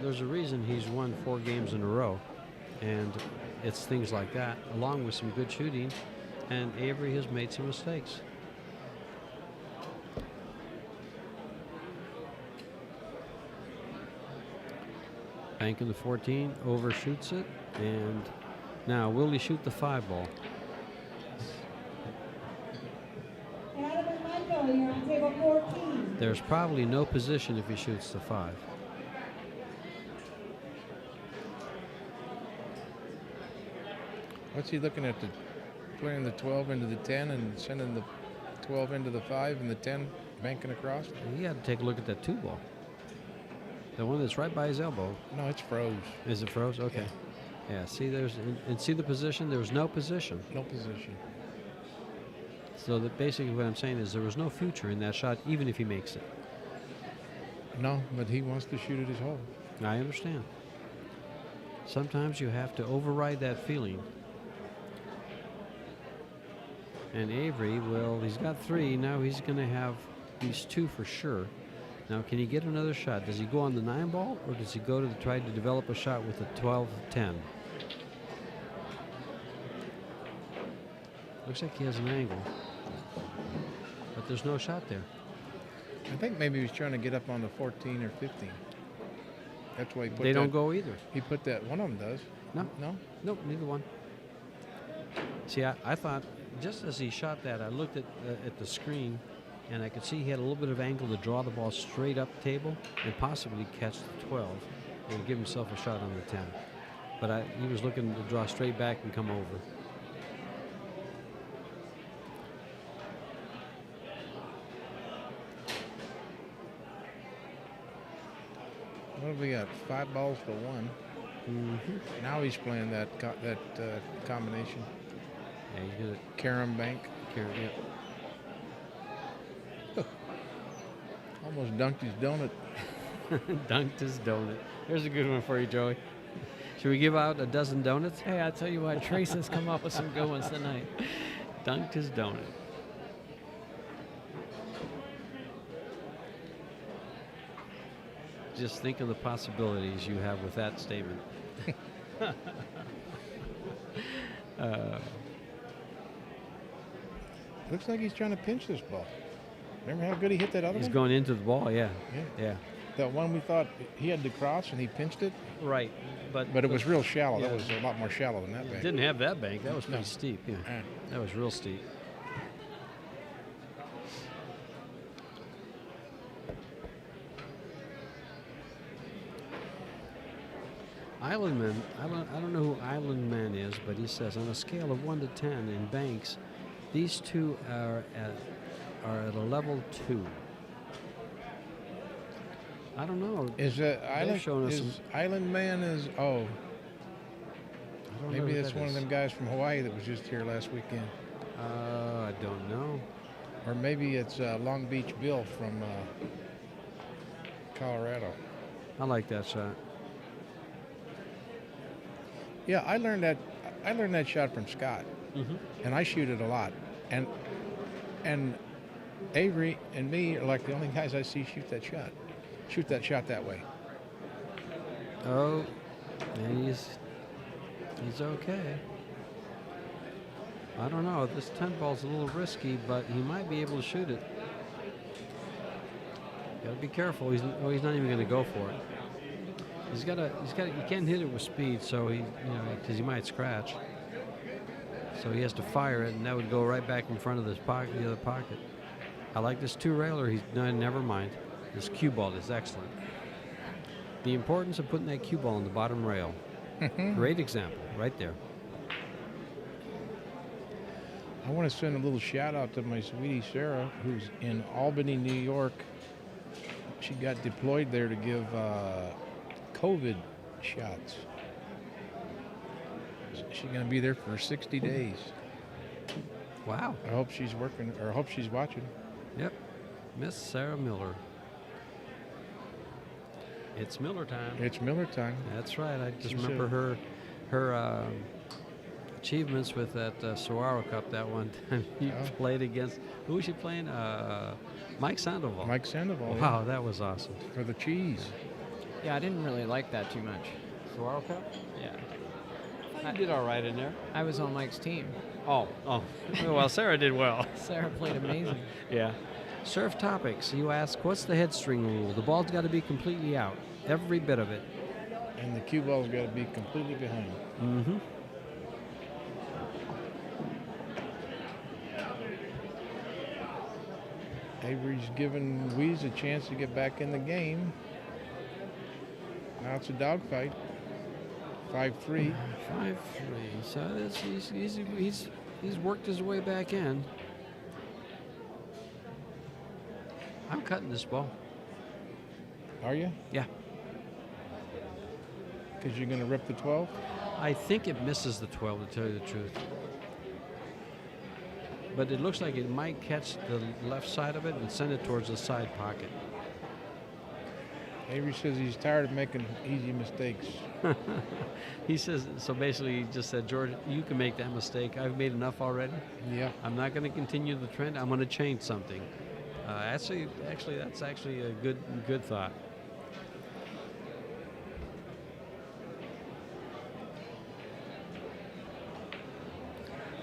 there's a reason he's won 4 games in a row. And it's things like that, along with some good shooting. And Avery has made some mistakes. Banking the 14, overshoots it, and now will he shoot the 5 ball? Adam and Michael, you're on table 14. There's probably no position if he shoots the 5. What's he looking at? Putting the 12 into the 10 and sending the 12 into the 5 and the 10 banking across? He had to take a look at that 2 ball. The one that's right by his elbow. No, it's froze. Is it froze? Okay. Yeah, see, and see the position? There's no position. No position. So that basically what I'm saying is there was no future in that shot, even if he makes it. No, but he wants to shoot at his hole. I understand. Sometimes you have to override that feeling. And Avery, well, he's got 3. Now he's going to have these 2 for sure. Now, can he get another shot? Does he go on the 9 ball, or does he go to try to develop a shot with a 12-10? Looks like he has an angle, but there's no shot there. I think maybe he was trying to get up on the 14 or 15. That's why he put They don't go either. He put that. One of them does. No. No? Nope, neither one. See, I thought, just as he shot that, I looked at the screen, and I could see he had a little bit of angle to draw the ball straight up table and possibly catch the 12 and give himself a shot on the 10. But he was looking to draw straight back and come over. What have we got? 5 balls to 1. Mm-hmm. Now he's playing that combination. Yeah, he's gonna Carom Bank. yeah. Almost dunked his donut. Dunked his donut. There's a good one for you, Joey. Should we give out a dozen donuts? Hey, I tell you what, Trace has come up with some good ones tonight. Dunked his donut. Just think of the possibilities you have with that statement. Looks like he's trying to pinch this ball. Remember how good he hit that other He's one? going into the ball, yeah. Yeah. That one we thought he had to cross and he pinched it, Right. but it was real shallow. Yeah. That was a lot more shallow than that bank. Didn't have that bank. That was pretty No. steep. Yeah. Yeah. That was real steep. Islandman, I don't know who Islandman is, but he says on a scale of 1 to 10 in banks, these two are at a level 2. I don't know. Is showing us Island Man is I don't know maybe who that's that one of is. them guys from Hawaii that was just here last weekend, I don't know. or maybe it's Long Beach Bill from Colorado. I like that shot. Yeah, I learned that shot from Scott, and I shoot it a lot, and Avery and me are like the only guys I see shoot that shot that way. Oh, and he's okay. I don't know. This 10 ball's a little risky, but he might be able to shoot it. Got to be careful. He's not even going to go for it. He's got to. You can't hit it with speed, so because he might scratch. So he has to fire it, and that would go right back in front of this pocket, the other pocket. I like this 2-railer. Never mind. This cue ball is excellent. The importance of putting that cue ball on the bottom rail. Great example, right there. I want to send a little shout out to my sweetie Sarah, who's in Albany, New York. She got deployed there to give COVID shots. She's going to be there for 60 days. Wow. I hope she's working, or I hope she's watching. Yep. Miss Sarah Miller. It's Miller time. It's Miller time. That's right. I just She remember her achievements with that Saguaro Cup that one time. He played against, who was she playing? Mike Sandoval. Mike Sandoval. Wow, yeah. that was awesome. For the cheese. Yeah, I didn't really like that too much. Saguaro Cup? Yeah. You did all right in there. I was on Mike's team. Oh. Well, Sarah did well. Sarah played amazing. Yeah. Surf topics. You ask, what's the head string rule? The ball's got to be completely out. Every bit of it. And the cue ball's got to be completely behind. Mm-hmm. Avery's giving Weeze a chance to get back in the game. Now it's a dogfight. 5-3. 5-3. So he's worked his way back in. I'm cutting this ball. Are you? Yeah. Because you're going to rip the 12? I think it misses the 12, to tell you the truth. But it looks like it might catch the left side of it and send it towards the side pocket. Avery says he's tired of making easy mistakes. He says, so basically he just said, George, you can make that mistake. I've made enough already. Yeah. I'm not going to continue the trend. I'm going to change something. Actually, that's actually a good thought.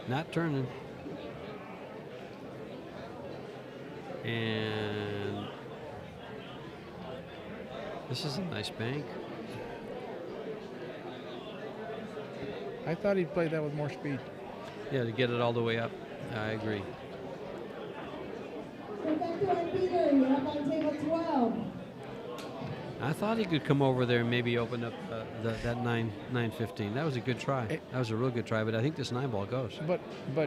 Not turning. And this is a nice bank. I thought he'd play that with more speed. Yeah, to get it all the way up. I agree. Perfecto and Peter, you're up on table 12. I thought he could come over there and maybe open up that 9-15. That was a good try. That was a real good try, but I think this 9 ball goes. But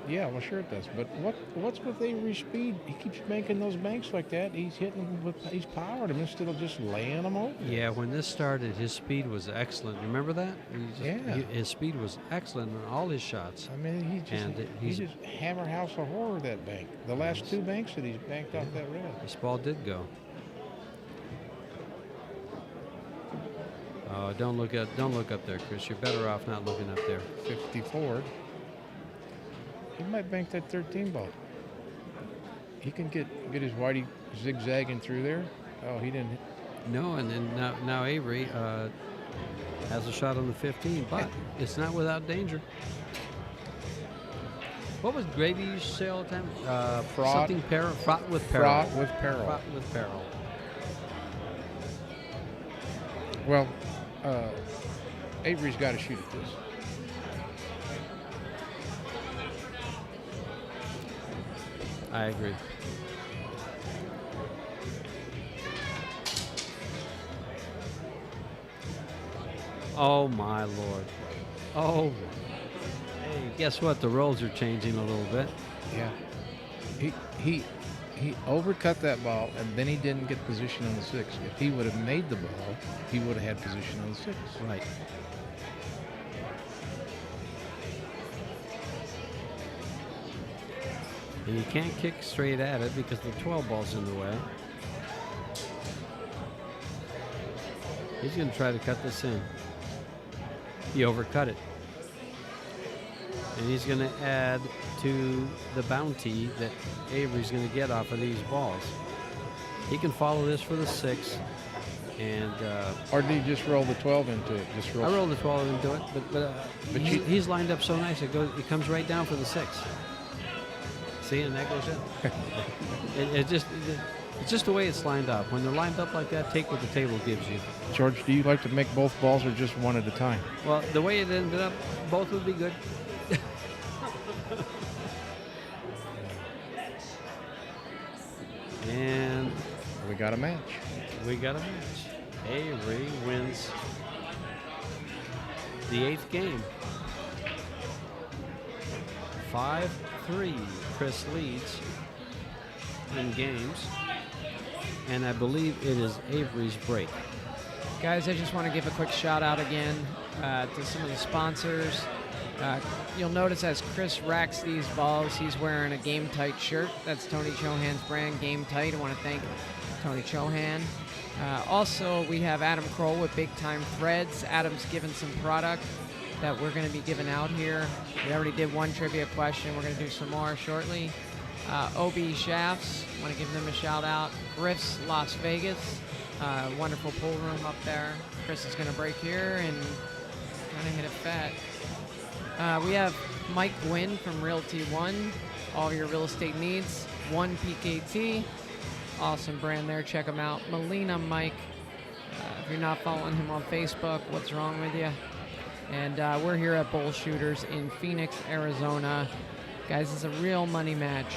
yeah, well, sure it does. But what's with Avery's speed? He keeps making those banks like that. He's hitting them he's powering them instead of just laying them open. Yeah, when this started, his speed was excellent. Remember that? His speed was excellent on all his shots. I mean, he just hammer house of horror that bank. The last 2 banks that he's banked off that rail. This ball did go. Oh, don't look up there, Chris. You're better off not looking up there. 50 forward. He might bank that 13 ball. He can get his whitey zigzagging through there. Oh, he didn't. No, and then now Avery has a shot on the 15, but it's not without danger. What was Grady used to say all the time? Fraught. Something fraught with peril. Fraught with peril. Fraught with peril. Well, Avery's got to shoot at this. I agree. Oh my Lord. Oh. Hey, guess what? The rolls are changing a little bit. Yeah. He overcut that ball, and then he didn't get position on the 6. If he would have made the ball, he would have had position on the 6. Right. And you can't kick straight at it because the 12 ball's in the way. He's going to try to cut this in. He overcut it. And he's going to add to the bounty that Avery's going to get off of these balls. He can follow this for the 6. And or did he just roll the 12 into it? I rolled the 12 into it, but he's lined up so nice. It comes right down for the 6. See, and that goes in. It's just the way it's lined up. When they're lined up like that, take what the table gives you. George, do you like to make both balls or just one at a time? Well, the way it ended up, both would be good. And we got a match. Avery wins the 8th game. 5-3. Chris leads in games. And I believe it is Avery's break. Guys, I just want to give a quick shout out again to some of the sponsors. You'll notice as Chris racks these balls, he's wearing a Game Tight shirt. That's Tony Chohan's brand, Game Tight. I want to thank Tony Chohan. Also, we have Adam Kroll with Big Time Threads. Adam's given some product that we're going to be giving out here. We already did one trivia question. We're going to do some more shortly. OB Shafts, want to give them a shout out. Griff's Las Vegas, wonderful pool room up there. Chris is going to break here and kind of hit it fat. We have Mike Gwynn from Realty One, all your real estate needs. 1PKT, awesome brand there. Check them out. Melina Mike, if you're not following him on Facebook, what's wrong with you? And we're here at Bull Shooters in Phoenix, Arizona. Guys, it's a real money match.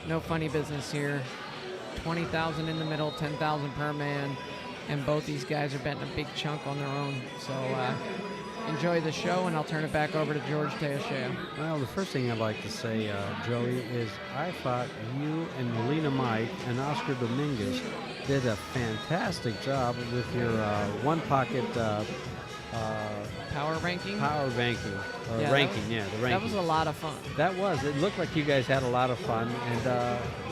No funny business here. 20,000 in the middle, 10,000 per man, and both these guys are betting a big chunk on their own. So enjoy the show, and I'll turn it back over to George Teoshea. Well, the first thing I'd like to say, Joey, is I thought you and Melina Mike and Oscar Dominguez did a fantastic job with your one pocket power ranking. The ranking. That was a lot of fun. That was. It looked like you guys had a lot of fun, and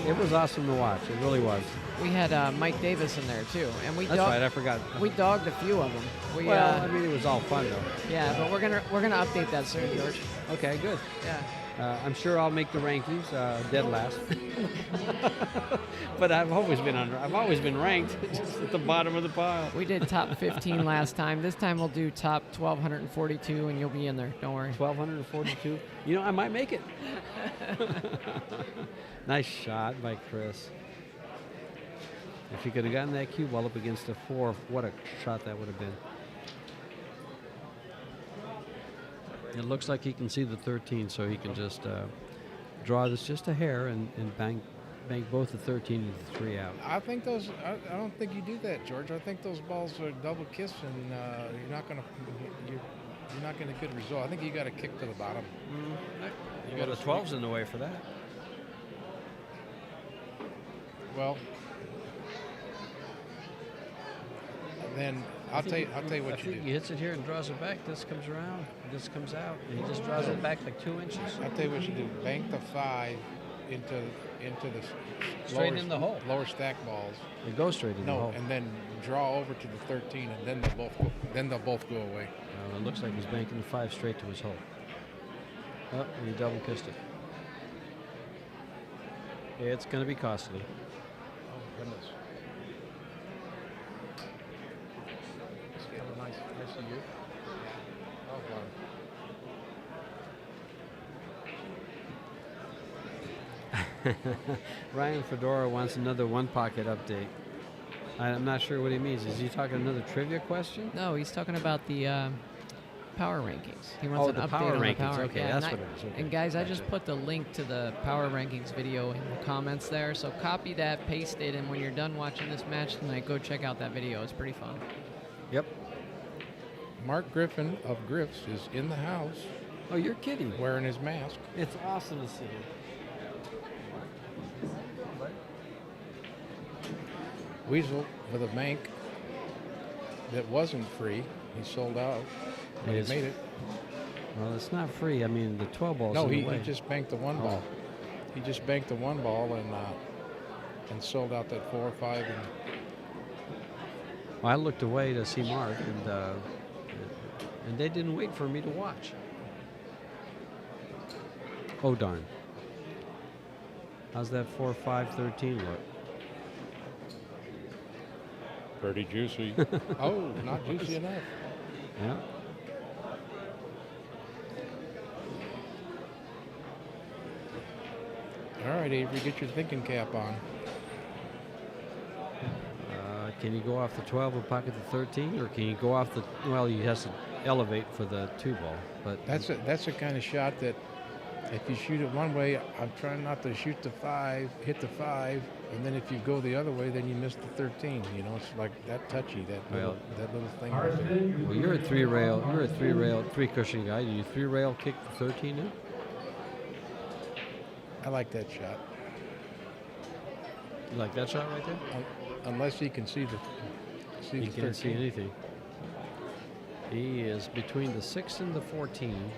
it was awesome to watch. It really was. We had Mike Davis in there too, and That's right. I forgot. We dogged a few of them. I mean, it was all fun though. Yeah, but we're gonna update that soon, George. Okay, good. Yeah. I'm sure I'll make the rankings dead last. But I've always been ranked just at the bottom of the pile. We did top 15 last time. This time we'll do top 1,242, and you'll be in there. Don't worry. 1,242. You know, I might make it. Nice shot by Chris. If he could have gotten that cue ball up against a 4, what a shot that would have been. It looks like he can see the 13, so he can just draw this just a hair and bank both the 13 and the 3 out. I think those. I don't think you do that, George. I think those balls are double kiss, and you're not gonna get a result. I think you got to kick to the bottom. You got the 12's in the way for that. Well, then I'll tell you what you do. He hits it here and draws it back. This comes around. This comes out, and he just draws it back like 2 inches. I'll tell you what you do. Bank the 5 into the Straight in the hole. Lower stack balls. It goes straight in the hole. No, and then draw over to the 13, and then they'll both go away. It looks like he's banking the 5 straight to his hole. Oh, and he double kissed it. It's going to be costly. Oh goodness. Have a nice year. Oh God. Ryan Fedora wants another one pocket update. I'm not sure what he means. Is he talking another trivia question? No, he's talking about the power rankings. He wants an the update power on rankings. the power. Okay, yeah, that's what it is. Okay. And guys, I Gotcha. just put the link to the power rankings video in the comments there. So copy that, paste it, and when you're done watching this match tonight, go check out that video. It's pretty fun. Yep. Mark Griffin of Griffs is in the house. Oh, you're kidding. Wearing his mask. It's awesome to see him. Weasel with a bank that wasn't free. He sold out, but he made it. Well, it's not free. I mean, the 12 balls. No, in he the way. just banked the one ball. He just banked the one ball and sold out that 4 or 5. Well, I looked away to see Mark, and they didn't wait for me to watch. Oh darn! How's that 4-5-13 look? Pretty juicy. Oh, not juicy enough. Yeah. All right, Avery, get your thinking cap on. Can you go off the 12 and pocket the 13, or can you go off the? Well, he has to elevate for the 2 ball, but That's the kind of shot that if you shoot it one way, I'm trying not to shoot the 5, hit the 5, and then if you go the other way, then you miss the 13. You know, it's like that touchy, that little thing. Right there. Well, you're a 3-rail. You're a 3-rail, 3-cushion guy. Do you 3-rail kick the 13 in? I like that shot. You like that shot right there? Unless he can see the. He can't see anything. He is between the 6 and the 14.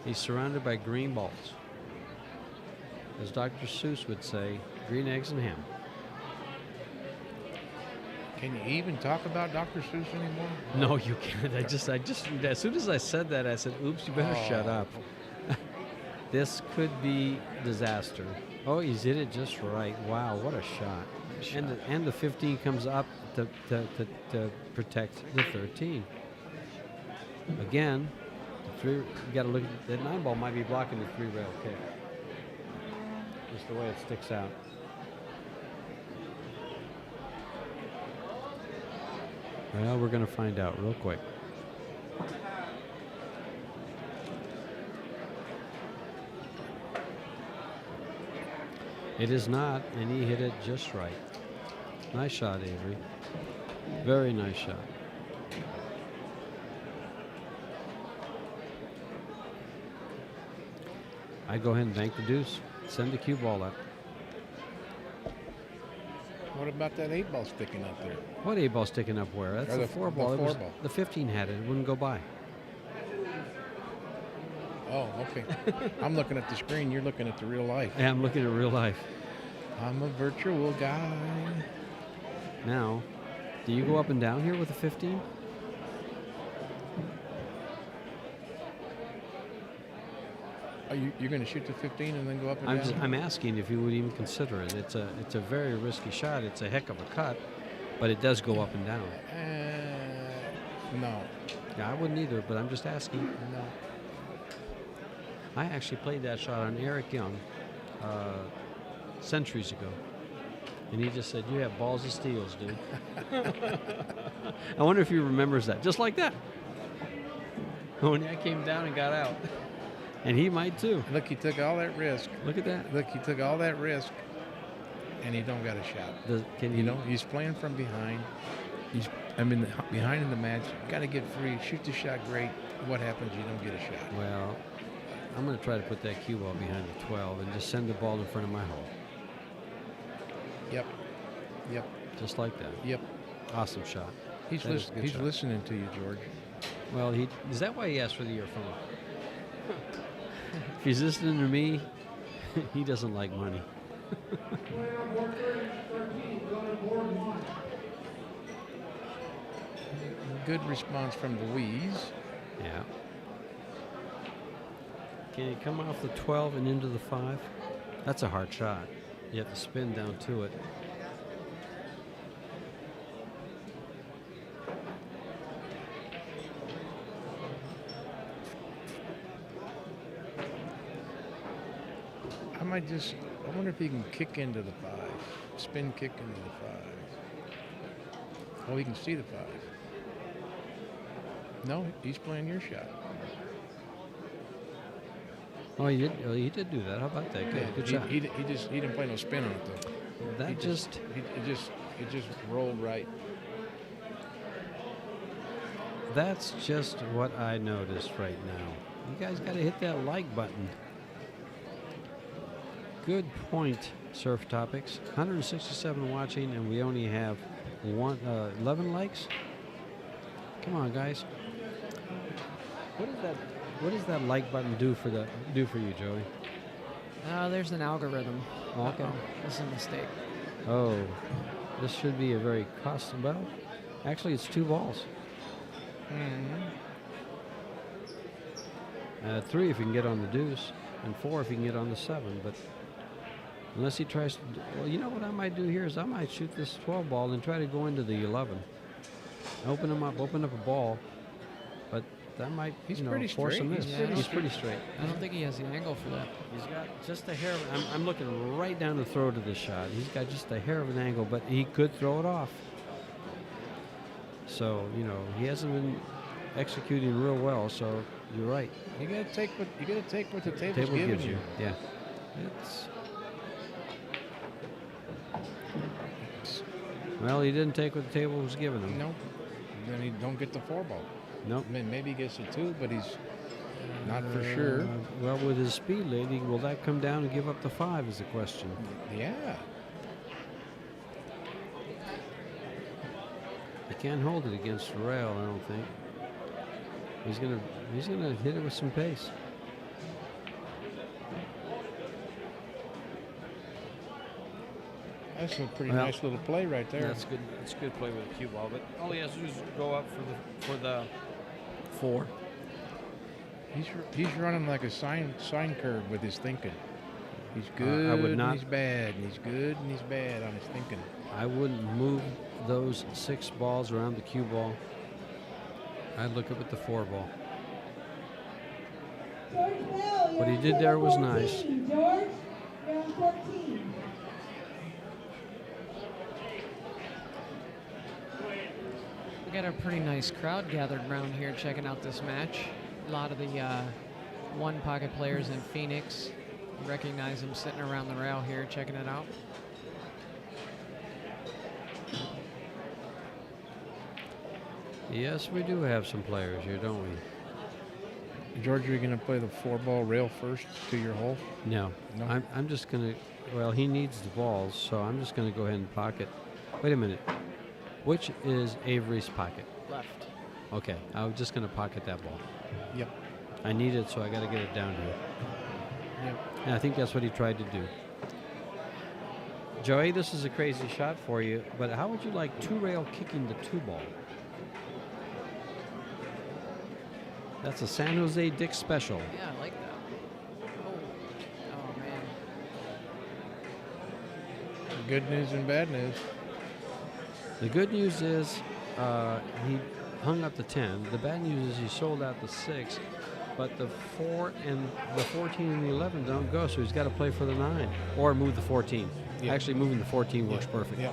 He's surrounded by green balls. As Dr. Seuss would say, green eggs and ham. Can you even talk about Dr. Seuss anymore? No, you can't. I just, as soon as I said that, I said, oops, you better shut up. This could be disaster. Oh, he's hit it just right. Wow, what a shot. And the 15 comes up to protect the 13. Again, you got to look at that 9 ball might be blocking the 3-rail kick. Just the way it sticks out. Well, we're going to find out real quick. It is not, and he hit it just right. Nice shot, Avery. Very nice shot. I go ahead and bank the deuce. Send the cue ball up. What about that 8 ball sticking up there? What 8 ball sticking up where? That's the 4 ball. The 4 ball. The 15 had it. It wouldn't go by. Oh, okay. I'm looking at the screen. You're looking at the real life. Yeah, I'm looking at real life. I'm a virtual guy. Now, do you go up and down here with a 15? You're going to shoot the 15 and then go up and down? I'm asking if you would even consider it. It's a very risky shot. It's a heck of a cut, but it does go up and down. No. Yeah, I wouldn't either, but I'm just asking. No. I actually played that shot on Eric Young centuries ago. And he just said, "You have balls of steels, dude." I wonder if he remembers that. Just like that. When I came down and got out. And he might too. Look, he took all that risk. Look at that. Look, he took all that risk, and he don't got a shot. He's playing from behind. Behind in the match. Got to get free. Shoot the shot great. What happens? You don't get a shot. Well, I'm going to try to put that cue ball behind the 12 and just send the ball in front of my hole. Yep. Just like that. Yep. Awesome shot. He's listening to you, George. Well, is that why he asked for the earphone? If he's listening to me, he doesn't like money. Good response from Louise. Yeah. Can you come off the 12 and into the 5? That's a hard shot. You have to spin down to it. I wonder if he can kick into the 5. Spin kick into the 5. Oh, he can see the 5. No, he's playing your shot. Oh, he did do that. How about that? Good shot. He didn't play no spin on it though. It just rolled right. That's just what I noticed right now. You guys got to hit that like button. Good point, Surf Topics. 167 watching, and we only have 11 likes. Come on, guys. What does that like button do for you, Joey? There's an algorithm. Okay. This is a mistake. Oh, this should be a very custom. Well, actually, it's 2 balls. 3 if you can get on the deuce, and 4 if you can get on the 7. But unless he tries to, well, you know what I might do here is I might shoot this 12 ball and try to go into the 11. Open up a ball, but that might force a miss. He's pretty straight. I don't think he has the angle for that. He's got just a hair. I'm looking right down the throat of this shot. He's got just a hair of an angle, but he could throw it off. So he hasn't been executing real well. So you're right. You gotta take what the table gives you. Yeah. Well, he didn't take what the table was giving him. Nope. Then he don't get the 4 ball. Nope. I mean, maybe he gets the 2, but he's not for sure. Well, with his speed lady, will that come down and give up the 5 is the question. Yeah. He can't hold it against the rail, I don't think. He's gonna hit it with some pace. That's a pretty nice little play right there. That's good. It's good play with a cue ball, but all he has to do is go up for the 4. He's running like a sine curve with his thinking. He's good. I would not. And he's bad. And he's good and he's bad on his thinking. I wouldn't move those 6 balls around the cue ball. I'd look up at the 4 ball. What he did there was nice. George, you're on 14. We got a pretty nice crowd gathered around here checking out this match. A lot of the one pocket players in Phoenix. You recognize them sitting around the rail here checking it out. Yes, we do have some players here, don't we? George, are you going to play the 4 ball rail first to your hole? No. I'm just going to, well, he needs the balls, so I'm just going to go ahead and pocket. Wait a minute. Which is Avery's pocket? Left. Okay, I was just going to pocket that ball. Yep. I need it, so I got to get it down here. Yep. And I think that's what he tried to do. Joey, this is a crazy shot for you, but how would you like 2 rail kicking the 2 ball? That's a San Jose Dick special. Yeah, I like that. Good news and bad news. The good news is he hung up the 10. The bad news is he sold out the 6, but the 4 and the 14 and the 11 don't go, so he's got to play for the 9 or move the 14. Yeah. Actually, moving the 14 works perfect. Yeah.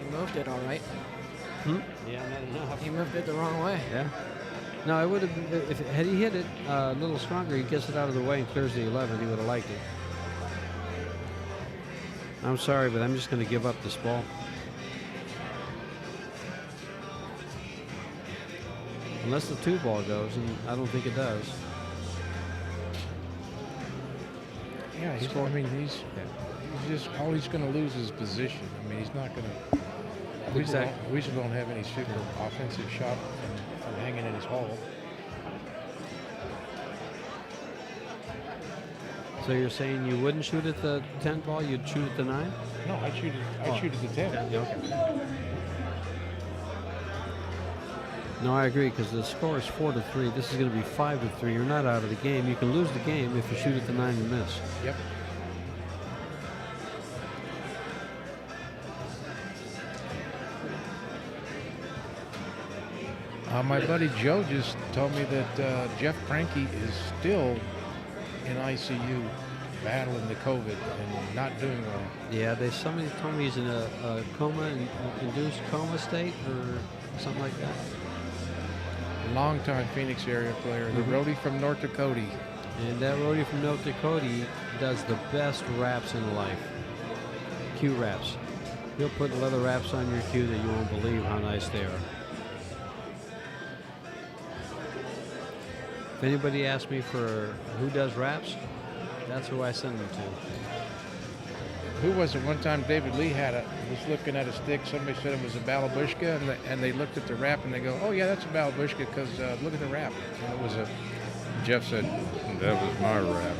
He moved it all right. Yeah, not enough. He moved it the wrong way. Yeah. No, it would have. Had he hit it a little stronger, he gets it out of the way and clears the 11. He would have liked it. I'm sorry, but I'm just going to give up this ball. Unless the 2 ball goes, and I don't think it does. Yeah, he's just all he's going to lose is position. I mean, he's not going to. Weasel don't have any super offensive shot from hanging in his hole. So you're saying you wouldn't shoot at the 10 ball, you'd shoot at the 9? No, I shoot at the 10. Yeah, okay. No, I agree, because the score is 4-3. This is going to be 5-3. You're not out of the game. You can lose the game if you shoot at the 9 and miss. Yep. My buddy Joe just told me that Jeff Cranky is still in ICU battling the COVID and not doing well. Yeah, somebody told me he's in a induced coma state or something like that. Longtime Phoenix area player, the roadie from North Dakota. And that roadie from North Dakota does the best wraps in life. Cue wraps. He'll put leather wraps on your cue that you won't believe how nice they are. If anybody asks me for who does wraps, that's who I send them to. Who was it? One time David Lee was looking at a stick. Somebody said it was a balabushka, and they looked at the wrap and they go, "Oh yeah, that's a balabushka because look at the wrap." And it was a. Jeff said, "That was my wrap."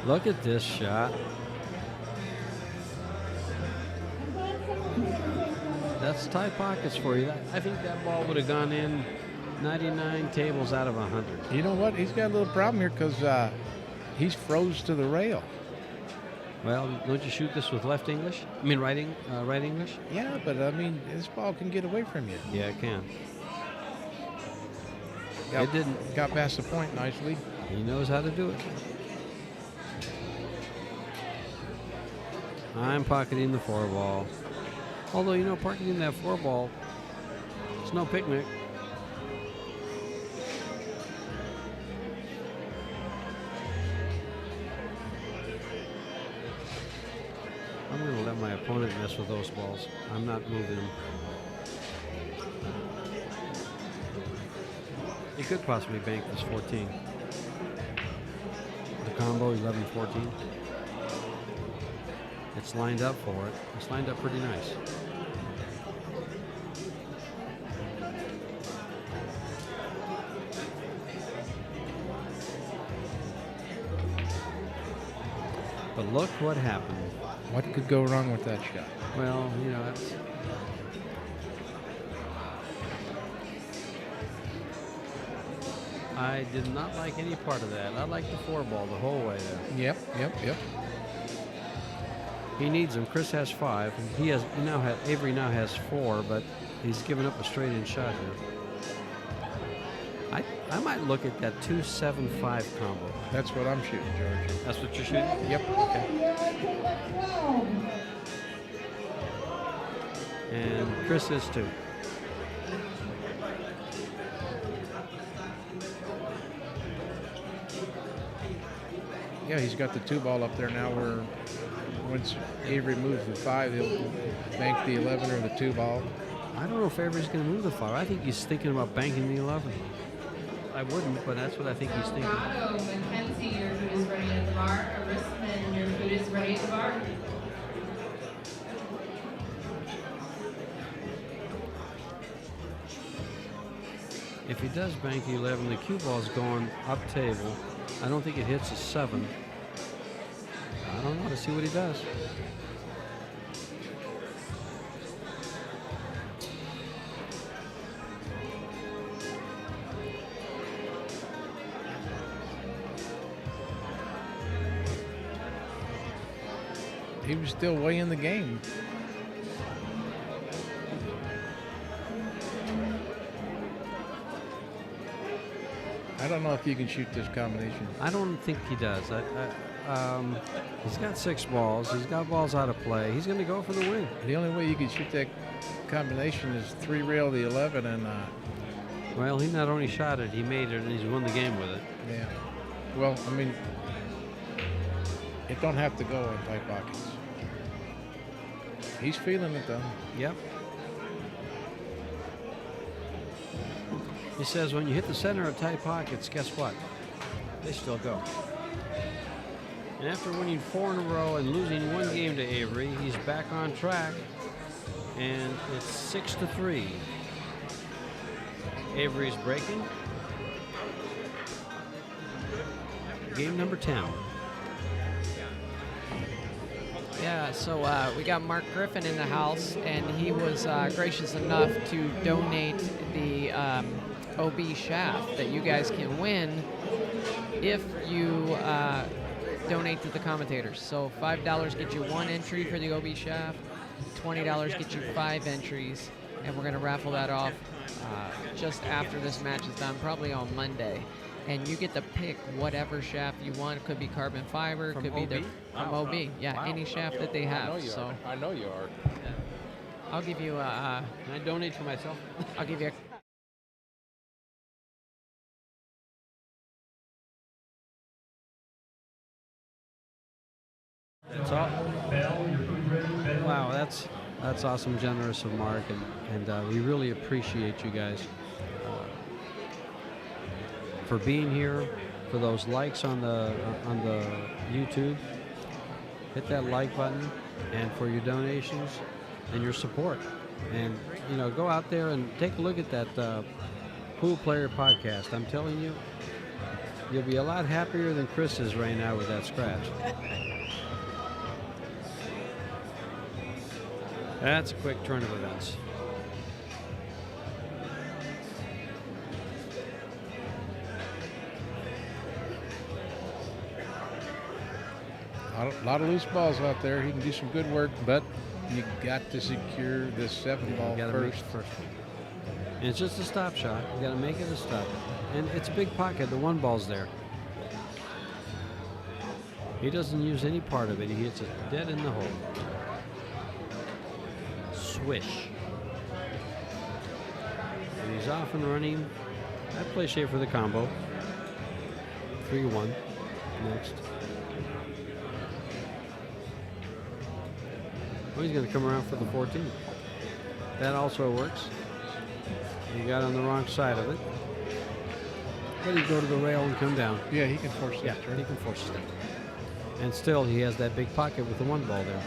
Look at this shot. That's tight pockets for you. I think that ball would have gone in 99 tables out of 100. You know what? He's got a little problem here because he's froze to the rail. Well, don't you shoot this with left English? I mean right English? Yeah, but I mean, this ball can get away from you. Yeah, it can. It didn't. Got past the point nicely. He knows how to do it. I'm pocketing the 4 ball. Although, you know, pocketing that 4 ball, it's no picnic. I'm going to let my opponent mess with those balls. I'm not moving them. He could possibly bank this 14. The combo 11-14. It's lined up for it. It's lined up pretty nice. But look what happened. What could go wrong with that shot? Well, you know, that's... I did not like any part of that. I liked the 4 ball the whole way there. Yep. He needs them. Chris has 5. And Avery now has 4, but he's given up a straight-in shot here. I might look at that 2-7-5 combo. That's what I'm shooting, George. That's what you're shooting? Yep. Okay. And Chris is too. Yeah, he's got the 2 ball up there now where once Avery moves the 5, he'll bank the 11 or the 2 ball. I don't know if Avery's going to move the 5. I think he's thinking about banking the 11. I wouldn't, but that's what I think he's thinking. Bravo, Mackenzie, your food is ready at the bar. Arisman, your food is ready at the bar. If he does bank the 11, the cue ball's going up table. I don't think it hits a 7. I don't know. Let's see what he does. he was still way in the game. I don't know if you can shoot this combination. I don't think he does. He's got 6 balls. He's got balls out of play. He's going to go for the win. The only way you can shoot that combination is 3-rail the 11 and Well, he not only shot it, he made it, and he's won the game with it. yeah. Well, I mean, it don't have to go in tight pockets. He's feeling it though. Yep. He says when you hit the center of tight pockets, guess what? They still go. And after winning 4 in a row and losing 1 game to Avery, he's back on track, and it's 6-3. Avery's breaking. Game number 10. Yeah, so we got Mark Griffin in the house, and he was gracious enough to donate the OB shaft that you guys can win if you donate to the commentators. So $5 gets you 1 entry for the OB shaft, $20 gets you 5 entries, and we're going to raffle that off just after this match is done, probably on Monday. And you get to pick whatever shaft you want. It could be carbon fiber, From could be OB? from OB. Yeah, Wow. any shaft that they have. So I know you are. I'll give you a. Can I donate for myself? I'll give you a. That's all. Wow, that's awesome, generous of Mark, and we really appreciate you guys for being here, for those likes on the YouTube. Hit that like button, and for your donations and your support. And go out there and take a look at that Pool Player podcast. I'm telling you, you'll be a lot happier than Chris is right now with that scratch. That's a quick turn of events. A lot of loose balls out there. He can do some good work, but you got to secure this 7 ball You gotta first. make it first. And it's just a stop shot. You got to make it a stop. And it's a big pocket. The 1 ball's there. He doesn't use any part of it. He hits it dead in the hole. Swish. And he's off and running. I play shape for the combo. 3-1. Next. Oh, he's going to come around for the 14. That also works. He got on the wrong side of it. But he'd go to the rail and come down. Yeah, he can force Yeah, that turn. he can force it down. And still, he has that big pocket with the 1 ball there.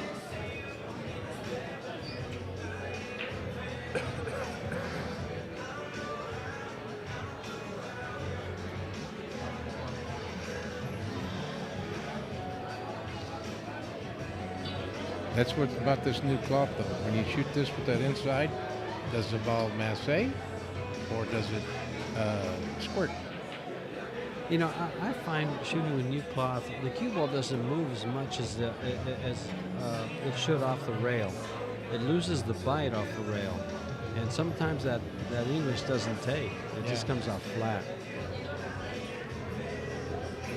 That's what's about this new cloth, though. When you shoot this with that inside, does the ball masse or does it squirt? I find shooting with new cloth, the cue ball doesn't move as much as it should off the rail. It loses the bite off the rail, and sometimes that English doesn't take. It just comes off flat.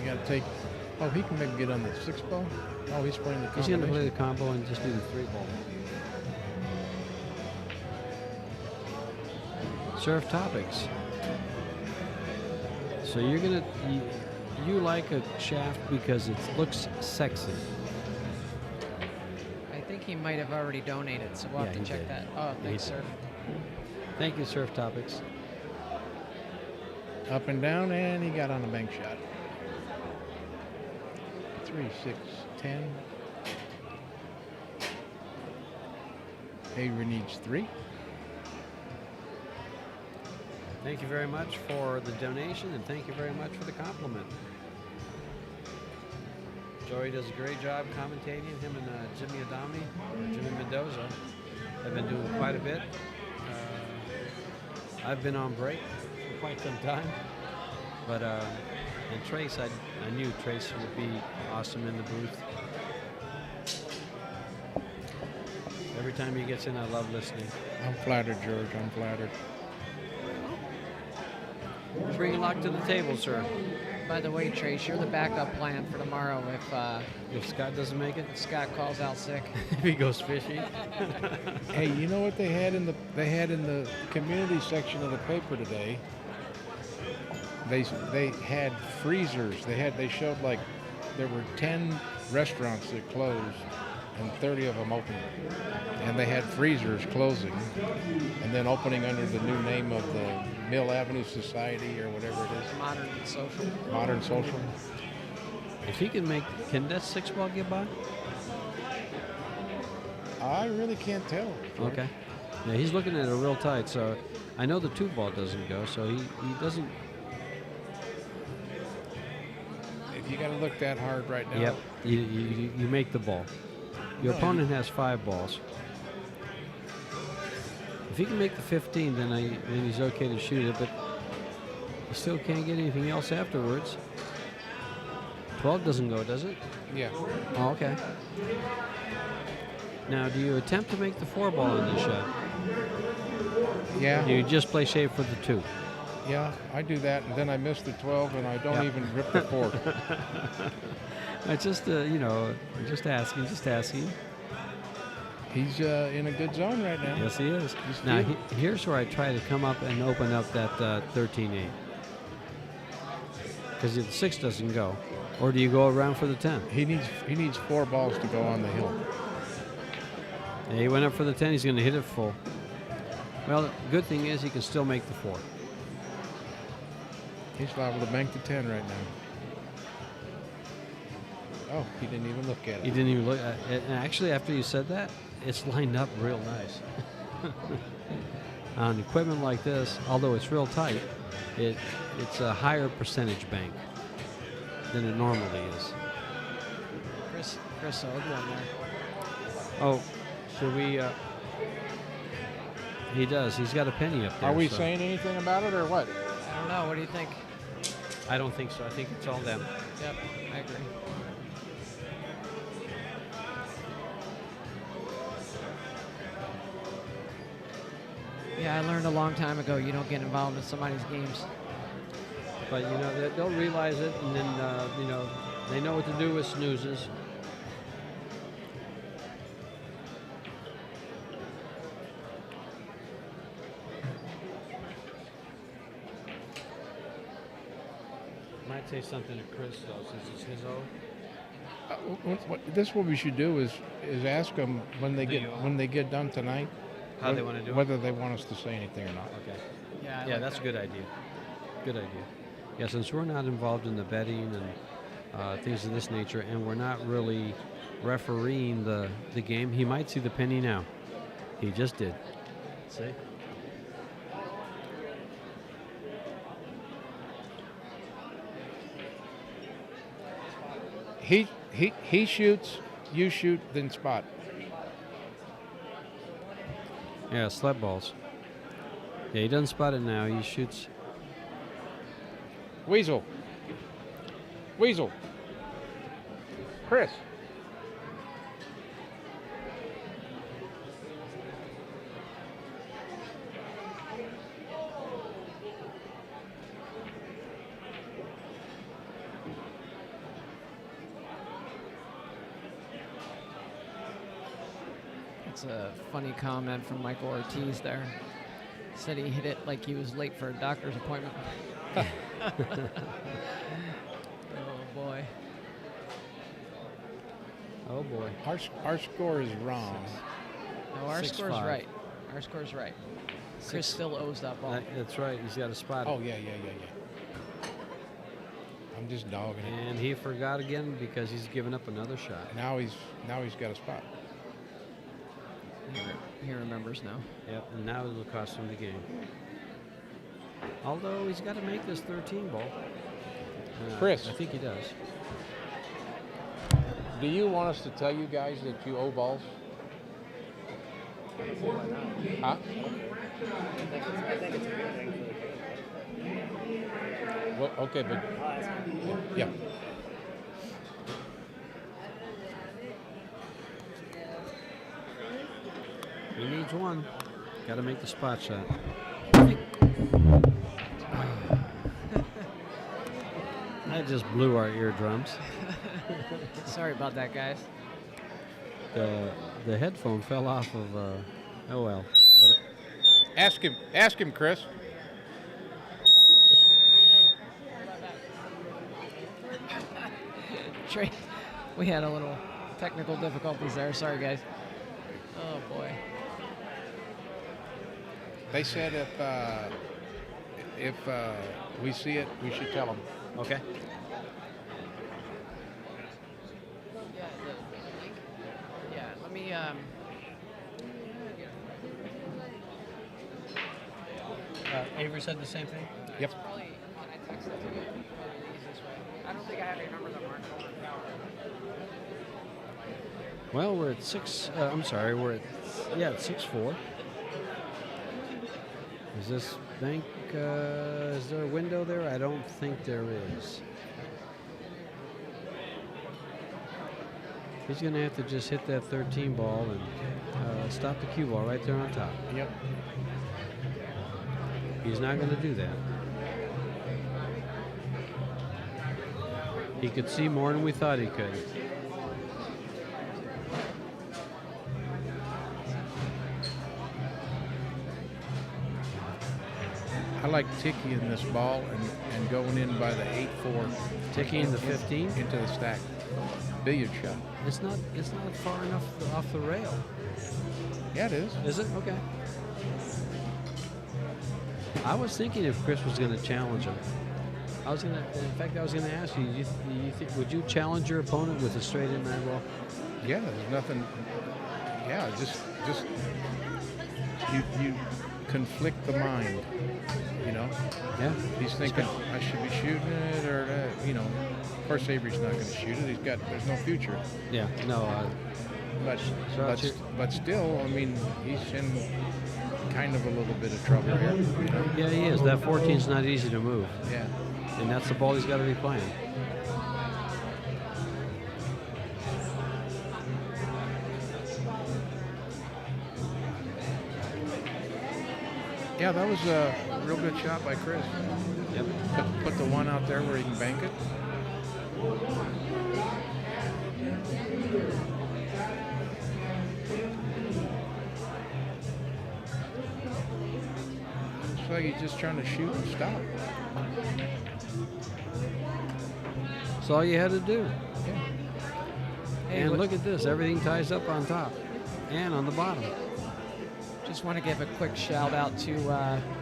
You got to take. Oh, he can maybe get on the 6 ball. Oh, he's playing the He's going to play combination. the combo and just do the 3 ball. Surf topics. So you're going to, you like a shaft because it looks sexy. I think he might have already donated, so we'll Yeah, have to he check did. that. Oh, He thanks, did. sir. Thank you, Surf Topics. Up and down, and he got on the bank shot. 3, 6, 10. Avery needs 3. Thank you very much for the donation, and thank you very much for the compliment. Joey does a great job commentating. Him and Jimmy Adami, or Jimmy Mendoza, have been doing quite a bit. I've been on break for quite some time, but and Trace, I knew Trace would be awesome in the booth. Every time he gets in, I love listening. I'm flattered, George. I'm flattered. Bring a luck to the table, sir. By the way, Trace, you're the backup plan for tomorrow If Scott doesn't make it, if Scott calls out sick. if he goes fishing. Hey, you know what they had in the community section of the paper today? They had freezers. They showed like there were 10 restaurants that closed and 30 of them opened. And they had freezers closing and then opening under the new name of the Mill Avenue Society or whatever it is. Modern social. Modern Social. If he can that 6-ball get by? I really can't tell. Okay. Yeah, he's looking at it real tight, so I know the 2-ball doesn't go, so he doesn't. If you got to look that hard right now. Yep. You make the ball. Your opponent has 5 balls. If he can make the 15, then he's okay to shoot it, but he still can't get anything else afterwards. 12 doesn't go, does it? Yeah. Oh, okay. Now, do you attempt to make the 4-ball in this shot? Yeah. You just play safe for the 2. Yeah, I do that, and then I miss the 12, and I don't even rip the 4. It's just, just asking. He's in a good zone right now. Yes, he is. Now, here's where I try to come up and open up that 13-8. Because if the 6 doesn't go, or do you go around for the 10? He needs 4 balls to go on the hill. Yeah, he went up for the 10. He's going to hit it full. Well, the good thing is he can still make the 4. He's liable to bank the 10 right now. Oh, he didn't even look at it. He didn't even look at it. And actually, after you said that, it's lined up real nice. On equipment like this, although it's real tight, it's a higher percentage bank than it normally is. Chris owed one there. Oh, should we? He does. He's got a penny up there. Are we saying anything about it or what? I don't know. What do you think? I don't think so. I think it's all them. Yep, I agree. Yeah, I learned a long time ago you don't get involved in somebody's games. But, they'll realize it, and then, they know what to do with snoozes. Might say something to Chris, though, since it's his O. This what we should do is ask them when they get done tonight. How they want to do it? Whether they want us to say anything or not. Okay. Yeah, Yeah, that's a good idea. Good idea. Yeah, since we're not involved in the betting and things of this nature, and we're not really refereeing the game, he might see the penny now. He just did. See? He shoots, you shoot, then spot. Yeah, sled balls. Yeah, he doesn't spot it now. He shoots. Weasel. Chris. It's a funny comment from Michael Ortiz there. Said he hit it like he was late for a doctor's appointment. Oh, boy. Oh, boy. Our score is wrong. No, our 6-5. score's right. Our score's right. Chris still owes that ball. That's right. He's got a spot. Oh, yeah. I'm just dogging it. And he forgot again because he's given up another shot. Now he's got a spot. He remembers now. Yep, and now it'll cost him the game. Although he's got to make this 13 ball. Chris. I think he does. Do you want us to tell you guys that you owe balls? Huh? I think it's a good thing for the game. Well, okay, but yeah. He needs one. Got to make the spot shot. That just blew our eardrums. Sorry about that, guys. The headphone fell off of. Oh well. Ask him, Chris. Trey, we had a little technical difficulties there. Sorry, guys. Oh boy. They said if we see it, we should tell them. Okay. Yeah, let me. Avery said the same thing. Yep. Probably when I text it to you, probably the easiest way. I don't think I have your numbers on Mark. Well, we're at 6. I'm sorry, we're at 6-4. Is this bank? Is there a window there? I don't think there is. He's going to have to just hit that 13 ball and stop the cue ball right there on top. Yep. He's not going to do that. He could see more than we thought he could. I like ticking this ball and going in by the 8-4. Ticking the 15 into the stack. Billiard shot. It's not far enough off the rail. Yeah, it is. Is it? Okay. I was thinking if Chris was going to challenge him. I was going to ask you, would you challenge your opponent with a straight in 9 ball? Yeah, there's nothing. Yeah, just you conflict the mind. You know. Yeah. He's thinking I should be shooting it, or you know. Of course, Avery's not going to shoot it. There's no future. Yeah. No. But still, I mean, he's in kind of a little bit of trouble here. You know? Yeah, he is. That 14's not easy to move. Yeah. And that's the ball he's got to be playing. Yeah, that was a real good shot by Chris. Yep. Put the one out there where he can bank it. Looks like he's just trying to shoot and stop. That's all you had to do. Yeah. Hey, And look at this. Everything ties up on top and on the bottom. Just want to give a quick shout out to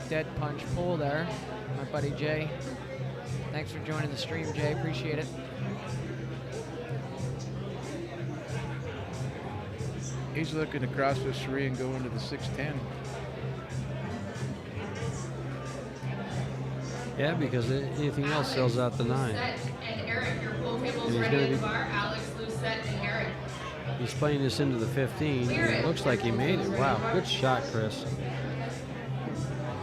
Dead Punch Pool there, my buddy Jay. Thanks for joining the stream, Jay. Appreciate it. He's looking across the 3 and go into the 6-10. Yeah, because anything else sells out the 9. And Eric, your pool table's And he's ready gonna at the be- bar. Alex, Lucette, and Eric. He's playing this into the 15. And it looks like he made it. Wow, good shot, Chris.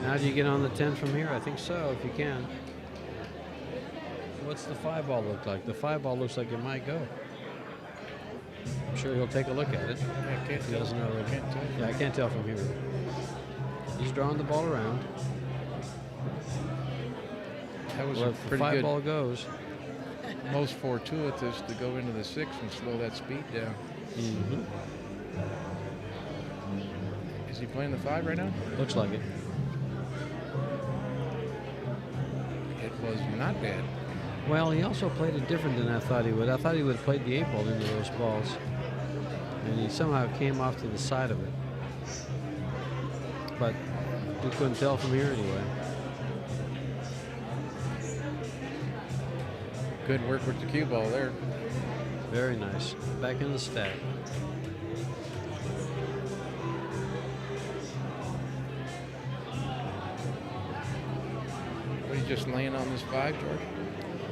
Now do you get on the 10 from here? I think so, if you can. What's the 5 ball look like? The 5 ball looks like it might go. I'm sure he'll take a look at it. I can't He tell. doesn't know. Can't tell. Yeah, I can't tell from here. He's drawing the ball around. That was Well, a if the pretty 5 good, ball goes. most fortuitous to go into the 6 and slow that speed down. Mm-hmm. Is he playing the 5 right now? Looks like it. It was not bad. Well, he also played it different than I thought he would. I thought he would have played the 8 ball into those balls. And he somehow came off to the side of it. But we couldn't tell from here anyway. Good work with the cue ball there. Very nice. Back in the stack. What, are you just laying on this 5, George?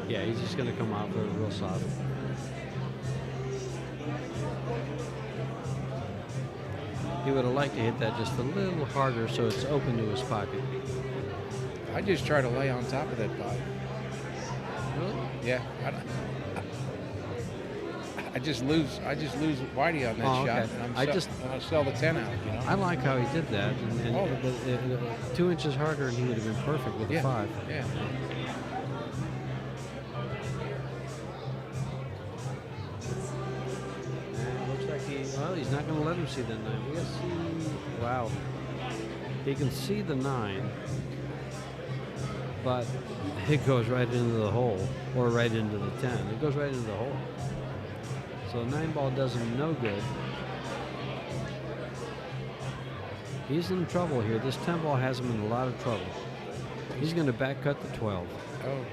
Yeah, he's just going to come off it real soft. He would have liked to hit that just a little harder so it's open to his pocket. I just try to lay on top of that 5. Really? Yeah. I just lose Whitey on that Oh, shot. okay. And I just- I'll sell the 10 out. You know. I like how he did that. And Oh. 2 inches harder, and he would have been perfect with Yeah. a 5. Yeah. And looks like he's not going to let him see the 9. We got to see. Wow. He can see the 9, but it goes right into the hole, or right into the 10. It goes right into the hole. So the 9 ball does him no good. He's in trouble here. This 10 ball has him in a lot of trouble. He's going to back cut the 12. Oh,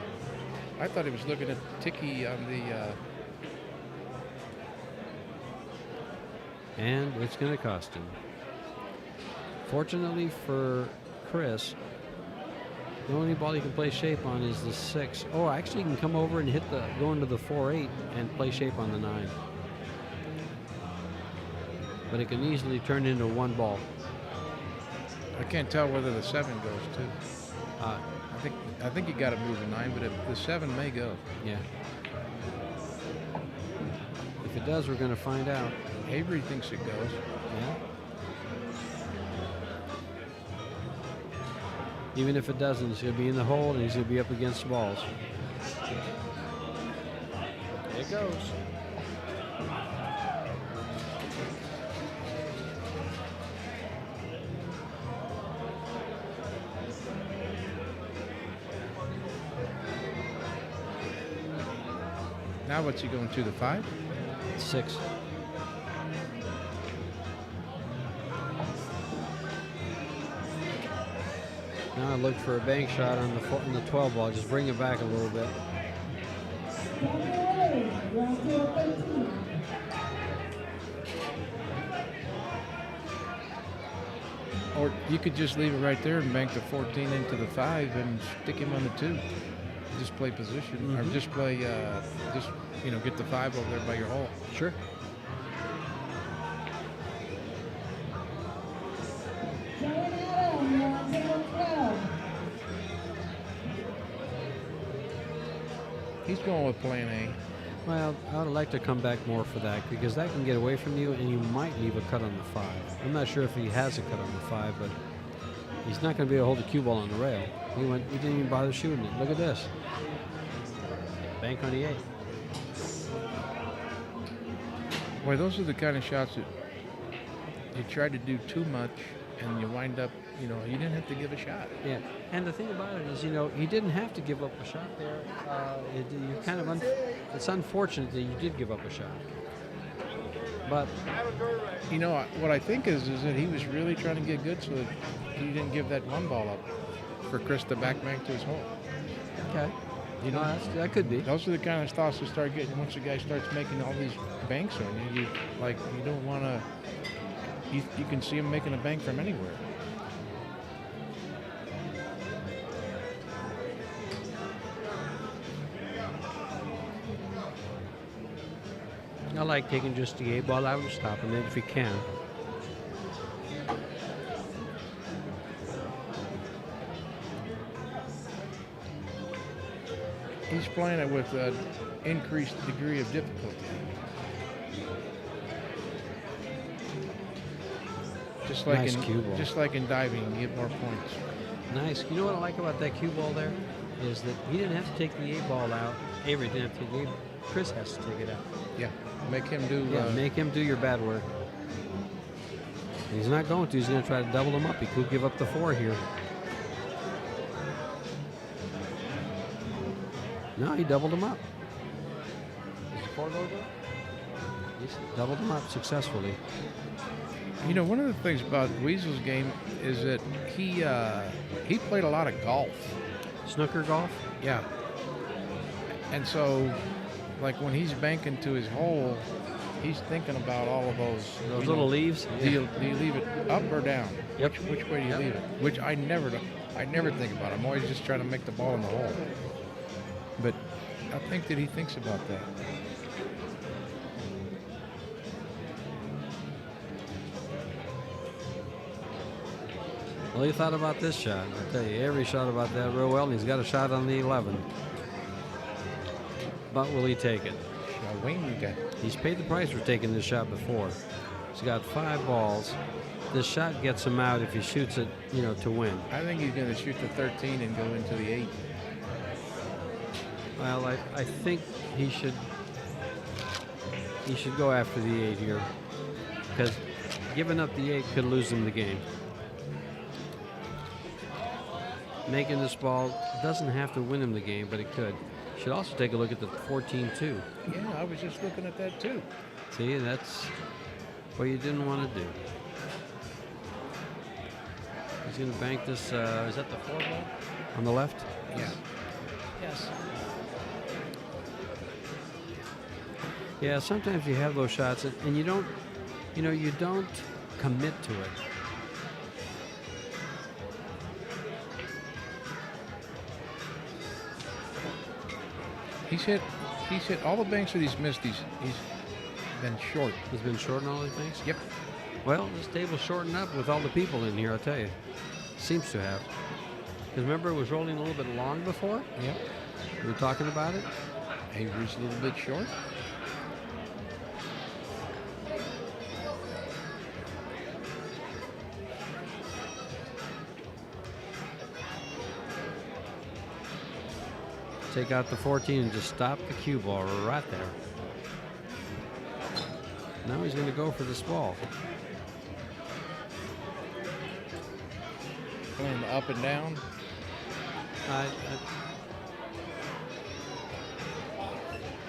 I thought he was looking at Ticky on the. And it's going to cost him. Fortunately for Chris, the only ball he can play shape on is the 6. Oh, actually, he can come over and go into the 4-8 and play shape on the 9. But it can easily turn into 1 ball. I can't tell whether the 7 goes too. I think you got to move the 9, but the 7 may go. Yeah. If it does, we're going to find out. Avery thinks it goes. Yeah. Even if it doesn't, it's going to be in the hole and he's going to be up against the balls. There it goes. Now what's he going to, the 5? 6. Now I look for a bank shot on the 12 ball. Just bring it back a little bit. Or you could just leave it right there and bank the 14 into the 5 and stick him on the 2. Just play position, or just play, get the 5 over there by your hole. Sure. He's going with plan A. Well, I would like to come back more for that because that can get away from you and you might leave a cut on the 5. I'm not sure if he has a cut on the 5, but he's not going to be able to hold the cue ball on the rail. He didn't even bother shooting it. Look at this. Bank on the 8. Boy, those are the kind of shots that you try to do too much and you wind up, you didn't have to give a shot. Yeah, and the thing about it is, he didn't have to give up a shot there. It's unfortunate that you did give up a shot. But what I think is that he was really trying to get good so that he didn't give that 1 ball up for Chris to back bank to his hole. Okay. That could be. Those are the kind of thoughts you start getting once the guy starts making all these banks on you. You don't want to. You can see him making a bank from anywhere. I like taking just the 8 ball out and stopping it if you can. He's playing it with an increased degree of difficulty. Just like Nice cue ball. Just like in diving, you get more points. Nice. You know what I like about that cue ball there is that he didn't have to take the 8 ball out. Avery didn't have to take the 8. Chris has to take it out. Yeah, make him do. Make him do your bad work. He's not going to. He's going to try to double him up. He could give up the 4 here. No, he doubled him up. Does the 4 go up? He's doubled him up successfully. One of the things about Weasel's game is that he played a lot of golf. Snooker golf? Yeah. And so, like when he's banking to his hole, he's thinking about all of those little leaves. Do you leave it up or down? Yep. Which way do you leave it? Which I never think about. I'm always just trying to make the ball in the hole. But I think that he thinks about that. Well, he thought about this shot. I tell you, Avery shot about that real well, and he's got a shot on the 11. But will he take it? He's paid the price for taking this shot before. He's got 5 balls. This shot gets him out if he shoots it, to win. I think he's going to shoot the 13 and go into the 8. Well, I think he should go after the 8 here, because giving up the 8 could lose him the game. Making this ball doesn't have to win him the game, but it could. Should also take a look at the 14 too. Yeah, I was just looking at that too. See, that's what you didn't want to do. He's going to bank this. Is that the 4 ball on the left? Yeah. Yes. Yeah, sometimes you have those shots and you don't, you don't commit to it. He's hit all the banks that he's missed. He's been short. He's been short in all his banks? Yep. Well, this table's shortened up with all the people in here, I'll tell you. Seems to have. Because remember, it was rolling a little bit long before? Yep. We were talking about it? Avery's a little bit short. Take out the 14 and just stop the cue ball right there. Now he's going to go for this ball. Going up and down.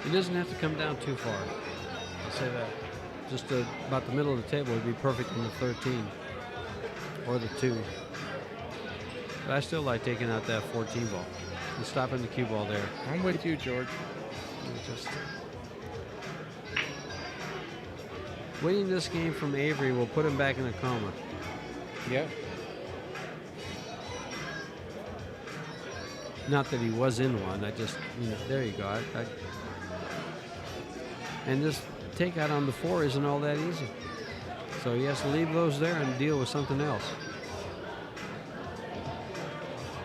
He doesn't have to come down too far. I'll say that. Just about the middle of the table would be perfect in the 13 or the 2. But I still like taking out that 14 ball and stopping the cue ball there. I'm with you, George. Just winning this game from Avery will put him back in a coma. Yep. Not that he was in one. I just, there you go. And this takeout on the 4 isn't all that easy. So he has to leave those there and deal with something else.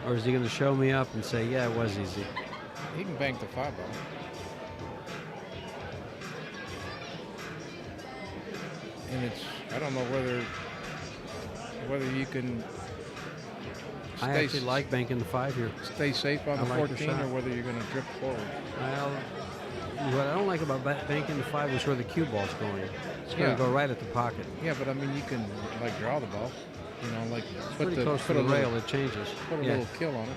Or is he going to show me up and say, yeah, it was easy? He can bank the 5 ball. And I don't know whether you can I actually like banking the 5 here. Stay safe on the like 14 or whether you're going to drift forward. Well, what I don't like about banking the 5 is where the cue ball's going. It's going to go right at the pocket. Yeah, but I mean, you can draw the ball. It's pretty close to the rail. It changes. Put a little kill on it.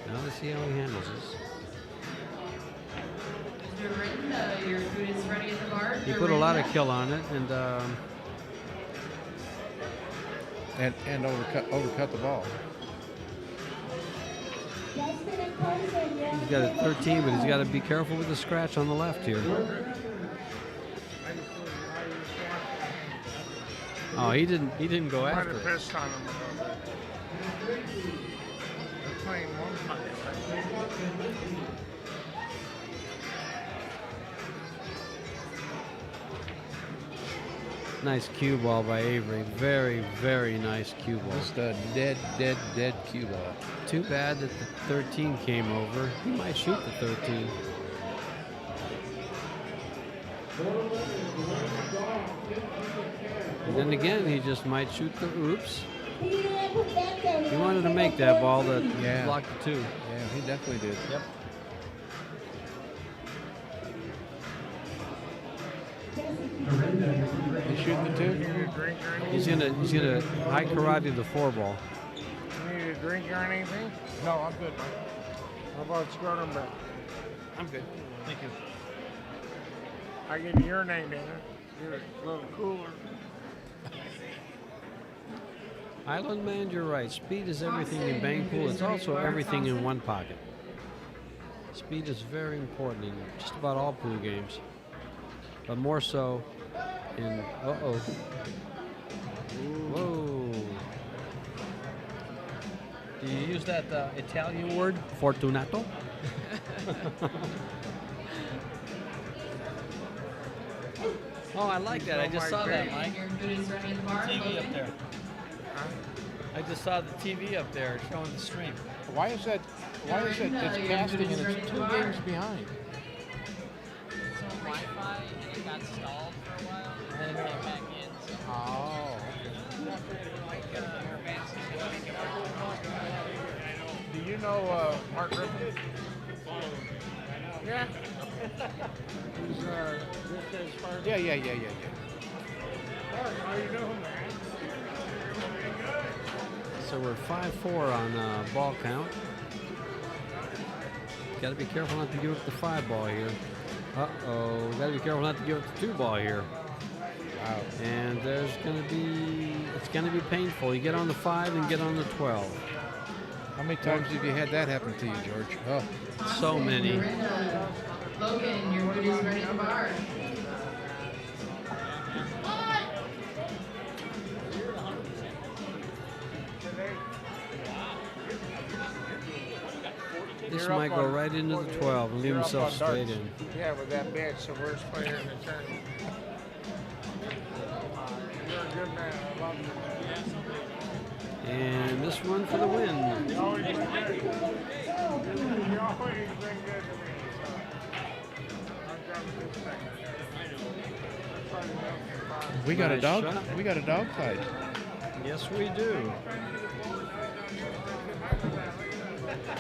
Now let's see how he handles this. Mr. Ritton, your food is ready at the bar. He put a lot of kill on it, and overcut the ball. He's got a 13, but he's got to be careful with the scratch on the left here. Oh, he didn't go after it. Pissed on him a little bit. They're playing one pocket. Nice cue ball by Avery. Very, very nice cue ball. Just a dead cue ball. Too bad that the 13 came over. He might shoot the 13. And then again, he just might shoot the oops. He wanted to make that ball that blocked the 2. Yeah, he definitely did. Yep. He's shooting the 2. He's gonna high karate the 4 ball. You need a drink or anything? No, I'm good, man. How about scrotum back? I'm good. Thank you. I give you your name in it. You're a little cooler. Island Man, you're right. Speed is everything in bang pool. It's also everything in one pocket. Speed is very important in just about all pool games, but more so in. Whoa! Do you use that Italian word, fortunato? Oh, I like that. I just saw that, Mike. Your food is ready at the bar. TV up there. I just saw the TV up there showing the stream. Why is that? Why is it? It's casting and it's 2 games behind. It's on Wi-Fi and it got stalled for a while, and then it came back in. So Oh. our advances didn't make it work. Do you know Mark Griffin? Yeah. Who's just as far as Yeah. Mark, how you doing, man? So we're 5-4 on ball count. Got to be careful not to give up the 5 ball here. Uh-oh, got to be careful not to give up the 2 ball here. Wow. And it's going to be painful. You get on the 5 and get on the 12. How many times have you had that happen to you, George? Oh. So many. Logan, your food is ready at the bar. This might go right into the 12 and leave You're up himself on darts. straight in. Yeah, with that bitch, the worst player in the tournament. You're a good man. I love you. And this one for the win. You always been good. You always been good to me. So I'm driving this thing. I'm trying to make it fun. We got a Nice dog. shot. We got a dog fight. Yes, we do.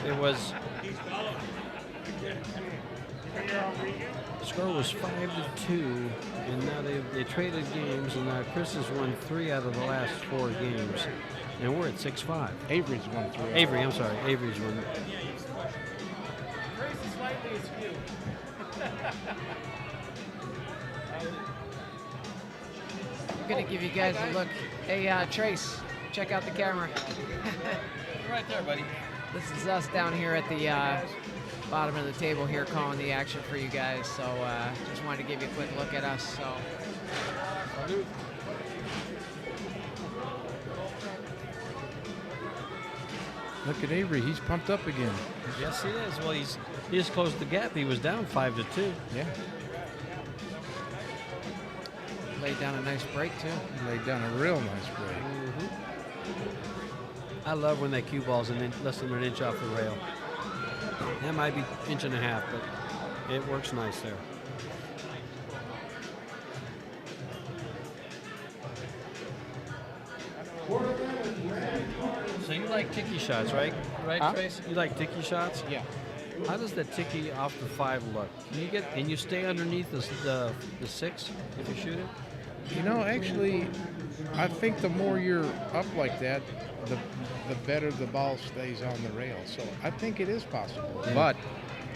It was. The score was 5-2, and now they traded games, and now Chris has won 3 out of the last 4 games, and we're at 6-5. Avery's won 3. Avery, I'm sorry, Avery's won. I'm gonna give you guys a look. Hey, Trace, check out the camera. Right there, buddy. This is us down here at the bottom of the table here calling the action for you guys. So just wanted to give you a quick look at us. So Look at Avery. He's pumped up again. Yes, he is. Well, he just closed the gap. He was down 5-2. Yeah. laid down a nice break too. He laid down a real nice break. I love when that cue ball's less than an inch off the rail. That might be inch and a half, but it works nice there. So you like ticky shots, right? Right, Huh? Trace? You like ticky shots? Yeah. How does that ticky off the 5 look? Can you stay underneath the 6 if you shoot it? You know, actually, I think the more you're up like that, the better the ball stays on the rail. So I think it is possible. Yeah. But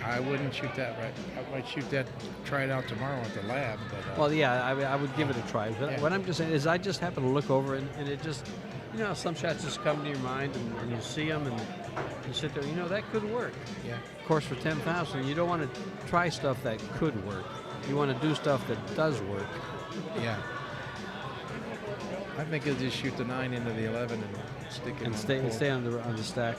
I wouldn't shoot that right. I might shoot that, try it out tomorrow at the lab. But Well, yeah, I would give it a try. But Yeah. what I'm just saying is I just happen to look over and it just, some shots just come to your mind and you see them and you sit there, that could work. yeah. Of course, for 10,000, you don't want to try stuff that could work. You want to do stuff that does work. Yeah. I think he'll just shoot the 9 into the 11 and stick it And on stay the pole. stay on the stack.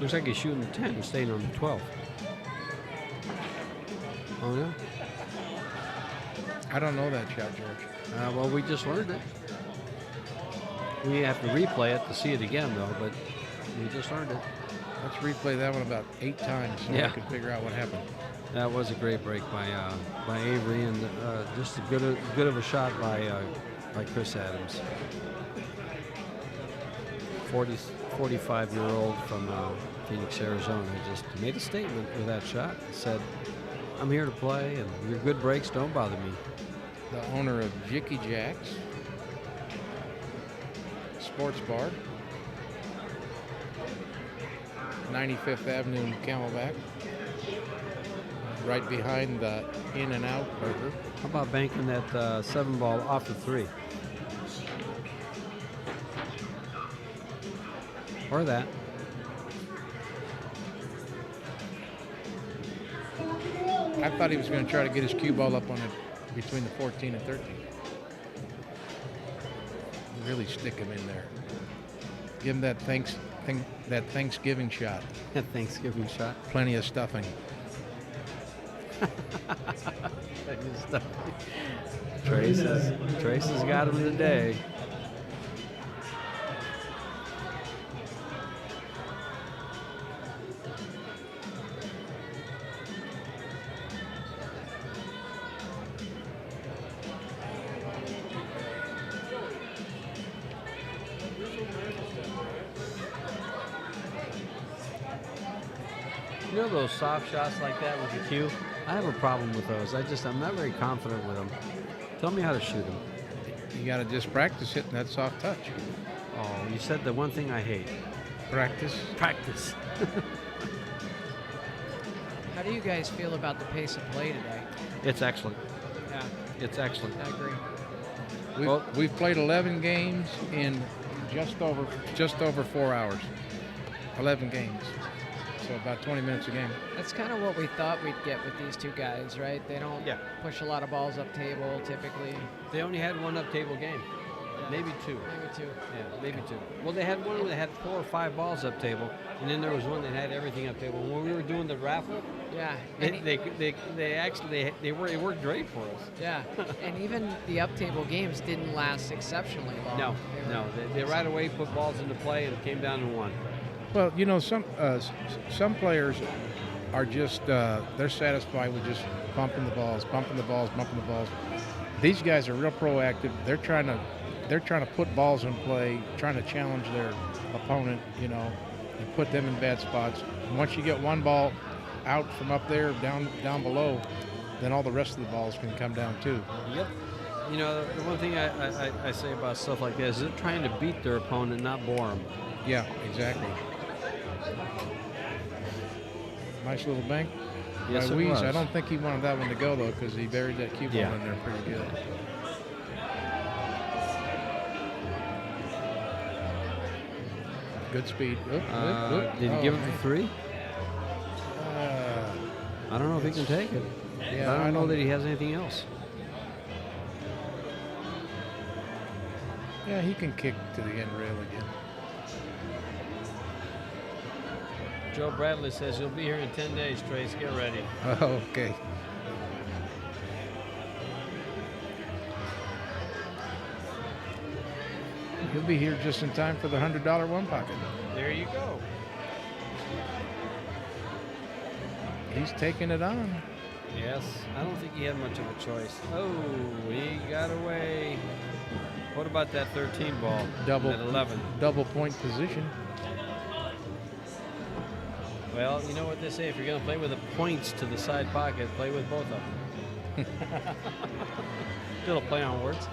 Looks like he's shooting the 10 and staying on the 12. Oh, no? I don't know that shot, George. Well, we just learned it. We have to replay it to see it again, though, but we just learned it. Let's replay that one about 8 times so Yeah. we can figure out what happened. That was a great break by Avery, and just as good of a shot by Chris Adams. 45-year-old from Phoenix, Arizona, just made a statement with that shot. Said, "I'm here to play, and your good breaks don't bother me." The owner of Jicky Jack's Sports Bar, 95th Avenue in Camelback, right behind the In-N-Out Burger. How about banking that 7 ball off the 3? Or that. I thought he was going to try to get his cue ball up on it between the 14 and 13. Really stick him in there. Give him that that Thanksgiving shot. That Thanksgiving shot. Plenty of stuffing. Trace has got him today. You know those soft shots like that with the cue? I have a problem with those. I'm not very confident with them. Tell me how to shoot them. You got to just practice hitting that soft touch. Oh, you said the one thing I hate. Practice. Practice. How do you guys feel about the pace of play today? It's excellent. Yeah, It's excellent. I agree. We've played 11 games in just over 4 hours. 11 games. So about 20 minutes a game. That's kind of what we thought we'd get with these two guys, right? They don't push a lot of balls up table typically. They only had one up table game. Maybe two. Maybe two. Yeah, maybe two. Well, they had one that had 4 or 5 balls up table, and then there was one that had everything up table. When we were doing the raffle, Yeah. it worked great for us. Yeah. And even the up table games didn't last exceptionally long. No. They right away put balls into play and it came down to 1. Well, you know, some players are just they're satisfied with just bumping the balls. These guys are real proactive. They're trying to put balls in play, trying to challenge their opponent, you know, and put them in bad spots. And once you get one ball out from up there, down below, then all the rest of the balls can come down too. Yep. You know, the one thing I say about stuff like this is they're trying to beat their opponent, not bore them. Yeah, exactly. Nice little bank. Yes, it Reece. was. I don't think he wanted that one to go though, because he buried that cue ball in there pretty good. Good speed. Did he give it the 3? I don't know if he can take it. Yeah, I don't know that he has anything else. Yeah, he can kick to the end rail again. Joe Bradley says he'll be here in 10 days, Trace. Get ready. Oh, okay. He'll be here just in time for the $100 one pocket. There you go. He's taking it on. Yes, I don't think he had much of a choice. Oh, he got away. What about that 13 ball? Double at 11. Double point position. Well, you know what they say, if you're going to play with the points to the side pocket, play with both of them. Little play on words.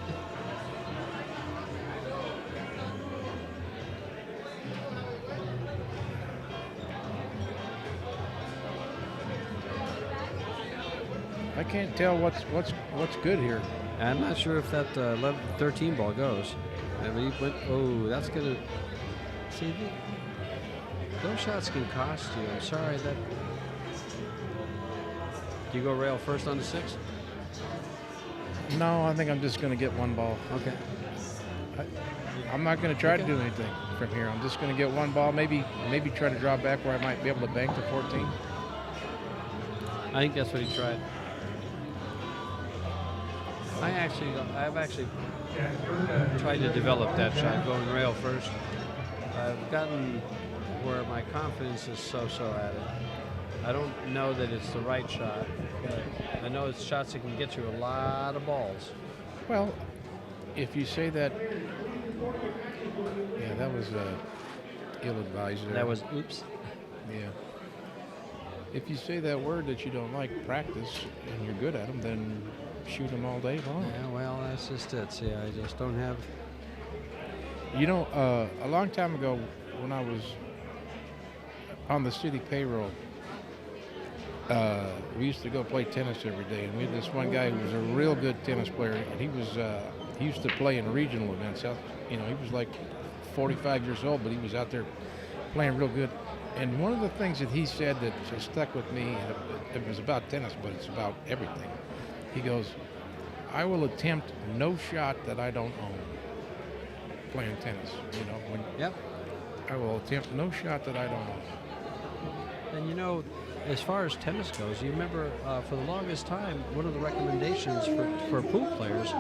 I can't tell what's good here. I'm not sure if that 13 ball goes. I mean, that's going to... See, those shots can cost you. I'm sorry that... Do you go rail first on the 6? No, I think I'm just going to get one ball. Okay. I'm not going to try to do anything from here. I'm just going to get one ball. Maybe try to draw back where I might be able to bank to 14. I think that's what he tried. I've actually tried to develop that shot, going rail first. I've gotten where my confidence is so-so at it. I don't know that it's the right shot. I know it's shots that can get you a lot of balls. Well, if you say that, yeah, that was ill-advised there. That was oops. Yeah. If you say that word that you don't like, practice, and you're good at them, then shoot them all day long. Yeah, well, that's just it. See, I just don't have... You know, a long time ago, when I was on the city payroll, we used to go play tennis every day, and we had this one guy who was a real good tennis player, and he used to play in regional events. You know, he was like 45 years old, but he was out there playing real good. And one of the things that he said that just stuck with me, and it was about tennis, but it's about everything. He goes, "I will attempt no shot that I don't own." Playing tennis, you know. Yep. I will attempt no shot that I don't know. And you know, as far as tennis goes, you remember for the longest time, one of the recommendations for pool players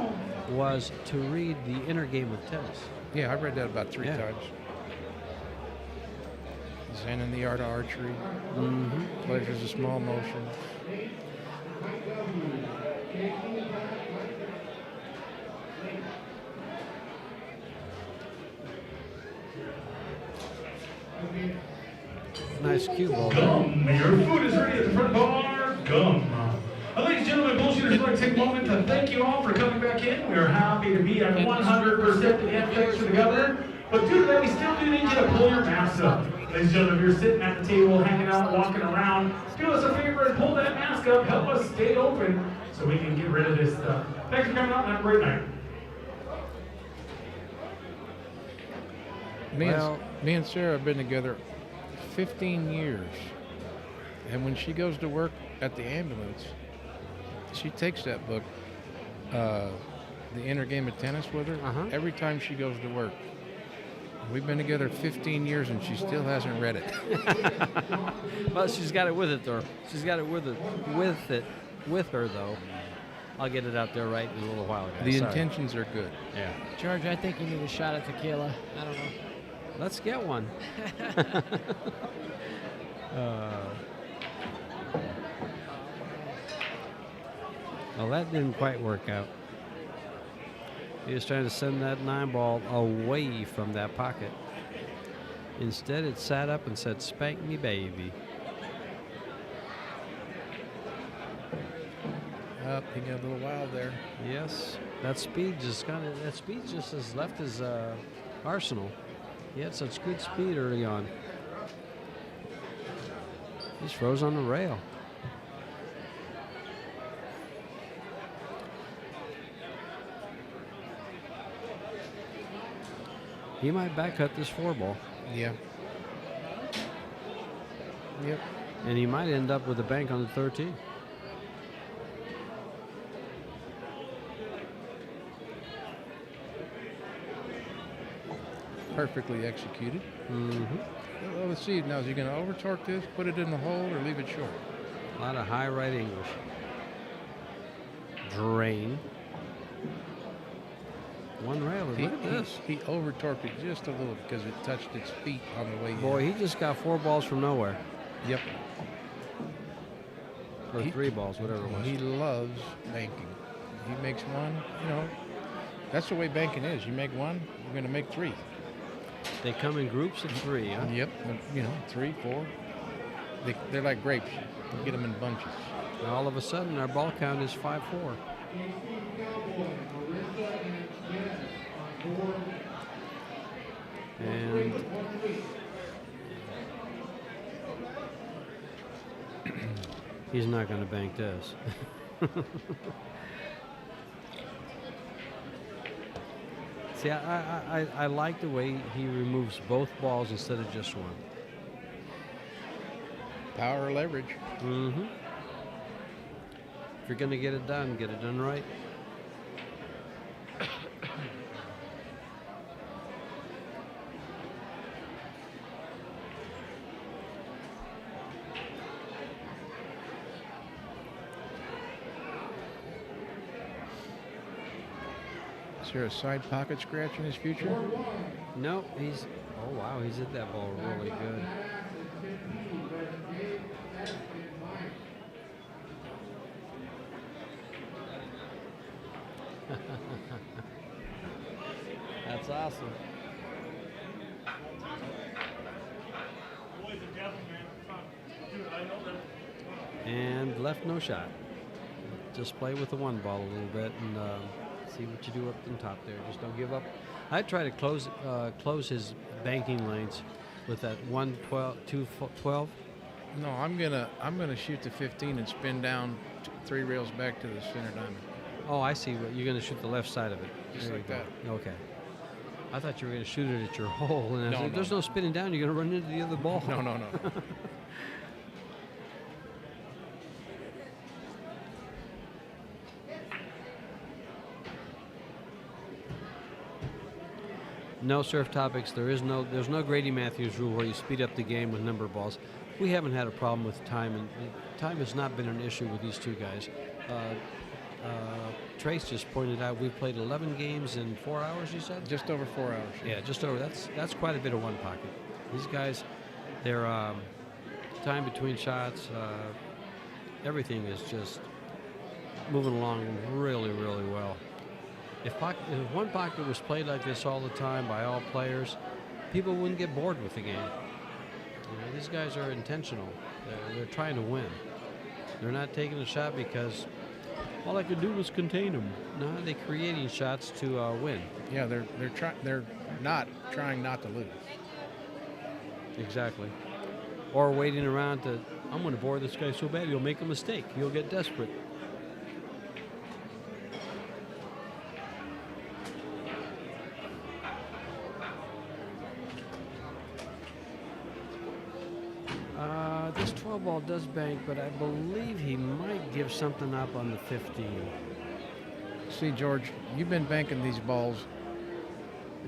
was to read the inner game of tennis. Yeah, I read that about 3 Yeah. times. Zen in the art of archery. Mm-hmm. Pleasures of small motion. Nice cue ball. Gum, your food is ready at the front bar. Gum. Ladies and gentlemen, bullshitters, I'd like to take a moment to thank you all for coming back in. We are happy to be at 100% again, thanks to the governor. But due to that, we still do need you to pull your masks up. Ladies and gentlemen, if you're sitting at the table, hanging out, walking around, do us a favor and pull that mask up. Help us stay open so we can get rid of this stuff. Thanks for coming out and have a great night. Me and Sarah have been together 15 years. And when she goes to work at the ambulance, she takes that book, The Inner Game of Tennis, with her every time she goes to work. We've been together 15 years and she still hasn't read it. Well, she's got it with it, though. She's got it with her, though. I'll get it out there right in a little while, guys. The Sorry. intentions are good. Yeah. George, I think you need a shot of tequila. I don't know. Let's get one. Well, that didn't quite work out. He was trying to send that 9-ball away from that pocket. Instead, it sat up and said, "Spank me, baby." Up, he got a little wild there. Yes, that speed just has left his arsenal. He had such good speed early on. He's froze on the rail. He might back cut this 4-ball. Yeah. Yep. And he might end up with a bank on the 13. Perfectly executed. Mm-hmm. Well, let's see. Now, is he going to over-torque this, put it in the hole, or leave it short? A lot of high right English. Drain. One rail. Look at this. He over-torqued it just a little because it touched its feet on the way in. Boy, he just got 4 balls from nowhere. Yep. Or 3 balls, whatever it was. He loves banking. He makes one, that's the way banking is. You make one, you're going to make 3. They come in groups of 3, huh? Yep. 3, 4. They're like grapes. You get them in bunches. And all of a sudden, our ball count is 5-4. And he's not going to bank this. See, I like the way he removes both balls instead of just one. Power leverage. Mm-hmm. If you're going to get it done right. Is there a side pocket scratch in his future? No, oh wow, he's hit that ball really good. That's awesome. And left no shot. Just play with the 1 ball a little bit and see what you do up on top there. Just don't give up. I try to close his banking lanes with that 1-12, 2-12. No, I'm gonna shoot the 15 and spin down 3 rails back to the center diamond. Oh, I see. You're going to shoot the left side of it. Just There like you that. go. Okay. I thought you were going to shoot it at your hole. And I No, said, no, there's no spinning down. You're going to run into the other ball. No. No surf topics. There's no Grady Matthews rule where you speed up the game with number of balls. We haven't had a problem with time, and time has not been an issue with these two guys. Trace just pointed out we've played 11 games in 4 hours. You said Just over 4 hours. yeah, just over. That's quite a bit of one pocket. These guys, their time between shots, everything is just moving along really, really well. If one pocket was played like this all the time by all players, people wouldn't get bored with the game. You know, these guys are intentional. They're trying to win. They're not taking a shot because all I could do was contain them. No, they're creating shots to win. Yeah, they're not trying not to lose. Exactly. Or waiting around to, I'm going to bore this guy so bad he'll make a mistake. He'll get desperate. This 12 ball does bank, but I believe he might give something up on the 15. See, George, you've been banking these balls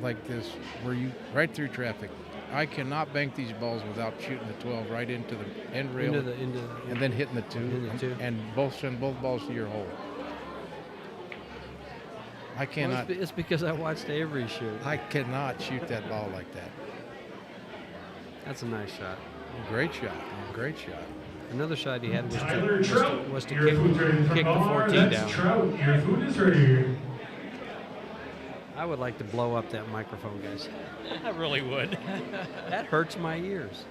like this, where you right through traffic. I cannot bank these balls without shooting the 12 right into the end rail and then hitting the 2, and send both balls to your hole. I cannot. Well, it's because I watched Avery shoot. I cannot shoot that ball like that. That's a nice shot. Great shot. Great shot. Another shot he had was Tyler to Trout, your kick food's ready from the Omar. 14 That's down. Trout, your food is ready. I would like to blow up that microphone, guys. I really would. That hurts my ears.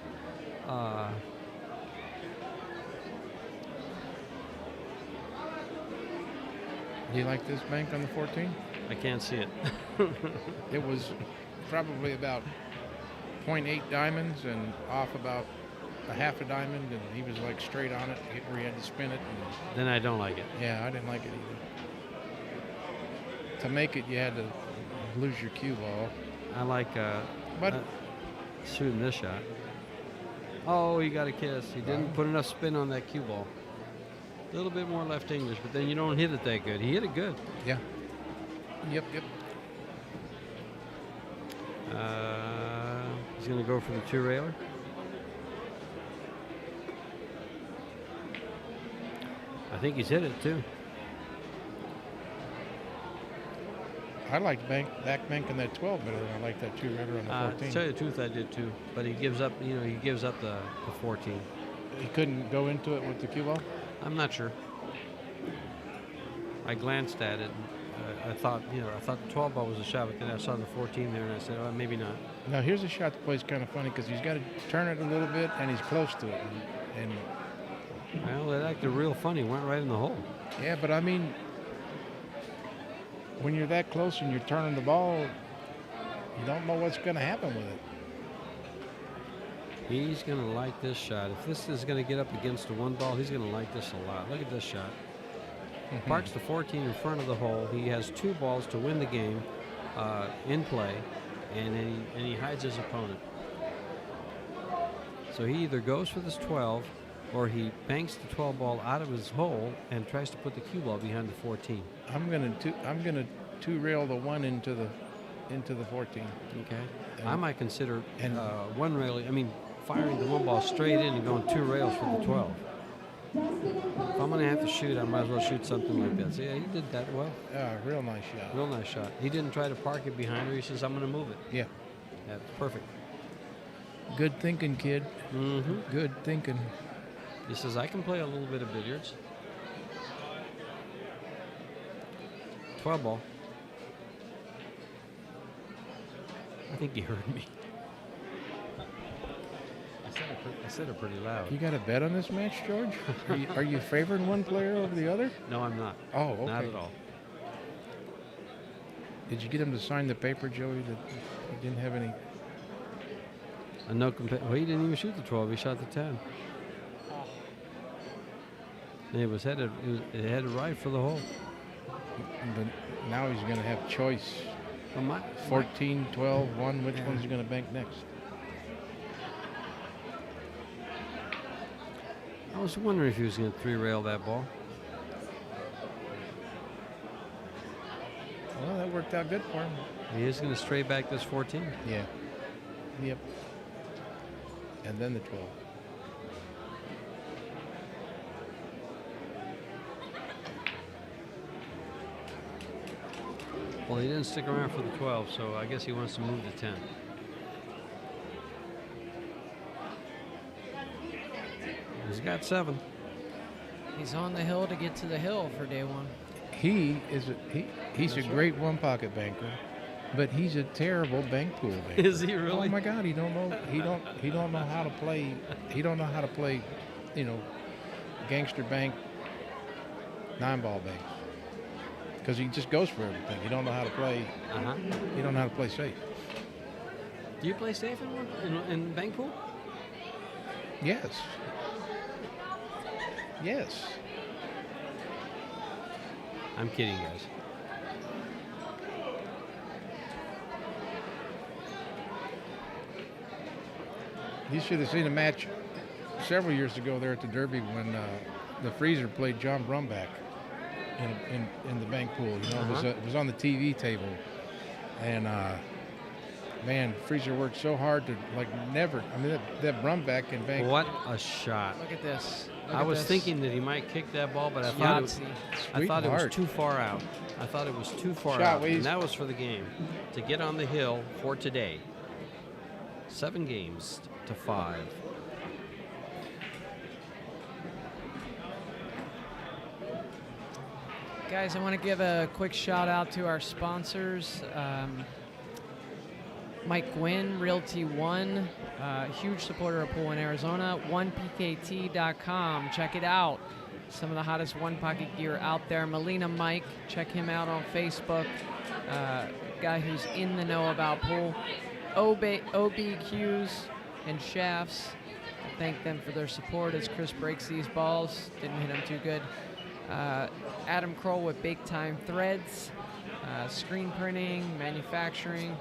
Do you like this bank on the 14? I can't see it. It was probably about 0.8 diamonds and off about a half a diamond, and he was like straight on it where he had to spin it. And Then I don't like it. yeah, I didn't like it either. To make it, you had to lose your cue ball. I like But shooting this shot. Oh, he got a kiss. He didn't put enough spin on that cue ball. A little bit more left English, but then you don't hit it that good. He hit it good. yeah. Yep. He's going to go for the 2-railer. I think he's hit it too. I like banking that 12 better than I like that 2-railer on the 14. To tell you the truth, I did too. But he gives up. He gives up the 14. He couldn't go into it with the cue ball? I'm not sure. I glanced at it. And, I thought the 12 ball was a shot, but then I saw the 14 there, and I said, "Oh, maybe not." Now here's a shot that plays kind of funny because he's got to turn it a little bit, and he's close to it. And Well, it acted real funny. Went right in the hole. yeah, but I mean, when you're that close and you're turning the ball, you don't know what's going to happen with it. He's going to like this shot. If this is going to get up against the 1 ball, he's going to like this a lot. Look at this shot. Parks the 14 in front of the hole. He has 2 balls to win the game in play, and he hides his opponent. So he either goes for this 12, or he banks the 12 ball out of his hole and tries to put the cue ball behind the 14. I'm gonna 2-rail the 1 into the 14. Okay. I might consider 1 rail. I mean, firing the 1 ball straight in and going 2 rails for the 12. If I'm going to have to shoot, I might as well shoot something like that. So, yeah, he did that well. Yeah, real nice shot. Real nice shot. He didn't try to park it behind her. He says, I'm going to move it. Yeah. That's perfect. Good thinking, kid. Mm-hmm. Good thinking. He says, I can play a little bit of billiards. 12 ball. I think he heard me. I said it pretty loud. You got a bet on this match, George? Are you favoring one player over the other? No, I'm not. Oh, okay. Not at all. Did you get him to sign the paper, Joey, that he didn't have any? Well, he didn't even shoot the 12. He shot the 10. And it was headed right for the hole. But now he's going to have choice. 14, 12, 1. Which one's he going to bank next? I was wondering if he was going to 3-rail that ball. Well, that worked out good for him. He is going to stray back this 14. Yeah. Yep. And then the 12. Well, he didn't stick around for the 12, so I guess he wants to move to 10. He's got 7. He's on the hill to get to the hill for day one. He's a great one pocket banker, but he's a terrible bank pool banker. Is he really? Oh my God, he don't know how to play. He don't know how to play, gangster bank, 9-ball banks. Because he just goes for everything. He don't know how to play. He don't know how to play safe. Do you play safe in bank pool? Yes. Yes. I'm kidding, guys. You should have seen a match several years ago there at the Derby when the Freezer played John Brumback in the bank pool. It was on the TV table, and man, Freezer worked so hard to never. I mean, that Brumback in bank. What a shot! Look at this. I was thinking that he might kick that ball, but I thought it was too far out. I thought it was too far out, and that was for the game to get on the hill for today. 7 games to 5. Guys, I want to give a quick shout out to our sponsors. Mike Gwynn, Realty One, huge supporter of pool in Arizona. 1pkt.com, check it out. Some of the hottest one pocket gear out there. Melina Mike, check him out on Facebook. Guy who's in the know about pool. OBQs and shafts. I thank them for their support as Chris breaks these balls. Didn't hit them too good. Adam Kroll with Big Time Threads. Screen printing, manufacturing.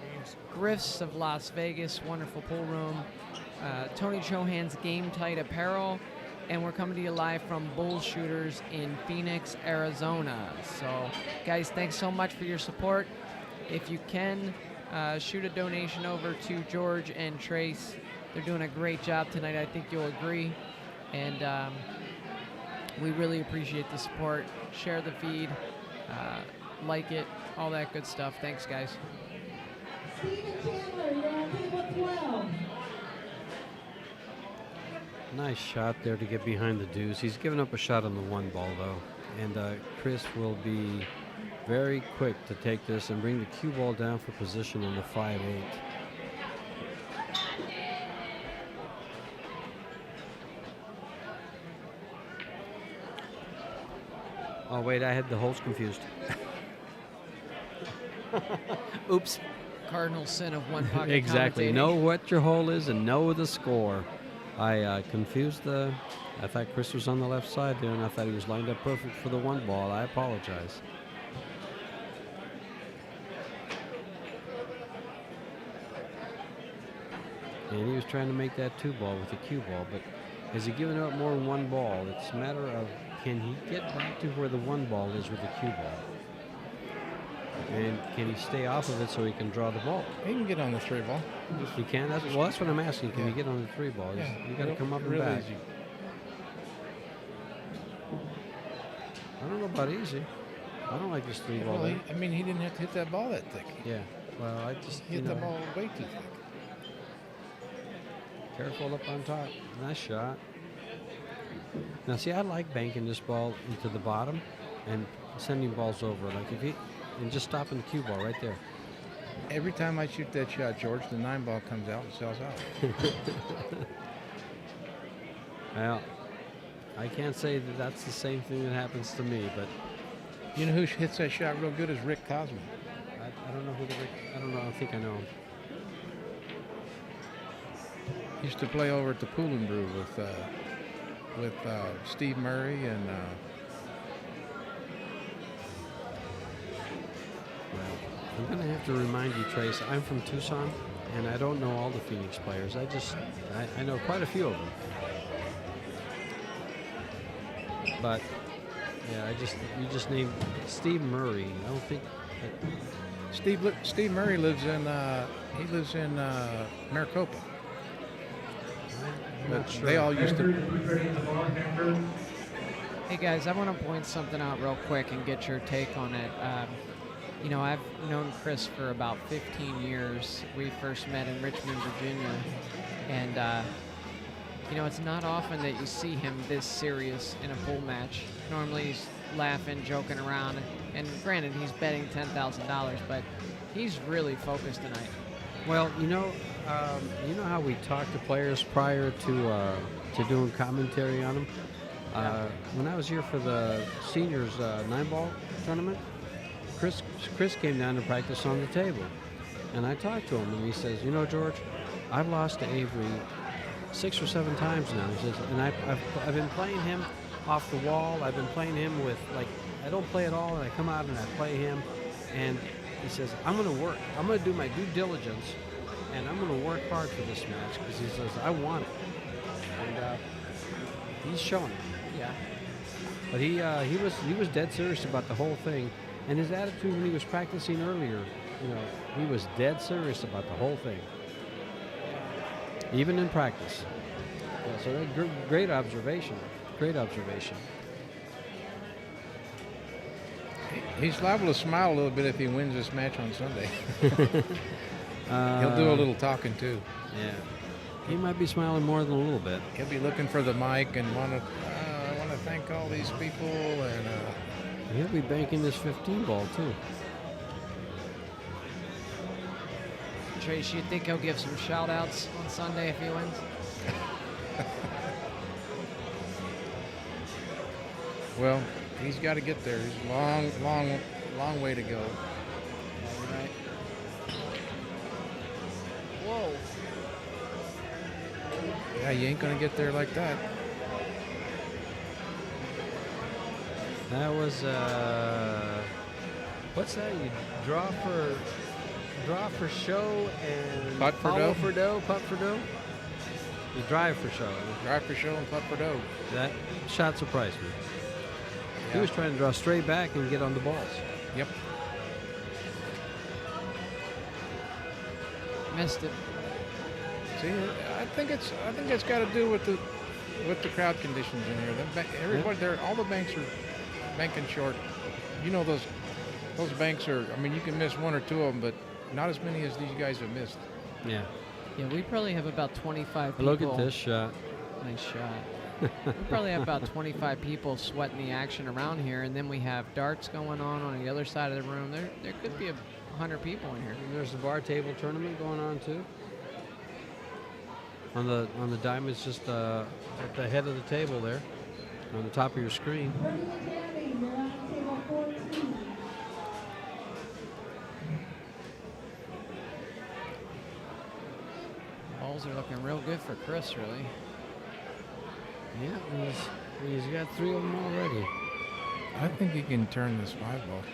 Griffs of Las Vegas, wonderful pool room. Tony Chohan's Game Tight Apparel. And we're coming to you live from Bull Shooters in Phoenix, Arizona. So, guys, thanks so much for your support. If you can, shoot a donation over to George and Trace. They're doing a great job tonight. I think you'll agree. And we really appreciate the support. Share the feed, like it, all that good stuff. Thanks, guys. Steven Chandler, you're on table 12. Nice shot there to get behind the deuce. He's given up a shot on the 1 ball, though. And Chris will be very quick to take this and bring the cue ball down for position on the 5-8. Oh, wait, I had the holes confused. Oops. Cardinal sin of one pocket. Exactly. commentating. Know what your hole is and know the score. I confused I thought Chris was on the left side there, and I thought he was lined up perfect for the 1 ball. I apologize. And he was trying to make that 2 ball with the cue ball, but has he given up more than 1 ball? It's a matter of, can he get back to where the 1 ball is with the cue ball? And can he stay off of it so he can draw the ball? He can get on the 3 ball. He can? That's what I'm asking. Can he get on the 3 ball? You got to come up and back. Easy. I don't know about easy. I don't like this 3 ball. Well, I mean, he didn't have to hit that ball that thick. Yeah. Well, I just Hit the ball way too thick. Careful up on top. Nice shot. Now, see, I like banking this ball into the bottom and sending balls over. Like and just stopping the cue ball right there. Every time I shoot that shot, George, the 9 ball comes out and sells out. Well, I can't say that that's the same thing that happens to me, but You know who hits that shot real good is Rick Cosman. I don't know who I don't know. I think I know him. Used to play over at the Pool and Brew with Steve Murray and. Well, I'm going to have to remind you, Trace, I'm from Tucson, and I don't know all the Phoenix players. I know quite a few of them. But, yeah, you just named Steve Murray. I don't think Steve Murray lives in Maricopa. I'm But not sure. they all used to. Hey guys, I want to point something out real quick and get your take on it. You know, I've known Chris for about 15 years. We first met in Richmond, Virginia, and you know, it's not often that you see him this serious in a pool match. Normally he's laughing, joking around, and granted he's betting $10,000, but he's really focused tonight. Well, you know how we talk to players prior to doing commentary on them. When I was here for the seniors 9-ball tournament, Chris came down to practice on the table, and I talked to him, and he says, "You know, George, I've lost to Avery 6 or 7 times now." He says, and I've been playing him off the wall. I've been playing him with, like, I don't play at all, and I come out and I play him, and he says, I'm going to work. I'm going to do my due diligence, and I'm going to work hard for this match, because he says, I want it. And he's showing it. Yeah. But he was dead serious about the whole thing, and his attitude when he was practicing earlier, you know, he was dead serious about the whole thing, even in practice. Yeah, so that great observation. Great observation. He's liable to smile a little bit if he wins this match on Sunday. He'll do a little talking too. Yeah, he might be smiling more than a little bit. He'll be looking for the mic and I want to thank all these people, and He'll be banking this 15 ball too. Trace, you think he'll give some shout outs on Sunday if he wins? well, he's got to get there. He's a long way to go. All right. Whoa. Yeah, you ain't gonna get there like that. That was what's that? You draw for show and Putt for follow dough. for dough, putt for dough. You drive for show. Drive for show and putt for dough. That shot surprised me. He Yeah. was trying to draw straight back and get on the balls. Yep. Missed it. See, I think it's got to do with the crowd conditions in here. Everybody, all the banks are banking short. You know those banks are. I mean, you can miss 1 or 2 of them, but not as many as these guys have missed. Yeah. Yeah, we probably have about 25 people. Look at this shot. Nice shot. We probably have about 25 people sweating the action around here, and then we have darts going on the other side of the room. There could be 100 people in here. And there's the bar table tournament going on too. On the diamonds, just at the head of the table there, on the top of your screen. Balls are looking real good for Chris, really. Yeah, he's got 3 of them already. I think he can turn this 5-ball.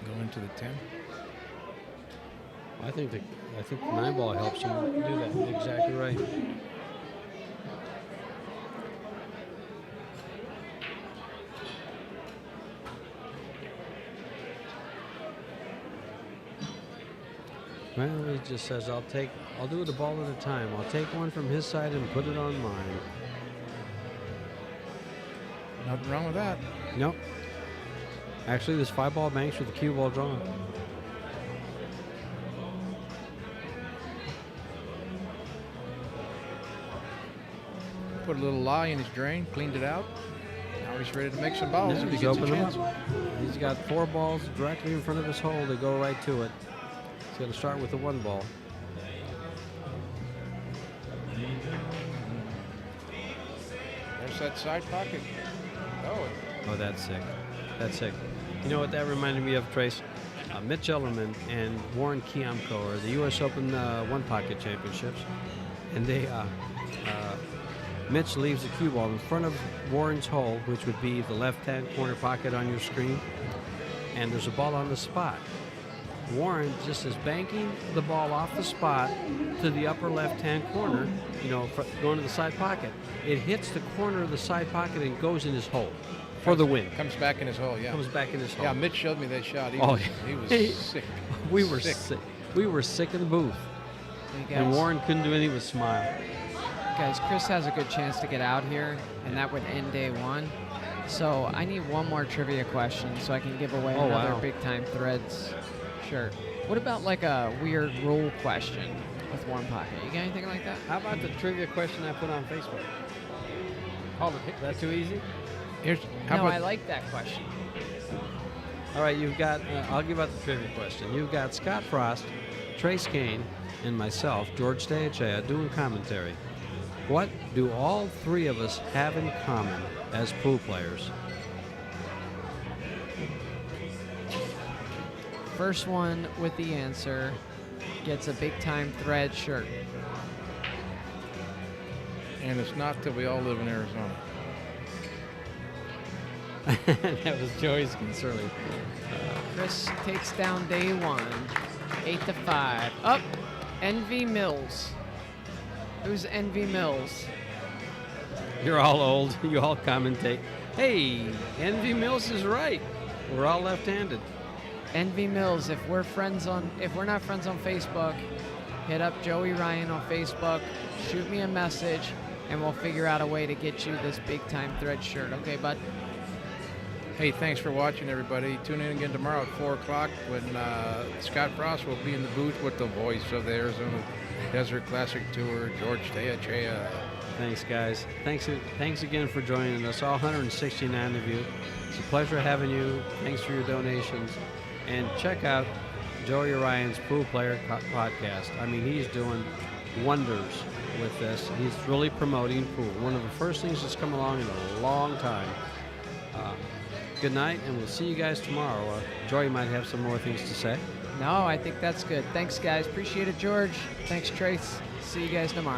Go into the 10. I think the 9-ball helps him do that. Exactly right. Well, he just says, I'll do it a ball at a time. I'll take one from his side and put it on mine. Nothing wrong with that. Nope. Actually, this 5-ball banks with the cue ball drawn. Put a little lye in his drain, cleaned it out. Now he's ready to make some balls Yeah, if he he's gets a opened them chance. up. He's got 4 balls directly in front of his hole. They go right to it. He's going to start with the 1 ball. There's that side pocket. Oh, that's sick. That's sick. You know what that reminded me of, Trace? Mitch Ellerman and Warren Kiamko are the U.S. Open 1-pocket championships. And Mitch leaves the cue ball in front of Warren's hole, which would be the left-hand corner pocket on your screen. And there's a ball on the spot. Warren just is banking the ball off the spot to the upper left-hand corner, you know, going to the side pocket. It hits the corner of the side pocket and goes in his hole. For the win. Comes back in his hole, yeah. Comes back in his hole. Yeah, Mitch showed me that shot. He was sick. We were sick. We were sick in the booth. Hey, And guys. Warren couldn't do anything but smile. Guys, Chris has a good chance to get out here, and that would end day one. So I need one more trivia question so I can give away Oh, another wow. Big Time Threads shirt. What about like a weird rule question with Warm Pocket? You got anything like that? How about the trivia question I put on Facebook? Is that too easy? No, I like that question. All right, you've got, I'll give out the trivia question. You've got Scott Frost, Trace Kane, and myself, George Steachea, doing commentary. What do all three of us have in common as pool players? First one with the answer gets a Big Time Thread shirt. And it's not that we all live in Arizona. That was Joey's concern. Chris takes down day one, 8-5. Up, Envy Mills. Who's Envy Mills? You're all old. You all commentate. Hey, Envy Mills is right. We're all left-handed. Envy Mills. If we're not friends on Facebook, hit up Joey Ryan on Facebook. Shoot me a message, and we'll figure out a way to get you this Big Time Thread shirt. Okay, bud? Hey, thanks for watching, everybody. Tune in again tomorrow at 4 o'clock when Scott Frost will be in the booth with the voice of the Arizona Desert Classic Tour, George Steachea. Thanks, guys. Thanks again for joining us, all 169 of you. It's a pleasure having you. Thanks for your donations. And check out Joey Ryan's Pool Player podcast. I mean, he's doing wonders with this. He's really promoting pool. One of the first things that's come along in a long time. Good night, and we'll see you guys tomorrow. Joey might have some more things to say. No, I think that's good. Thanks, guys. Appreciate it, George. Thanks, Trace. See you guys tomorrow.